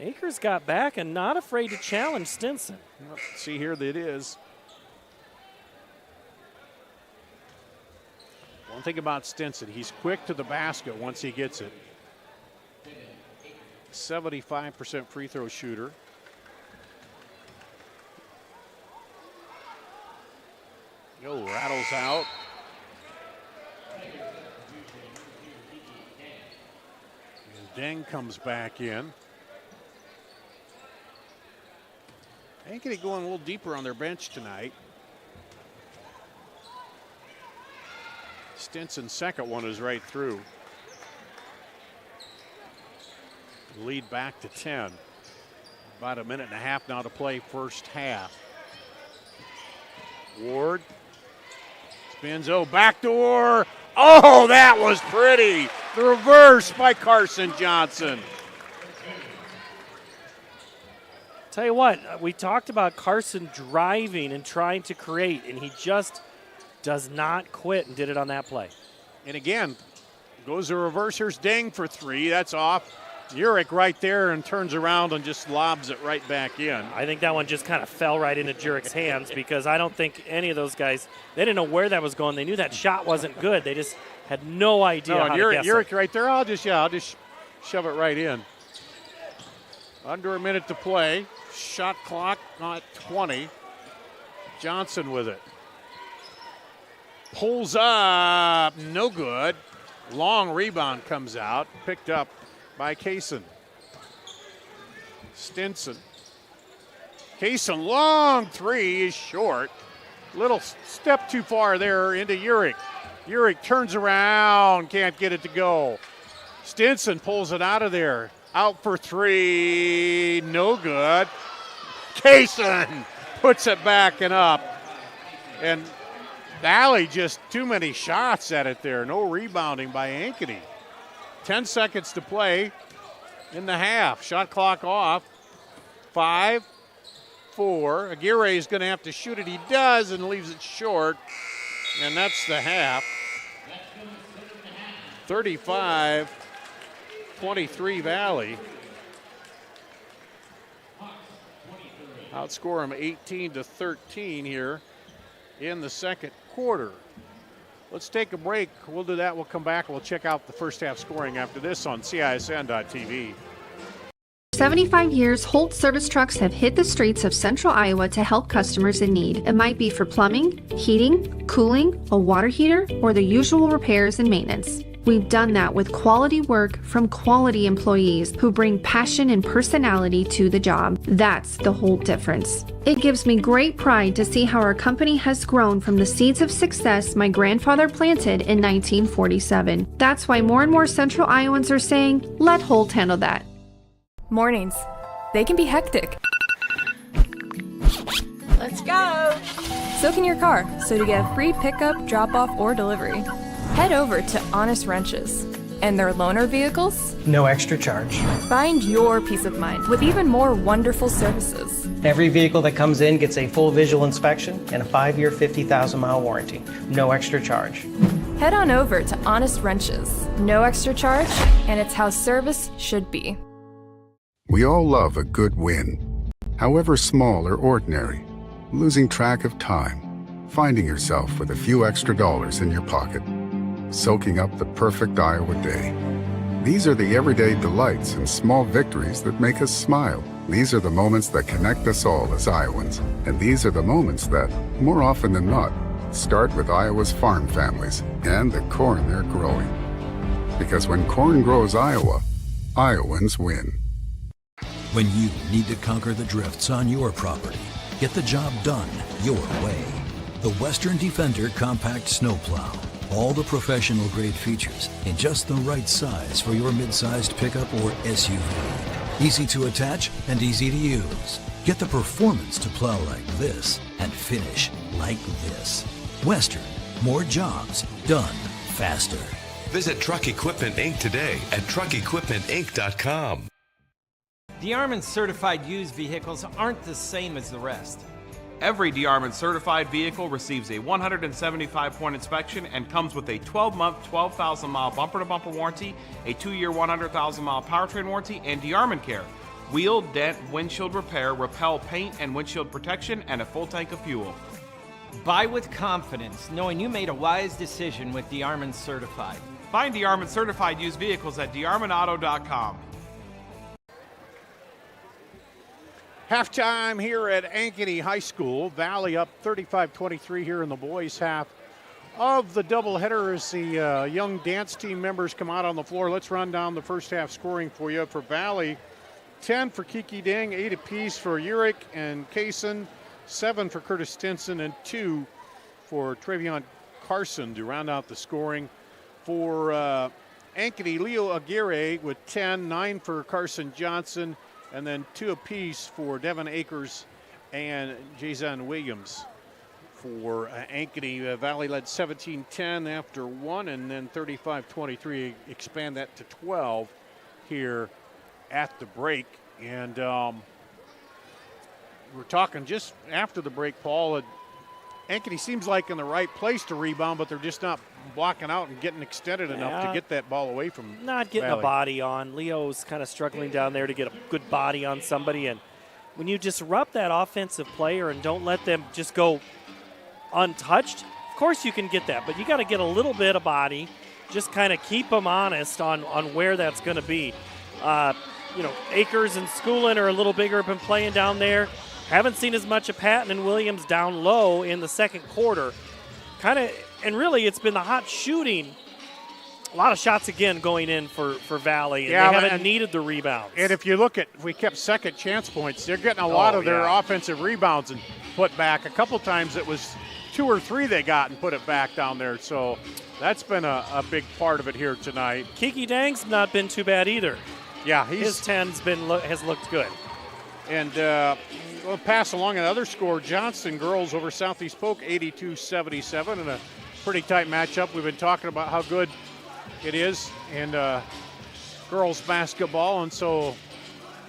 Akers got back and not afraid to challenge Stinson. See here that it is. One thing about Stinson, he's quick to the basket once he gets it. 75% free throw shooter. Rattles out. And Deng comes back in. Ankeny going a little deeper on their bench tonight. Stinson's second one is right through. Lead back to 10. About a minute and a half now to play first half. Ward spins, backdoor. Oh, that was pretty. The reverse by Carson Johnson. Tell you what, we talked about Carson driving and trying to create, and he just does not quit and did it on that play. And again, goes the reverse. Here's Deng for 3. That's off. Urich right there and turns around and just lobs it right back in. I think that one just kind of fell right into Jurich's hands because I don't think any of those guys, they didn't know where that was going. They knew that shot wasn't good. They just had no idea how to guess Urich it. right there. I'll just shove it right in. Under a minute to play. Shot clock at 20. Johnson with it. Pulls up, no good. Long rebound comes out, picked up by Kaysen. Stinson. Kaysen, long 3 is short. Little step too far there into Urich. Urich turns around, can't get it to go. Stinson pulls it out of there. Out for 3, no good. Kaysen puts it back and up. And Valley just too many shots at it there. No rebounding by Ankeny. 10 seconds to play in the half. Shot clock off. 5, 4. Aguirre is going to have to shoot it. He does and leaves it short. And that's the half. 35-23 Valley. Outscore them 18-13 here in the second quarter. Let's take a break. We'll do that. We'll come back. We'll check out the first half scoring after this on CISN.TV. 75 years, Holt service trucks have hit the streets of central Iowa to help customers in need. It might be for plumbing, heating, cooling, a water heater, or the usual repairs and maintenance. We've done that with quality work from quality employees who bring passion and personality to the job. That's the Holt difference. It gives me great pride to see how our company has grown from the seeds of success my grandfather planted in 1947. That's why more and more central Iowans are saying, let Holt handle that. Mornings. They can be hectic. Let's go! So can your car, so to get a free pickup, drop-off, or delivery, head over to Honest Wrenches. And their loaner vehicles? No extra charge. Find your peace of mind with even more wonderful services. Every vehicle that comes in gets a full visual inspection and a 5-year, 50,000-mile warranty. No extra charge. Head on over to Honest Wrenches. No extra charge, and it's how service should be. We all love a good win, however small or ordinary. Losing track of time, finding yourself with a few extra dollars in your pocket, soaking up the perfect Iowa day. These are the everyday delights and small victories that make us smile. These are the moments that connect us all as Iowans. And these are the moments that, more often than not, start with Iowa's farm families and the corn they're growing. Because when corn grows Iowa, Iowans win. When you need to conquer the drifts on your property, get the job done your way. The Western Defender Compact Snowplow. All the professional grade features in just the right size for your mid-sized pickup or SUV. Easy to attach and easy to use. Get the performance to plow like this and finish like this. Western, more jobs done faster. Visit Truck Equipment Inc. today at truckequipmentinc.com. DeArmond certified used vehicles aren't the same as the rest. Every DeArmond certified vehicle receives a 175-point inspection and comes with a 12-month, 12,000-mile bumper-to-bumper warranty, a 2-year, 100,000-mile powertrain warranty, and DeArmond Care. Wheel, dent, windshield repair, repel paint and windshield protection, and a full tank of fuel. Buy with confidence, knowing you made a wise decision with DeArmond Certified. Find DeArmond certified used vehicles at DeArmondAuto.com. Halftime here at Ankeny High School. Valley up 35-23 here in the boys' half of the doubleheader as the young dance team members come out on the floor. Let's run down the first half scoring for you. For Valley, 10 for Kiki Dang, 8 apiece for Urick and Kaysen, 7 for Curtis Stinson, and 2 for Travion Carson to round out the scoring. For Ankeny, Leo Aguirre with 10, 9 for Carson Johnson, and then 2 apiece for Devin Akers and Jason Williams. For Ankeny, Valley led 17-10 after 1, and then 35-23, expand that to 12 here at the break. And we're talking just after the break, Paul, Ankeny seems like in the right place to rebound, but they're just not blocking out and getting extended enough to get that ball away from Not getting Valley. a body on. Leo's kind of struggling down there to get a good body on somebody. And when you disrupt that offensive player and don't let them just go untouched, of course you can get that. But you got to get a little bit of body, just kind of keep them honest on where that's going to be. Akers and Schoolin are a little bigger, been playing down there. Haven't seen as much of Patton and Williams down low in the second quarter. And really, it's been the hot shooting. A lot of shots again going in for Valley, and they haven't needed the rebounds. And if you look at, we kept second chance points. They're getting a lot of their offensive rebounds and put back. A couple times it was 2 or 3 they got and put it back down there. So that's been a big part of it here tonight. Kiki Dang's not been too bad either. Yeah, his 10's has looked good. And we'll pass along another score. Johnston girls over Southeast Polk, 82-77, and a pretty tight matchup. We've been talking about how good it is in girls basketball, and so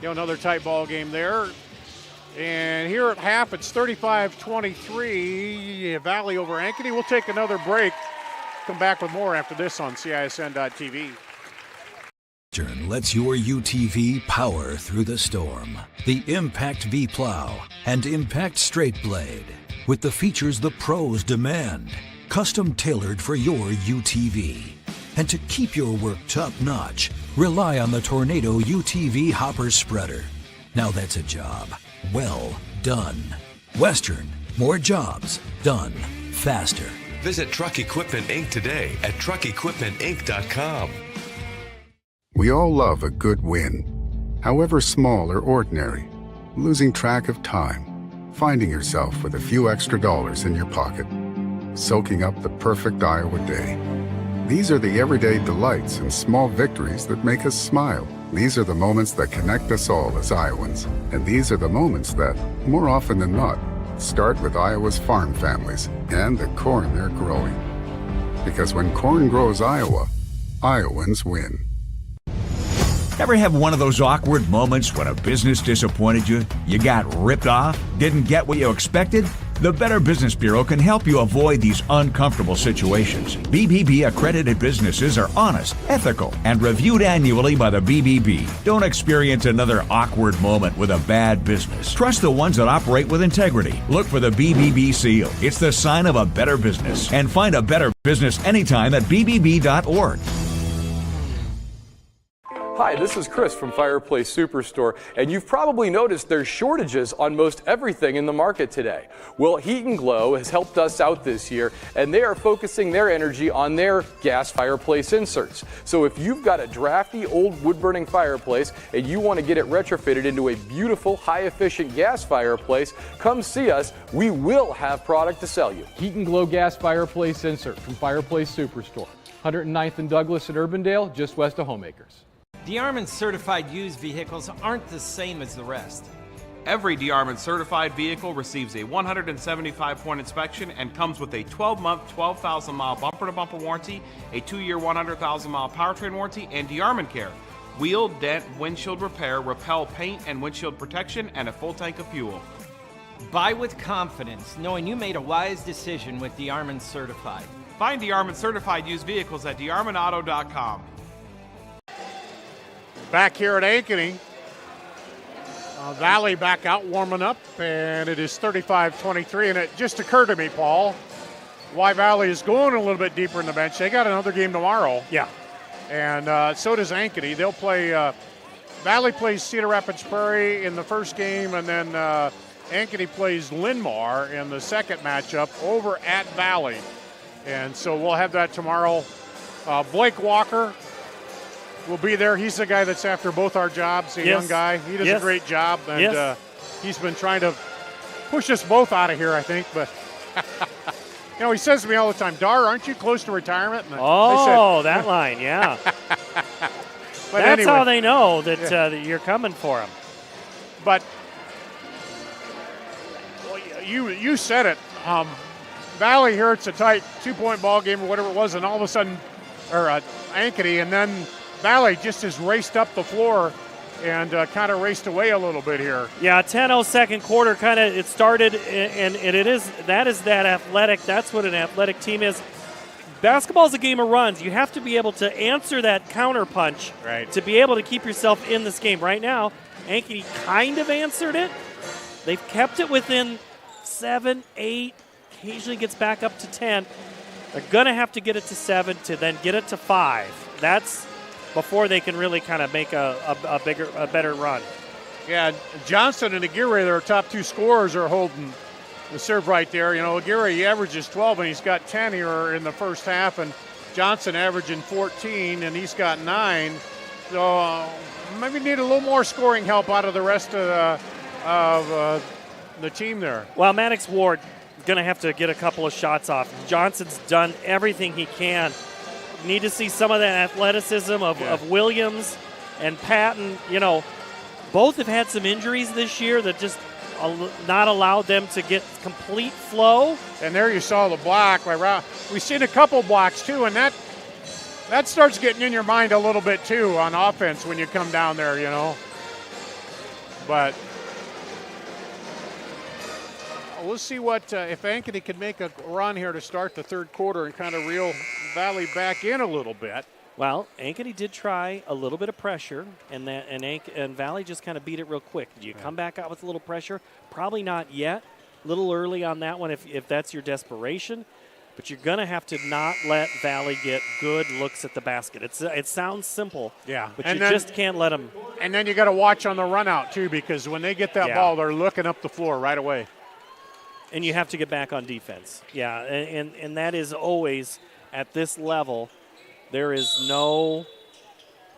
another tight ball game there. And here at half, it's 35-23, Valley over Ankeny. We'll take another break. Come back with more after this on CISN.TV. Lets your UTV power through the storm. The Impact V Plow and Impact Straight Blade, with the features the pros demand, custom tailored for your UTV. And to keep your work top-notch, rely on the Tornado UTV Hopper Spreader. Now that's a job well done. Western, more jobs done faster. Visit Truck Equipment Inc. today at truckequipmentinc.com. We all love a good win, however small or ordinary. Losing track of time, finding yourself with a few extra dollars in your pocket, soaking up the perfect Iowa day. These are the everyday delights and small victories that make us smile. These are the moments that connect us all as Iowans. And these are the moments that, more often than not, start with Iowa's farm families and the corn they're growing. Because when corn grows Iowa, Iowans win. Ever have one of those awkward moments when a business disappointed you? You got ripped off? Didn't get what you expected? The Better Business Bureau can help you avoid these uncomfortable situations. BBB accredited businesses are honest, ethical, and reviewed annually by the BBB. Don't experience another awkward moment with a bad business. Trust the ones that operate with integrity. Look for the BBB seal. It's the sign of a better business. And find a better business anytime at bbb.org. Hi, this is Chris from Fireplace Superstore, and you've probably noticed there's shortages on most everything in the market today. Well, Heat and Glow has helped us out this year, and they are focusing their energy on their gas fireplace inserts. So if you've got a drafty old wood-burning fireplace and you want to get it retrofitted into a beautiful, high-efficient gas fireplace, come see us. We will have product to sell you. Heat and Glow gas fireplace insert from Fireplace Superstore. 109th and Douglas in Urbandale, just west of Homeacres. DeArmond certified used vehicles aren't the same as the rest. Every DeArmond certified vehicle receives a 175-point inspection and comes with a 12-month, 12,000-mile bumper-to-bumper warranty, a 2-year, 100,000-mile powertrain warranty, and DeArmond Care. Wheel, dent, windshield repair, repel paint and windshield protection, and a full tank of fuel. Buy with confidence, knowing you made a wise decision with DeArmond certified. Find DeArmond certified used vehicles at DeArmondAuto.com. Back here at Ankeny, Valley back out warming up, and it is 35-23. And it just occurred to me, Paul, why Valley is going a little bit deeper in the bench. They got another game tomorrow. Yeah. And so does Ankeny. They'll play, Valley plays Cedar Rapids Prairie in the first game, and then Ankeny plays Linn-Mar in the second matchup over at Valley. And so we'll have that tomorrow. Blake Walker will be there. He's the guy that's after both our jobs, a young guy. He does a great job, and he's been trying to push us both out of here, I think. But, he says to me all the time, Dar, aren't you close to retirement? And I said, that line, yeah. But that's anyway, how they know that, that you're coming for them. But you said it. Valley here, it's a tight 2-point ball game or whatever it was, and all of a sudden, Ankeny, and then Valley just has raced up the floor and kind of raced away a little bit here. Yeah, 10-0 second quarter, it started, and that is that athletic. That's what an athletic team is. Basketball is a game of runs. You have to be able to answer that counter punch to be able to keep yourself in this game. Right now, Ankeny kind of answered it. They've kept it within 7, 8, occasionally gets back up to 10. They're going to have to get it to 7 to then get it to 5. That's before they can really kind of make a better run. Yeah, Johnson and Aguirre, their top 2 scorers, are holding the serve right there. Aguirre, he averages 12, and he's got 10 here in the first half, and Johnson averaging 14, and he's got 9. So maybe need a little more scoring help out of the rest of the team there. Well, Maddox Ward going to have to get a couple of shots off. Johnson's done everything he can. Need to see some of that athleticism of Williams and Patton. Both have had some injuries this year that just not allowed them to get complete flow. And there you saw the block. We've seen a couple blocks too, and that starts getting in your mind a little bit too on offense when you come down there, But we'll see what if Ankeny can make a run here to start the third quarter and kind of reel Valley back in a little bit. Well, Ankeny did try a little bit of pressure, and Valley just kind of beat it real quick. Do you come back out with a little pressure? Probably not yet. A little early on that one if that's your desperation. But you're going to have to not let Valley get good looks at the basket. It sounds simple, but you just can't let them. And then you got to watch on the run out, too, because when they get that ball, they're looking up the floor right away. And you have to get back on defense. Yeah, and that is always at this level. There is no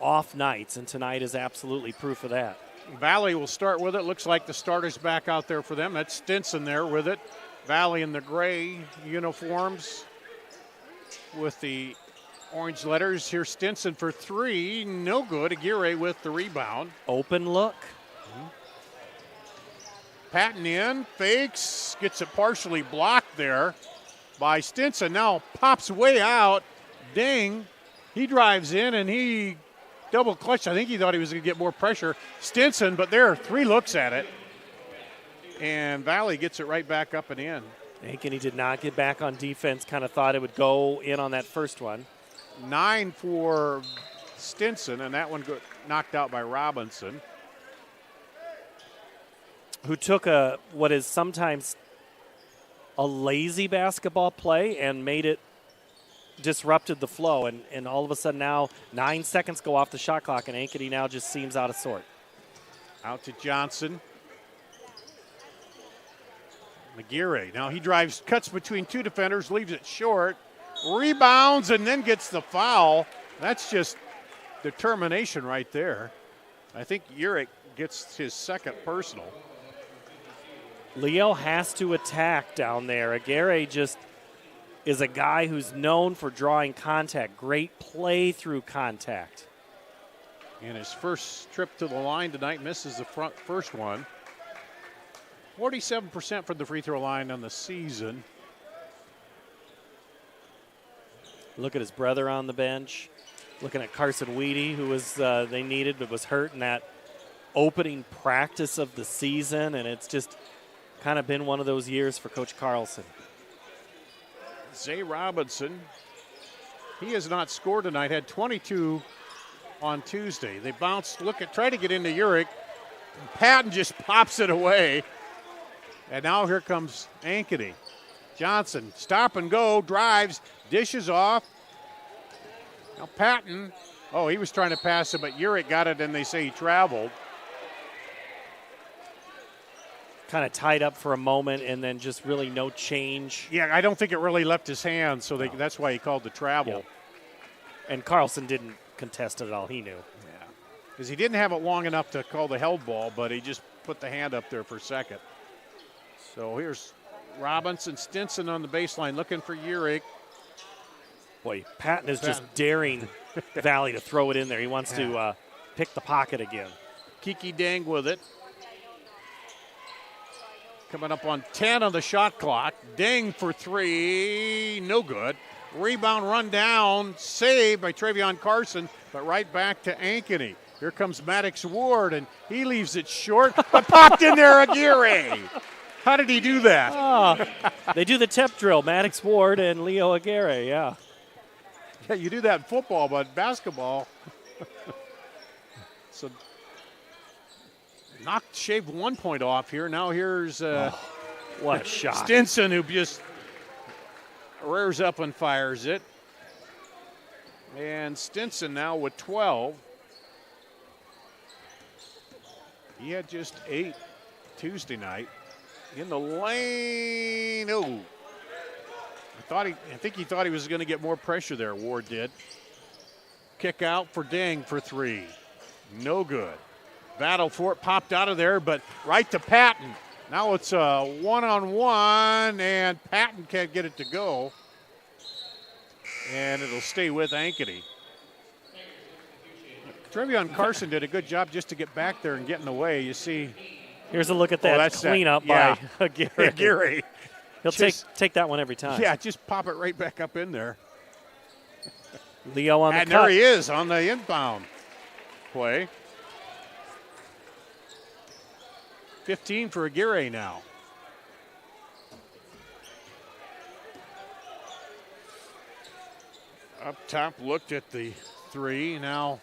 off nights, and tonight is absolutely proof of that. Valley will start with it. Looks like the starter's back out there for them. That's Stinson there with it. Valley in the gray uniforms with the orange letters. Here's Stinson for 3. No good. Aguirre with the rebound. Open look. Patton in, fakes, gets it partially blocked there by Stinson. Now pops way out. Ding. He drives in and he double clutched. I think he thought he was going to get more pressure. Stinson, but there are 3 looks at it. And Valley gets it right back up and in. Ankeny did not get back on defense, kind of thought it would go in on that first one. 9 for Stinson, and that one got knocked out by Robinson. Who took what is sometimes a lazy basketball play and made it, disrupted the flow. And all of a sudden now 9 seconds go off the shot clock, and Ankeny now just seems out of sort. Out to Johnson. McGeary. Now he drives, cuts between 2 defenders, leaves it short, rebounds, and then gets the foul. That's just determination right there. I think Urick gets his second personal. Leo has to attack down there. Aguirre just is a guy who's known for drawing contact. Great play through contact. And his first trip to the line tonight misses the first one. 47% from the free throw line on the season. Look at his brother on the bench. Looking at Carson Weedy, who was they needed but was hurt in that opening practice of the season, and it's just kind of been one of those years for Coach Carlson. Zay Robinson, he has not scored tonight, had 22 on Tuesday. They bounced, try to get into Urick. Patton just pops it away. And now here comes Ankeny. Johnson, stop and go, drives, dishes off. Now Patton, he was trying to pass it, but Urick got it, and they say he traveled. Kind of tied up for a moment, and then just really no change. Yeah, I don't think it really left his hands, so that's why he called the travel. Yep. And Carlson didn't contest it at all. He knew. Yeah, because he didn't have it long enough to call the held ball, but he just put the hand up there for a second. So here's Robinson, Stinson on the baseline looking for Urick. Boy, Patton is just daring Valley to throw it in there. He wants to pick the pocket again. Kiki Dang with it. Coming up on 10 on the shot clock. Dang for 3, no good. Rebound run down, saved by Travion Carson, but right back to Ankeny. Here comes Maddox Ward, and he leaves it short, but popped in there Aguirre. How did he do that? They do the tip drill, Maddox Ward and Leo Aguirre, yeah. Yeah, you do that in football, but basketball. So shaved 1 point off here. Now here's what a shot. Stinson, who just rears up and fires it. And Stinson now with 12. He had just 8 Tuesday night. In the lane. Oh. I think he thought he was going to get more pressure there, Ward did. Kick out for Dang for 3. No good. Battle for it, popped out of there, but right to Patton. Now it's a one-on-one, and Patton can't get it to go. And it'll stay with Ankeny. Travion Carson did a good job just to get back there and get in the way. You see. Here's a look at that cleanup by Aguirre. Aguirre. He'll take that one every time. Yeah, just pop it right back up in there. Leo on the and cut. there he is on the inbound play. 15 for Aguirre now. Up top, looked at the 3. Now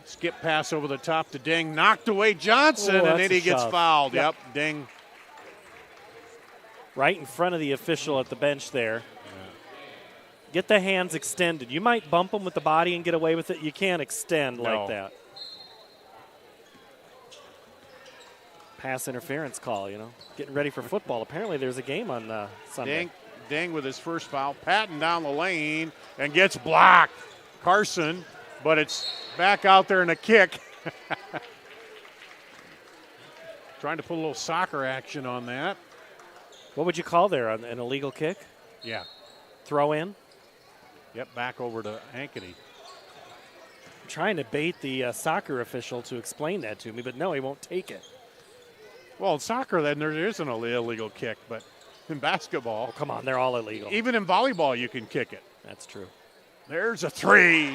skip pass over the top to Ding. Knocked away Johnson, and then he gets fouled. Yep, Ding. Right in front of the official at the bench there. Yeah. Get the hands extended. You might bump them with the body and get away with it. You can't extend like that. Pass interference call, getting ready for football. Apparently there's a game on Sunday. Dang with his first foul. Patton down the lane and gets blocked. Carson, but it's back out there in a kick. Trying to put a little soccer action on that. What would you call there? An illegal kick? Yeah. Throw in? Yep, back over to Ankeny. I'm trying to bait the soccer official to explain that to me, but no, he won't take it. Well, in soccer, then there isn't an illegal kick, but in basketball. Oh, come on, they're all illegal. Even in volleyball, you can kick it. That's true. There's a three.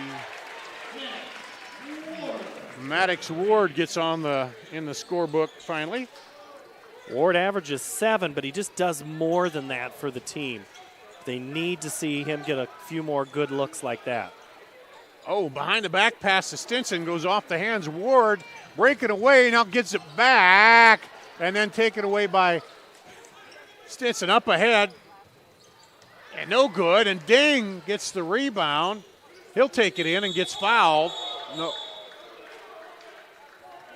Maddox Ward gets in the scorebook finally. Ward averages 7, but he just does more than that for the team. They need to see him get a few more good looks like that. Oh, behind the back pass to Stinson goes off the hands. Ward breaking away, now gets it back, and then taken away by Stinson up ahead. And no good, and Ding gets the rebound. He'll take it in and gets fouled. No.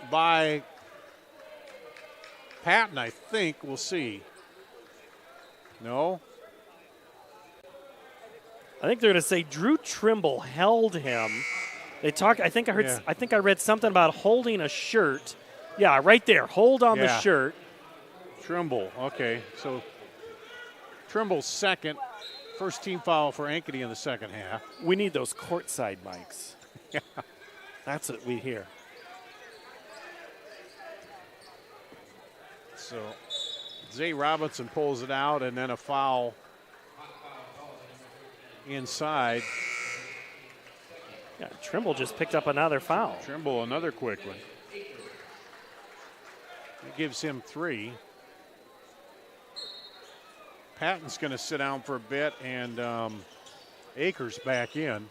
By Patton, I think. We'll see. No. I think they're going to say Drew Trimble held him. They talk. I think I heard. Yeah. I think I read something about holding a shirt. Yeah, right there. Hold on the shirt. Trimble. Okay, so Trimble's second. First team foul for Ankeny in the second half. We need those courtside mics. Yeah. That's what we hear. So Zay Robinson pulls it out, and then a foul inside. Yeah, Trimble just picked up another foul. Trimble, another quick one. It gives him 3. Patton's going to sit down for a bit, and Akers back in.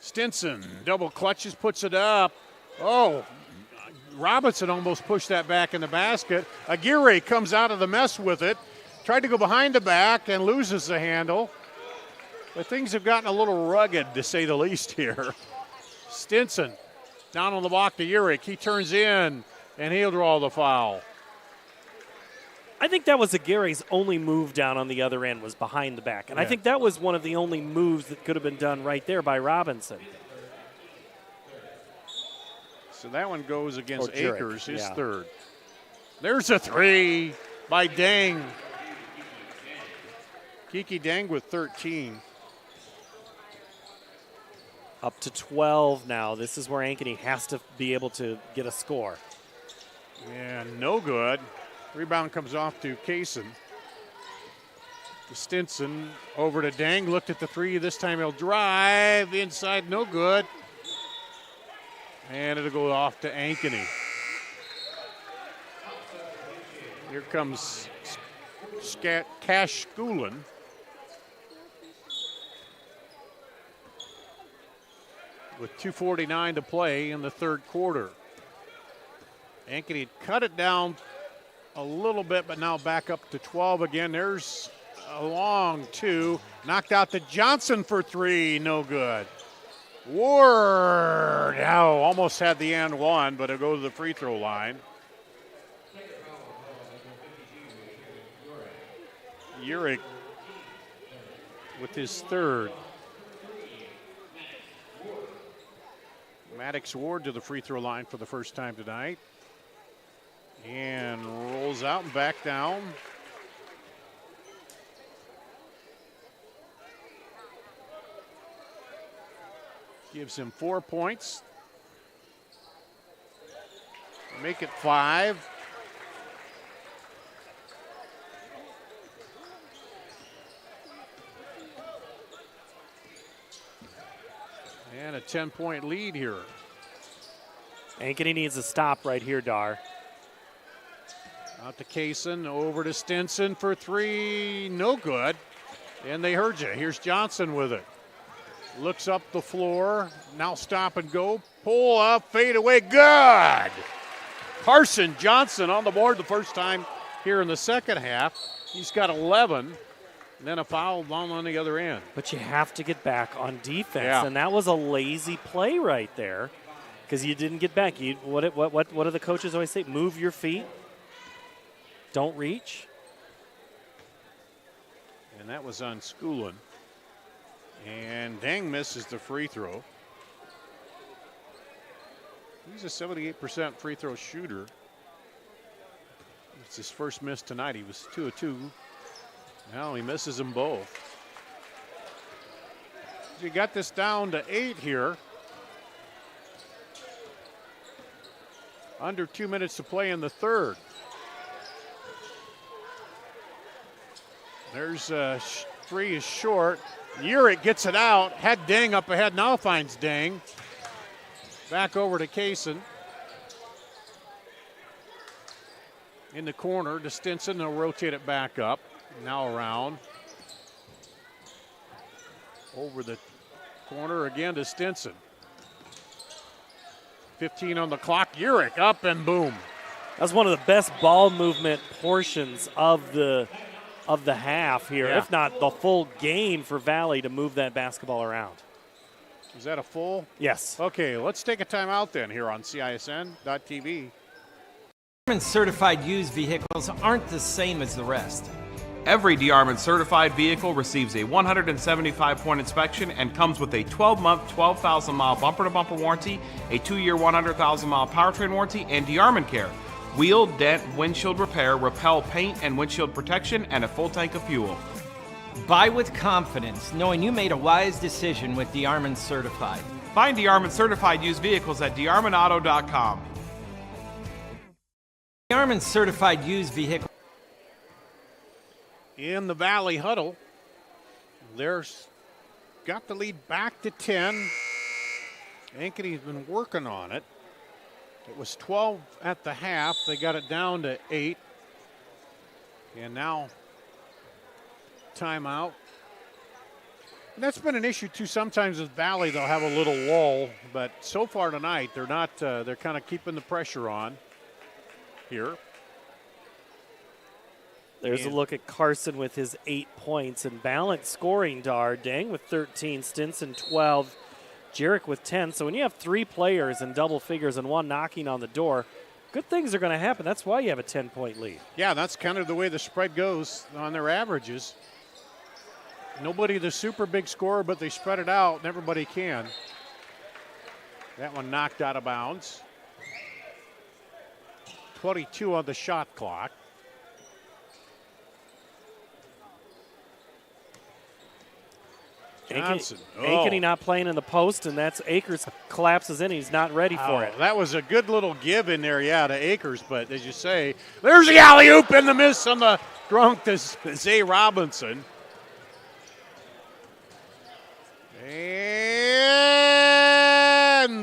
Stinson double clutches, puts it up. Oh, Robinson almost pushed that back in the basket. Aguirre comes out of the mess with it. Tried to go behind the back and loses the handle. But things have gotten a little rugged, to say the least here. Stinson down on the block to Urich. He turns in, and he'll draw the foul. I think that was Aguirre's only move down on the other end was behind the back. And I think that was one of the only moves that could have been done right there by Robinson. So that one goes against Jurek, Akers, his third. There's a 3 by Dang. Kiki Dang with 13. Up to 12 now. This is where Ankeny has to be able to get a score. And no good. Rebound comes off to Kaysen. To Stinson, over to Dang, looked at the 3. This time he'll drive inside, no good. And it'll go off to Ankeny. Here comes Cash Schoolin. With 2:49 to play in the third quarter. Ankeny cut it down a little bit, but now back up to 12 again. There's a long 2. Knocked out to Johnson for 3, no good. Ward, almost had the and one, but it'll go to the free throw line. Urich with his third. Maddox Ward to the free throw line for the first time tonight. And rolls out and back down. Gives him 4 points. Make it 5. And a 10-point lead here. Ankeny needs a stop right here, Dar. Out to Kaysen, over to Stinson for 3, no good. And they heard you. Here's Johnson with it. Looks up the floor, now stop and go. Pull up, fade away, good! Carson Johnson on the board the first time here in the second half. He's got 11. And then a foul down on the other end. But you have to get back on defense, and that was a lazy play right there because you didn't get back. What do the coaches always say? Move your feet. Don't reach. And that was on Schoolin. And Dang misses the free throw. He's a 78% free throw shooter. It's his first miss tonight. He was 2 of 2. Now he misses them both. You got this down to 8 here. Under 2 minutes to play in the third. There's three is short. Urick gets it out. Had Dang up ahead. Now finds Dang. Back over to Kaysen. In the corner to Stinson. They'll rotate it back up. Now around. Over the corner again to Stinson. 15 on the clock. Urick up and boom. That's one of the best ball movement portions of the half here, if not the full game for Valley to move that basketball around. Is that a full? Yes. Okay, let's take a timeout then here on CISN.TV. Certified used vehicles aren't the same as the rest. Every DeArmond certified vehicle receives a 175-point inspection and comes with a 12-month, 12,000-mile bumper-to-bumper warranty, a 2-year, 100,000-mile powertrain warranty, and DeArmond Care. Wheel, dent, windshield repair, repel paint and windshield protection, and a full tank of fuel. Buy with confidence, knowing you made a wise decision with DeArmond Certified. Find DeArmond certified used vehicles at DeArmondAuto.com. DeArmond Certified used vehicle. In the Valley huddle, there's got the lead back to 10. Ankeny's been working on it. It was 12 at the half. They got it down to 8. And now timeout. And that's been an issue too. Sometimes with Valley, they'll have a little lull, but so far tonight, they're not. They're kind of keeping the pressure on here. There's a look at Carson with his 8 points and balanced scoring. Dang with 13, Stinson 12, Jarek with 10. So when you have 3 players in double figures and one knocking on the door, good things are going to happen. That's why you have a 10-point lead. Yeah, that's kind of the way the spread goes on their averages. Nobody the super big scorer, but they spread it out, and everybody can. That one knocked out of bounds. 22 on the shot clock. Johnson. Ankeny not playing in the post, and that's Akers collapses in. He's not ready for it. That was a good little give in there, to Akers. But as you say, there's the alley-oop and the miss on the drunk to Zay Robinson. And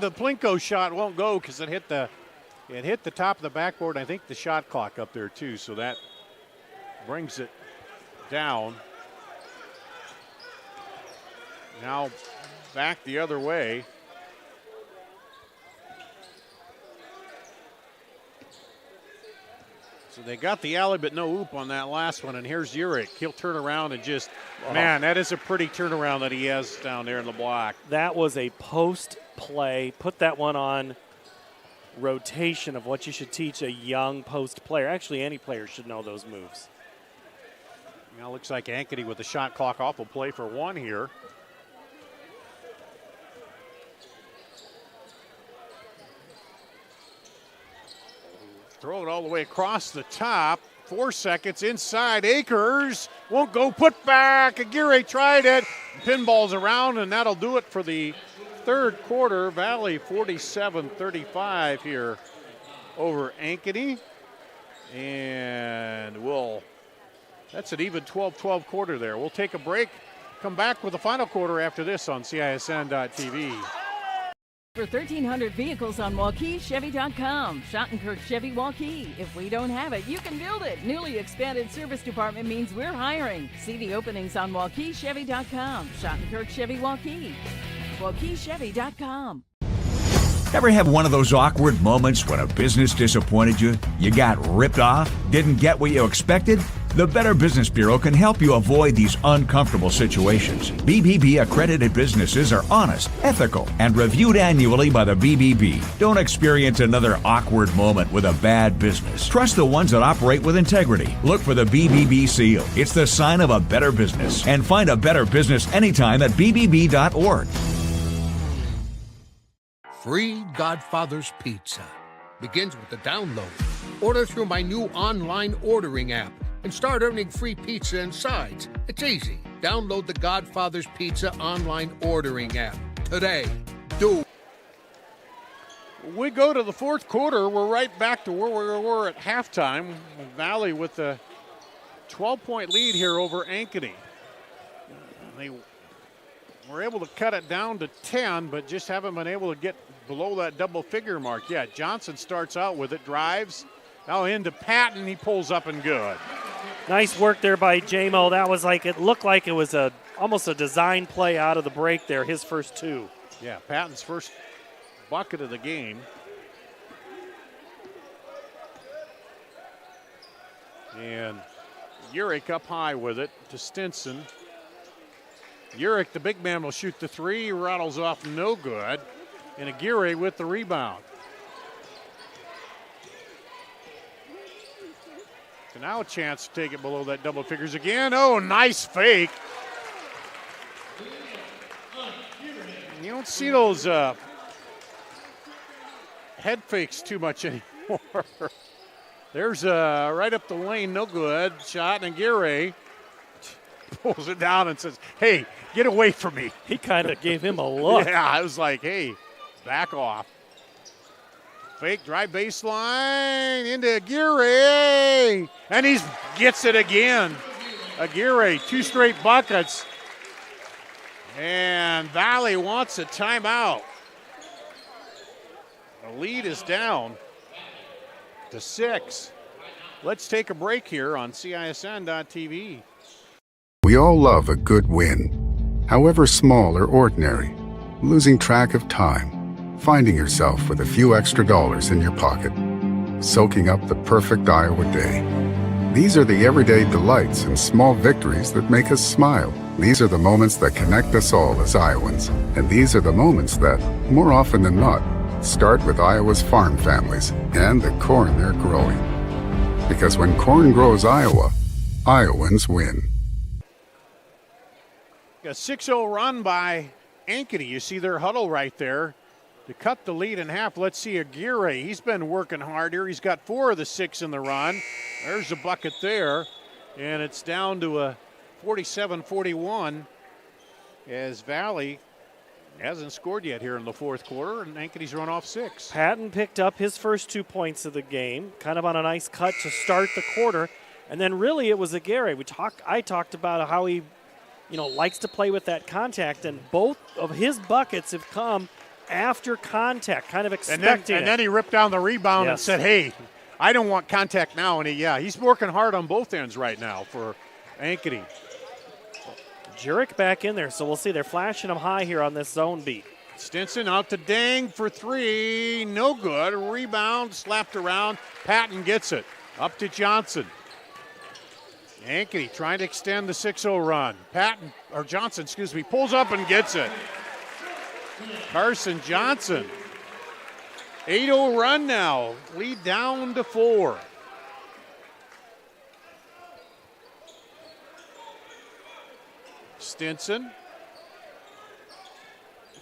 the Plinko shot won't go because it hit the top of the backboard. I think the shot clock up there too, so that brings it down. Now back the other way. So they got the alley, but no oop on that last one. And here's Urick. He'll turn around and just, man, that is a pretty turnaround that he has down there in the block. That was a post play. Put that one on rotation of what you should teach a young post player. Actually, any player should know those moves. Now looks like Ankeny with the shot clock off will play for one here. Throw it all the way across the top. 4 seconds inside. Akers won't go. Put back. Aguirre tried it. Pinballs around, and that'll do it for the third quarter. Valley 47-35 here over Ankeny. And that's an even 12-12 quarter there. We'll take a break. Come back with the final quarter after this on CISN.TV. For 1,300 vehicles on WauKeeChevy.com. Schottenkirk Chevy Waukee. If we don't have it, you can build it. Newly expanded service department means we're hiring. See the openings on WauKeeChevy.com. Schottenkirk Chevy Waukee. WauKeeChevy.com. Ever have one of those awkward moments when a business disappointed you? You got ripped off? Didn't get what you expected? The Better Business Bureau can help you avoid these uncomfortable situations. BBB accredited businesses are honest, ethical, and reviewed annually by the BBB. Don't experience another awkward moment with a bad business. Trust the ones that operate with integrity. Look for the BBB seal. It's the sign of a better business. And find a better business anytime at bbb.org. Free Godfather's Pizza begins with the download. Order through my new online ordering app and start earning free pizza and sides. It's easy. Download the Godfather's Pizza online ordering app today. Do. We go to the fourth quarter. We're right back to where we were at halftime. Valley with a 12-point lead here over Ankeny. They were able to cut it down to 10, but just haven't been able to get below that double figure mark yet. Johnson starts out with it, drives. Now into Patton, he pulls up and good. Nice work there by JMO. That was like, it looked like it was almost a design play out of the break there, his first two. Yeah, Patton's first bucket of the game. And Urich up high with it to Stinson. Urich, the big man, will shoot the three. Rattles off no good. And Aguirre with the rebound. So now a chance to take it below that double figures again. Oh, nice fake. You don't see those head fakes too much anymore. There's right up the lane, no good. Shot, and Aguirre pulls it down and says, hey, get away from me. He kind of gave him a look. Yeah, I was like, hey, back off. Fake drive baseline into Aguirre. And he gets it again. Aguirre, 2 straight buckets. And Valley wants a timeout. The lead is down to 6. Let's take a break here on CISN.TV. We all love a good win, however small or ordinary. Losing track of time, finding yourself with a few extra dollars in your pocket, soaking up the perfect Iowa day. These are the everyday delights and small victories that make us smile. These are the moments that connect us all as Iowans. And these are the moments that, more often than not, start with Iowa's farm families and the corn they're growing. Because when corn grows Iowa, Iowans win. A 6-0 run by Ankeny. You see their huddle right there to cut the lead in half. Let's see Aguirre. He's been working hard here. He's got 4 of the 6 in the run. There's a bucket there. And it's down to a 47-41 as Valley hasn't scored yet here in the fourth quarter, and Ankeny's run off 6. Patton picked up his first 2 points of the game, kind of on a nice cut to start the quarter. And then really it was Aguirre. I talked about how he likes to play with that contact, and both of his buckets have come after contact, kind of expecting and then he ripped down the rebound and said, hey, I don't want contact now. And he's working hard on both ends right now for Ankeny. Jurek back in there, so we'll see. They're flashing him high here on this zone beat. Stinson out to Dang for 3. No good. Rebound slapped around. Patton gets it. Up to Johnson. Ankeny trying to extend the 6-0 run. Johnson, pulls up and gets it. Carson Johnson. 8-0 run now. Lead down to 4. Stinson.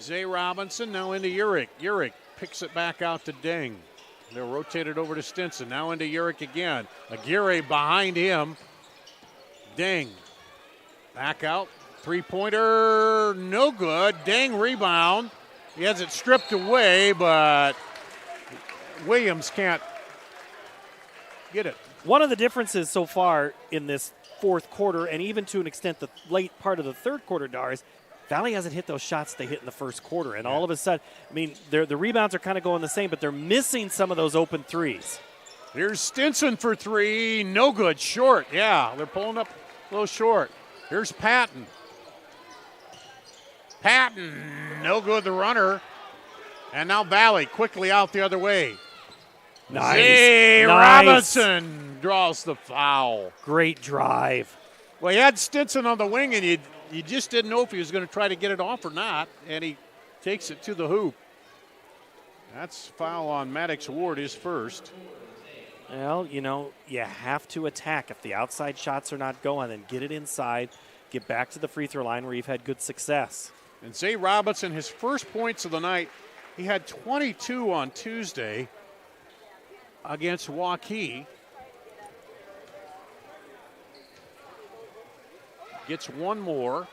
Zay Robinson now into Urich. Urich picks it back out to Deng. They'll rotate it over to Stinson. Now into Urich again. Aguirre behind him. Deng. Back out. 3-pointer. No good. Deng rebound. He has it stripped away, but Williams can't get it. One of the differences so far in this fourth quarter, and even to an extent the late part of the third quarter, Dars, Valley hasn't hit those shots they hit in the first quarter. And all of a sudden, the rebounds are kind of going the same, but they're missing some of those open threes. Here's Stinson for 3. No good. Short. Yeah, they're pulling up a little short. Here's Patton. No good, the runner. And now Valley quickly out the other way. Nice. Zay Robinson draws the foul. Great drive. Well, he had Stinson on the wing, and you just didn't know if he was going to try to get it off or not, and he takes it to the hoop. That's foul on Maddox Ward, his first. Well, you have to attack. If the outside shots are not going, then get it inside, get back to the free throw line where you've had good success. And Zay Robinson, his first points of the night, he had 22 on Tuesday against Waukee. Gets one more,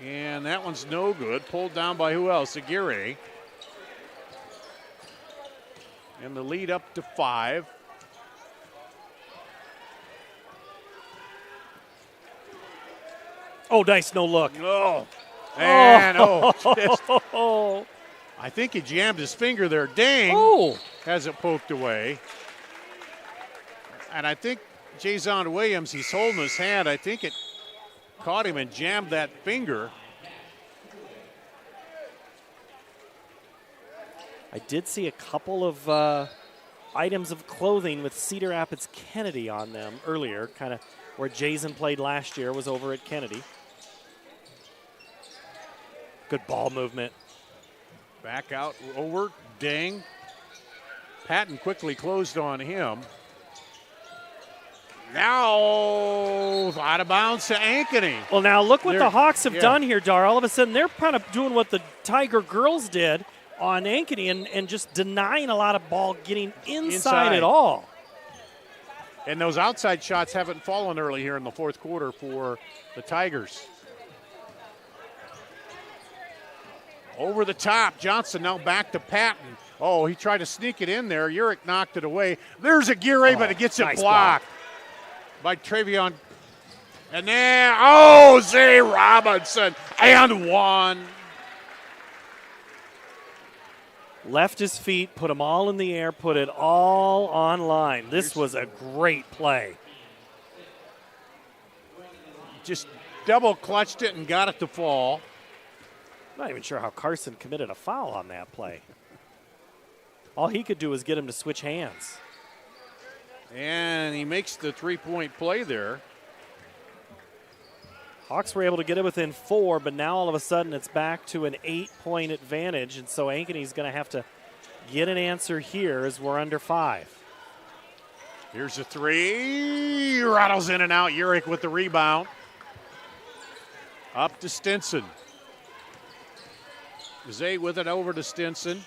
and that one's no good. Pulled down by who else? Aguirre. And the lead up to 5. Oh, nice no look. Oh. And oh. I think he jammed his finger there. Dang. Oh. Has it poked away. And I think Jason Williams, he's holding his hand. I think it caught him and jammed that finger. I did see a couple of items of clothing with Cedar Rapids Kennedy on them earlier, kind of where Jason played last year, was over at Kennedy. Good ball movement. Back out over, dang. Patton quickly closed on him. Now out of bounds to Ankeny. Well, now look what the Hawks have done here, Dar. All of a sudden, they're kind of doing what the Tiger girls did on Ankeny and just denying a lot of ball getting inside at all. And those outside shots haven't fallen early here in the fourth quarter for the Tigers. Over the top, Johnson now back to Patton. Oh, he tried to sneak it in there. Urick knocked it away. There's Aguirre, but it gets it blocked by Travion. And then, Zay Robinson, and one. Left his feet, put them all in the air, put it all on line. This was a great play. Just double clutched it and got it to fall. Not even sure how Carson committed a foul on that play. All he could do was get him to switch hands. And he makes the three-point play there. Hawks were able to get it within 4, but now all of a sudden it's back to an 8-point advantage, and so Ankeny's going to have to get an answer here as we're under 5. Here's a three. Rattles in and out. Urick with the rebound. Up to Stinson. Zay with it over to Stinson.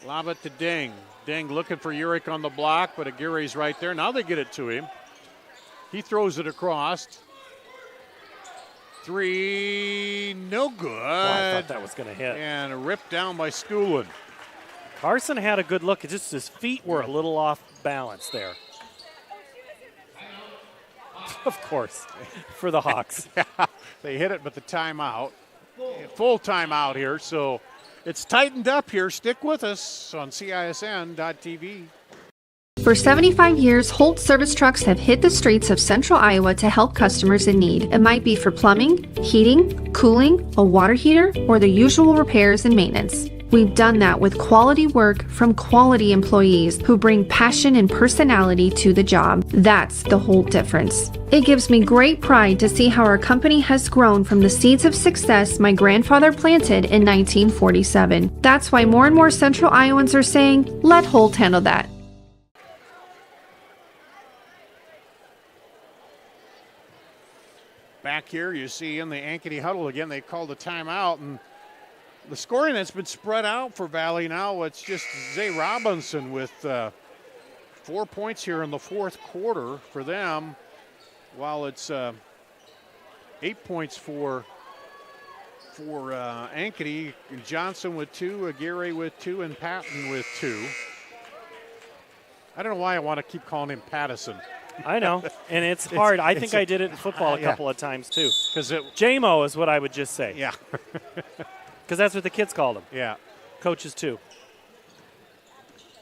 Lob it to Deng. Deng looking for Urick on the block, but Aguirre's right there. Now they get it to him. He throws it across. Three, no good. I thought that was going to hit. And ripped down by Schoolin. Carson had a good look. It's just his feet were a little off balance there. Of course, for the Hawks. Yeah, they hit it, but the timeout. Full timeout here, so it's tightened up here. Stick with us on CISN.TV. For 75 years, Holt service trucks have hit the streets of central Iowa to help customers in need. It might be for plumbing, heating, cooling, a water heater, or the usual repairs and maintenance. We've done that with quality work from quality employees who bring passion and personality to the job. That's the Holt difference. It gives me great pride to see how our company has grown from the seeds of success my grandfather planted in 1947. That's why more and more central Iowans are saying, let Holt handle that. Back here, you see in the Ankeny huddle again, they called a timeout, and the scoring that's been spread out for Valley now, it's just Zay Robinson with 4 points here in the fourth quarter for them, while it's 8 points for Ankeny. Johnson with 2, Aguirre with 2, and Patton with 2. I don't know why I want to keep calling him Pattison. I know, and it's hard. I think I did it in football a couple of times too. Because J-Mo is what I would just say. Yeah. Because that's what the kids called him. Yeah. Coaches too.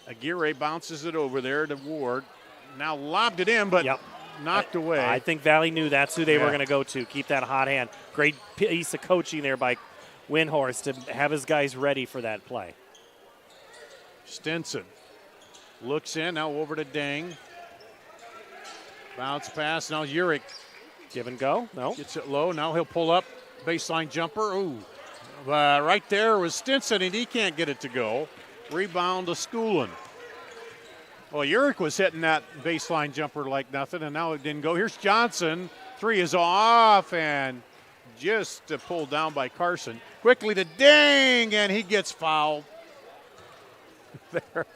Aguirre bounces it over there to Ward. Now lobbed it in, but knocked away. I think Valley knew that's who they were going to go to. Keep that hot hand. Great piece of coaching there by Windhorst to have his guys ready for that play. Stinson looks in, now over to Deng. Bounce pass, now Urick. Give and go, no. Gets it low, now he'll pull up. Baseline jumper, ooh. Right there was Stinson, and he can't get it to go. Rebound to Schoolin. Well, Urick was hitting that baseline jumper like nothing, and now it didn't go. Here's Johnson. Three is off, and just pulled down by Carson. Quickly to Deng, and he gets fouled. There.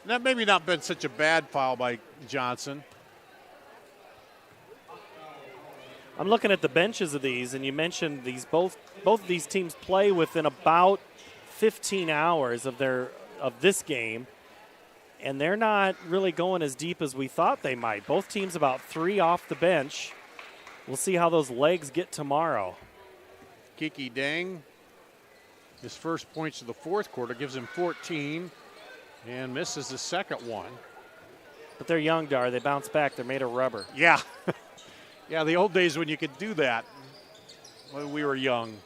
That maybe not been such a bad foul by Johnson. I'm looking at the benches of these, and you mentioned these both of these teams play within about 15 hours of this game, and they're not really going as deep as we thought they might. Both teams about 3 off the bench. We'll see how those legs get tomorrow. Kiki Dang, his first points of the fourth quarter, gives him 14 and misses the second one. But they're young, Dar. They bounce back. They're made of rubber. Yeah. Yeah, the old days when you could do that when we were young.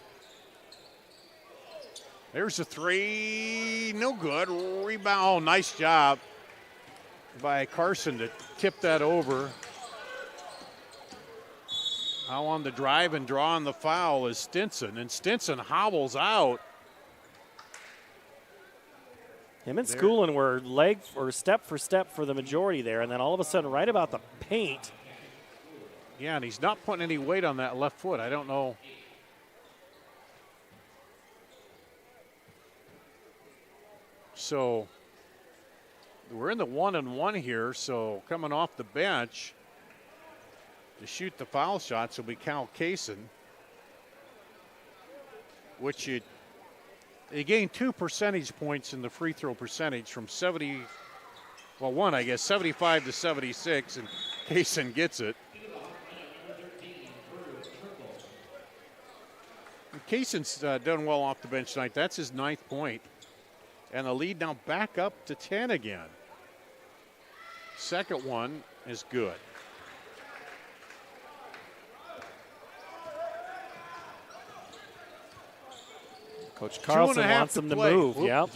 There's a three. No good. Rebound. Oh, nice job by Carson to tip that over. Now on the drive and draw on the foul is Stinson, and Stinson hobbles out. Him and Schoolin were leg or step for step for the majority there, and then all of a sudden, right about the paint. Yeah, and he's not putting any weight on that left foot. I don't know. So we're in the 1-and-1 here, so coming off the bench to shoot the foul shots will be Cal Kaysen, which they gained 2 percentage points in the free throw percentage from 75 to 76, and Kaysen gets it. And Kaysen's done well off the bench tonight. That's his 9th point. And the lead now back up to 10 again. Second one is good. Coach Carlson wants them to move. Yep.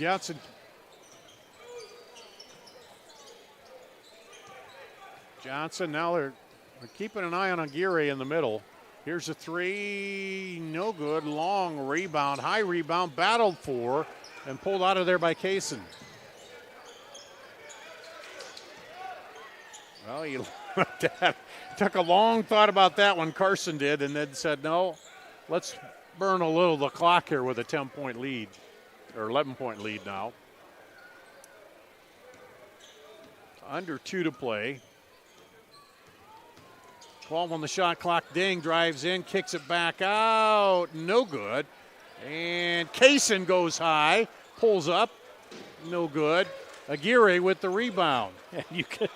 Johnson, now they're keeping an eye on Aguirre in the middle. Here's a three, no good. Long rebound, high rebound, battled for, and pulled out of there by Kaysen. Well, he took a long thought about that one, Carson did, and then said, no, let's burn a little the clock here with a 10-point lead, or 11-point lead now. Under 2 to play. 12 on the shot clock. Ding drives in, kicks it back out. No good. And Kaysen goes high, pulls up. No good. Aguirre with the rebound. You could,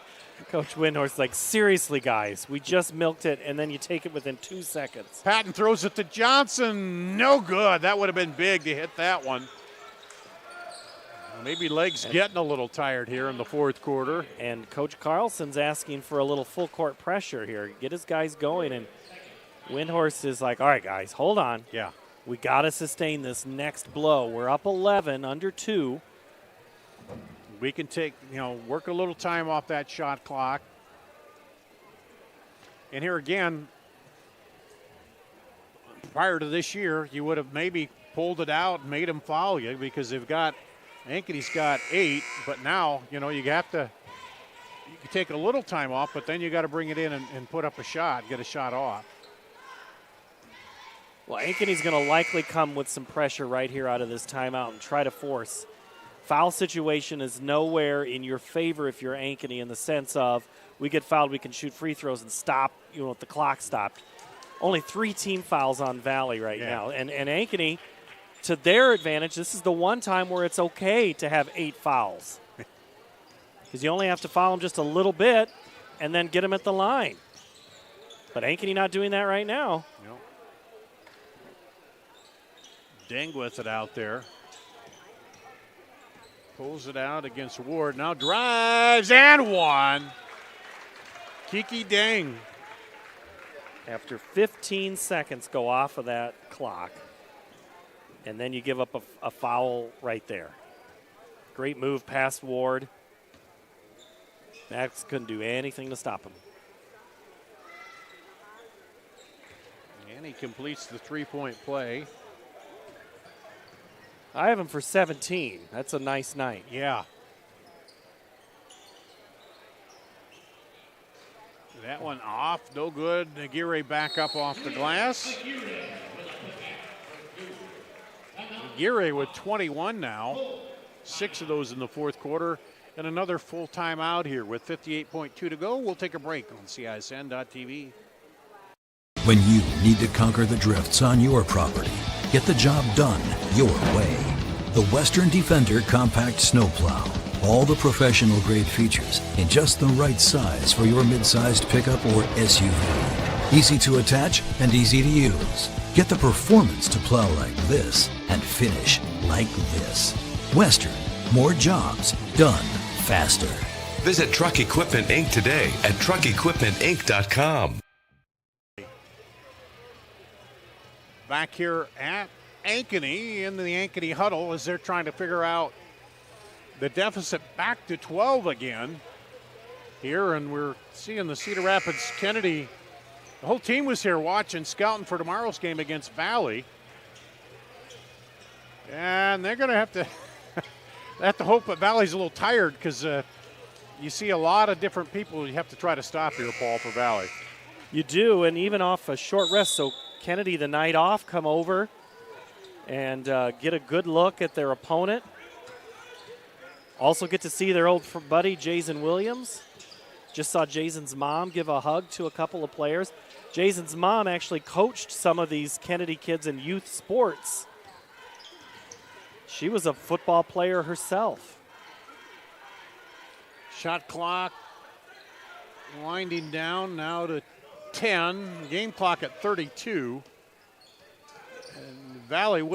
Coach Windhorst, like, seriously, guys, we just milked it, and then you take it within 2 seconds. Patton throws it to Johnson. No good. That would have been big to hit that one. Maybe legs getting a little tired here in the fourth quarter. And Coach Carlson's asking for a little full court pressure here. Get his guys going. And Windhorst is like, all right, guys, hold on. Yeah. We got to sustain this next blow. We're up 11, under 2. We can take, work a little time off that shot clock. And here again, prior to this year, you would have maybe pulled it out and made them foul you because Ankeny's got 8, but now, you can take a little time off, but then you got to bring it in and put up a shot, get a shot off. Well, Ankeny's going to likely come with some pressure right here out of this timeout and try to force. Foul situation is nowhere in your favor if you're Ankeny, in the sense of we get fouled, we can shoot free throws and stop, if the clock stopped. Only 3 team fouls on Valley right now. And Ankeny, to their advantage, this is the one time where it's okay to have 8 fouls. Because you only have to foul them just a little bit and then get them at the line. But Ankeny not doing that right now. No. Ding with it out there. Pulls it out against Ward. Now drives and one. Kiki Dang. After 15 seconds go off of that clock. And then you give up a foul right there. Great move past Ward. Max couldn't do anything to stop him. And he completes the 3-point play. I have him for 17. That's a nice night. Yeah. That one off, no good. Aguirre back up off the glass. Aguirre with 21 now. 6 of those in the fourth quarter. And another full timeout here with 58.2 to go. We'll take a break on CISN.TV. When you need to conquer the drifts on your property, get the job done your way. The Western Defender Compact Snowplow. All the professional grade features in just the right size for your mid-sized pickup or SUV. Easy to attach and easy to use. Get the performance to plow like this and finish like this. Western, more jobs done faster. Visit Truck Equipment Inc. today at truckequipmentinc.com. Back here at Ankeny in the Ankeny huddle as they're trying to figure out the deficit back to 12 again here, and we're seeing the Cedar Rapids Kennedy. The whole team was here watching, scouting for tomorrow's game against Valley. And they're going to have to hope that Valley's a little tired, because you see a lot of different people you have to try to stop here, Paul, for Valley. You do, and even off a short rest. So Kennedy, the night off, come over and get a good look at their opponent. Also get to see their old buddy, Jason Williams. Just saw Jason's mom give a hug to a couple of players. Jason's mom actually coached some of these Kennedy kids in youth sports. She was a football player herself. Shot clock winding down now to 10. Game clock at 32. And Valley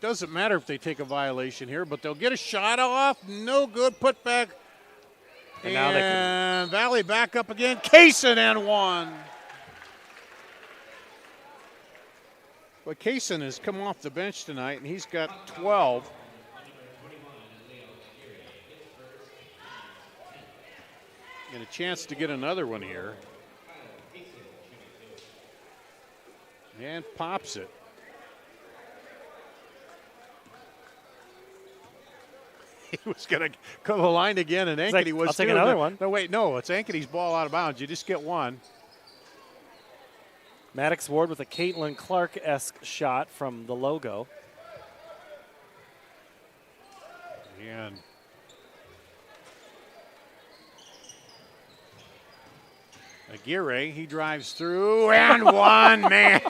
doesn't matter if they take a violation here, but they'll get a shot off. No good. Put back. And now they can. Valley back up again. Kaysen and one. But Kaysen has come off the bench tonight, and he's got 12. And a chance to get another one here. And pops it. He was going to go the line again, and Ankeny was. I'll take another one. No, wait, no, it's Ankeny's ball out of bounds. You just get one. Maddox Ward with a Caitlin Clark-esque shot from the logo. And Aguirre, he drives through, and one, man.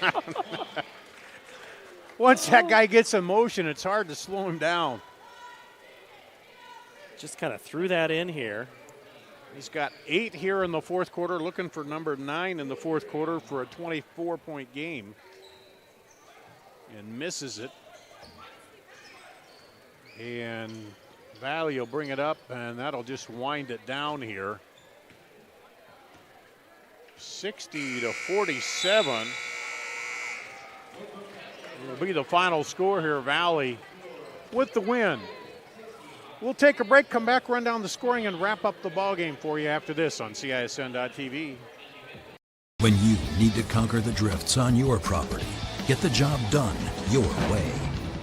Once that guy gets in motion, it's hard to slow him down. Just kind of threw that in here. He's got 8 here in the fourth quarter, looking for number 9 in the fourth quarter for a 24-point game. And misses it. And Valley will bring it up, and that'll just wind it down here. 60-47 will be the final score here. Valley with the win. We'll take a break, come back, run down the scoring, and wrap up the ball game for you after this on CISN.TV. When you need to conquer the drifts on your property, get the job done your way.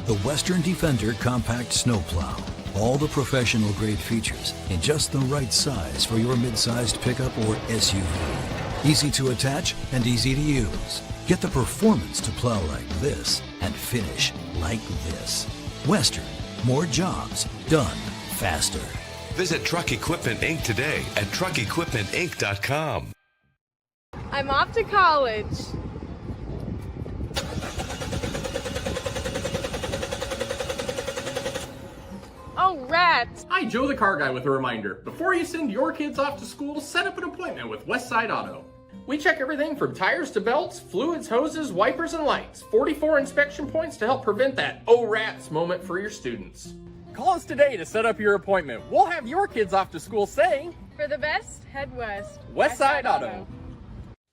The Western Defender Compact Snowplow. All the professional grade features in just the right size for your mid-sized pickup or SUV. Easy to attach and easy to use. Get the performance to plow like this and finish like this. Western, more jobs done faster. Visit Truck Equipment Inc. today at truckequipmentinc.com. I'm off to college. Oh, rats! Hi, Joe the Car Guy with a reminder. Before you send your kids off to school, set up an appointment with Westside Auto. We check everything from tires to belts, fluids, hoses, wipers, and lights. 44 inspection points to help prevent that oh rats moment for your students. Call us today to set up your appointment. We'll have your kids off to school saying, For the best, head west. Westside Auto.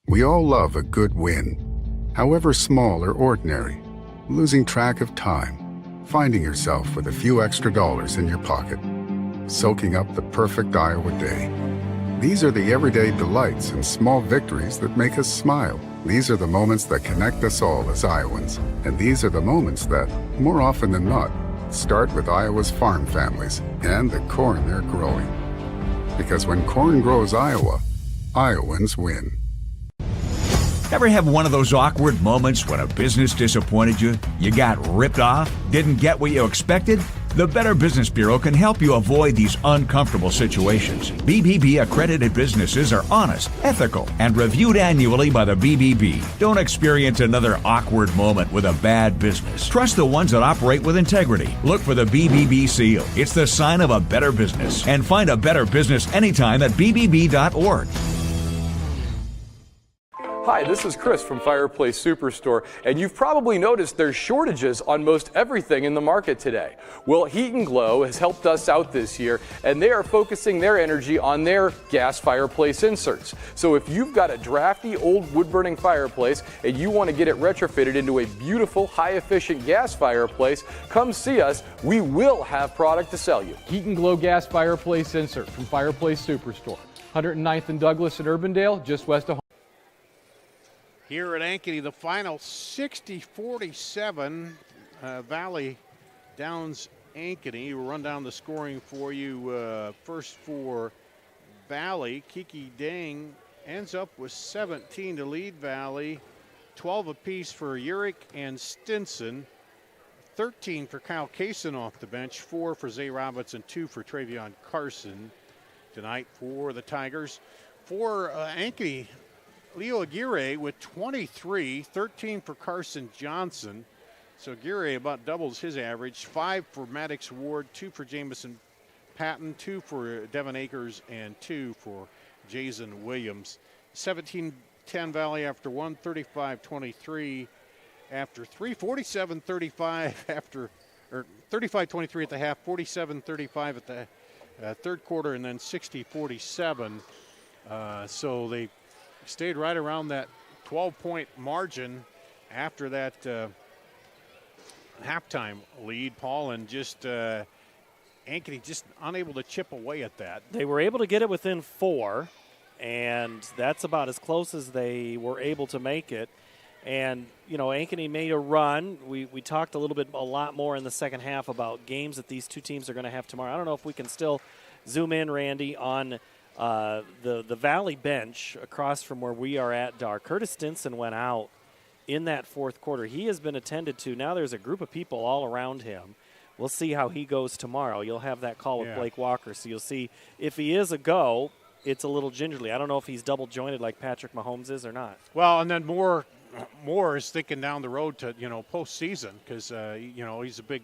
We all love a good win, however small or ordinary. Losing track of time, finding yourself with a few extra dollars in your pocket, soaking up the perfect Iowa day. These are the everyday delights and small victories that make us smile. These are the moments that connect us all as Iowans. And these are the moments that, more often than not, start with Iowa's farm families and the corn they're growing. Because when corn grows Iowa, Iowans win. Ever have one of those awkward moments when a business disappointed you? You got ripped off? Didn't get what you expected? The Better Business Bureau can help you avoid these uncomfortable situations. BBB accredited businesses are honest, ethical, and reviewed annually by the BBB. Don't experience another awkward moment with a bad business. Trust the ones that operate with integrity. Look for the BBB seal. It's the sign of a better business. And find a better business anytime at bbb.org. Hi, this is Chris from Fireplace Superstore, and you've probably noticed there's shortages on most everything in the market today. Well, Heat and Glow has helped us out this year, and they are focusing their energy on their gas fireplace inserts. So if you've got a drafty old wood-burning fireplace and you want to get it retrofitted into a beautiful, high-efficient gas fireplace, come see us. We will have product to sell you. Heat and Glow gas fireplace insert from Fireplace Superstore. 109th and Douglas at Urbandale, just west of home. Here at Ankeny, the final 60-47. Valley Downs Ankeny. We'll run down the scoring for you. First for Valley, Kiki Dang ends up with 17 to lead Valley. 12 apiece for Urick and Stinson. 13 for Kyle Kaysen off the bench. 4 for Zay Robinson, 2 for Travion Carson tonight for the Tigers. For Ankeny, Leo Aguirre with 23, 13 for Carson Johnson. So Aguirre about doubles his average. 5 for Maddox Ward, 2 for Jamison Patton, 2 for Devin Akers, and 2 for Jason Williams. 17-10 Valley after 1, 35-23 after 3, 47-35 after, or 35-23 at the half, 47-35 at the third quarter, and then 60-47. So they stayed right around that 12-point margin after that halftime lead, Paul, and just Ankeny just unable to chip away at that. They were able to get it within 4, and that's about as close as they were able to make it. And, you know, Ankeny made a run. We talked a lot more in the second half about games that these two teams are going to have tomorrow. I don't know if we can still zoom in, Randy, on the Valley bench across from where we are at, Dar. Curtis Stinson went out in that fourth quarter. He has been attended to. Now there's a group of people all around him. We'll see how he goes tomorrow. You'll have that call with Blake Walker, so you'll see if he is a go, it's a little gingerly. I don't know if he's double jointed like Patrick Mahomes is or not. Well, and then Moore is thinking down the road to, postseason because, he's a big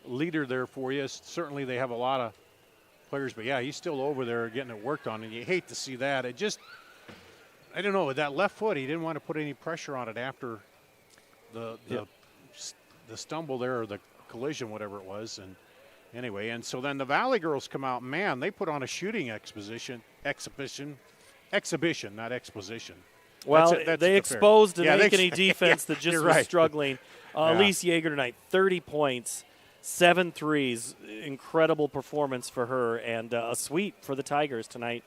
leader there for you. Certainly they have a lot of players, but, yeah, he's still over there getting it worked on, and you hate to see that. It just, I don't know, with that left foot, he didn't want to put any pressure on it after the stumble there or the collision, whatever it was. And anyway, and so then the Valley girls come out, man, they put on a shooting exhibition, not exposition. Well, that's they exposed an Ankeny they defense that just was struggling. Elise Yeager tonight, 30 points, 7 threes. Incredible performance for her, and a sweep for the Tigers tonight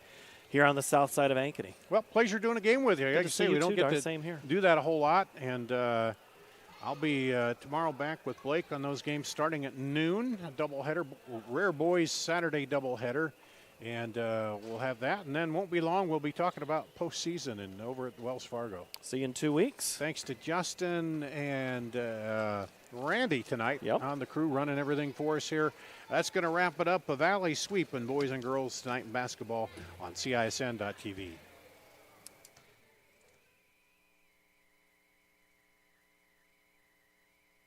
here on the south side of Ankeny. Well, pleasure doing a game with you. Like I say, we don't get to same here. do that a whole lot, and I'll be tomorrow back with Blake on those games starting at noon, a doubleheader, Rare Boys Saturday doubleheader. And we'll have that, and then won't be long. We'll be talking about postseason and over at Wells Fargo. See you in 2 weeks. Thanks to Justin and Randy tonight on the crew running everything for us here. That's going to wrap it up. A Valley sweep in boys and girls tonight in basketball on CISN.TV.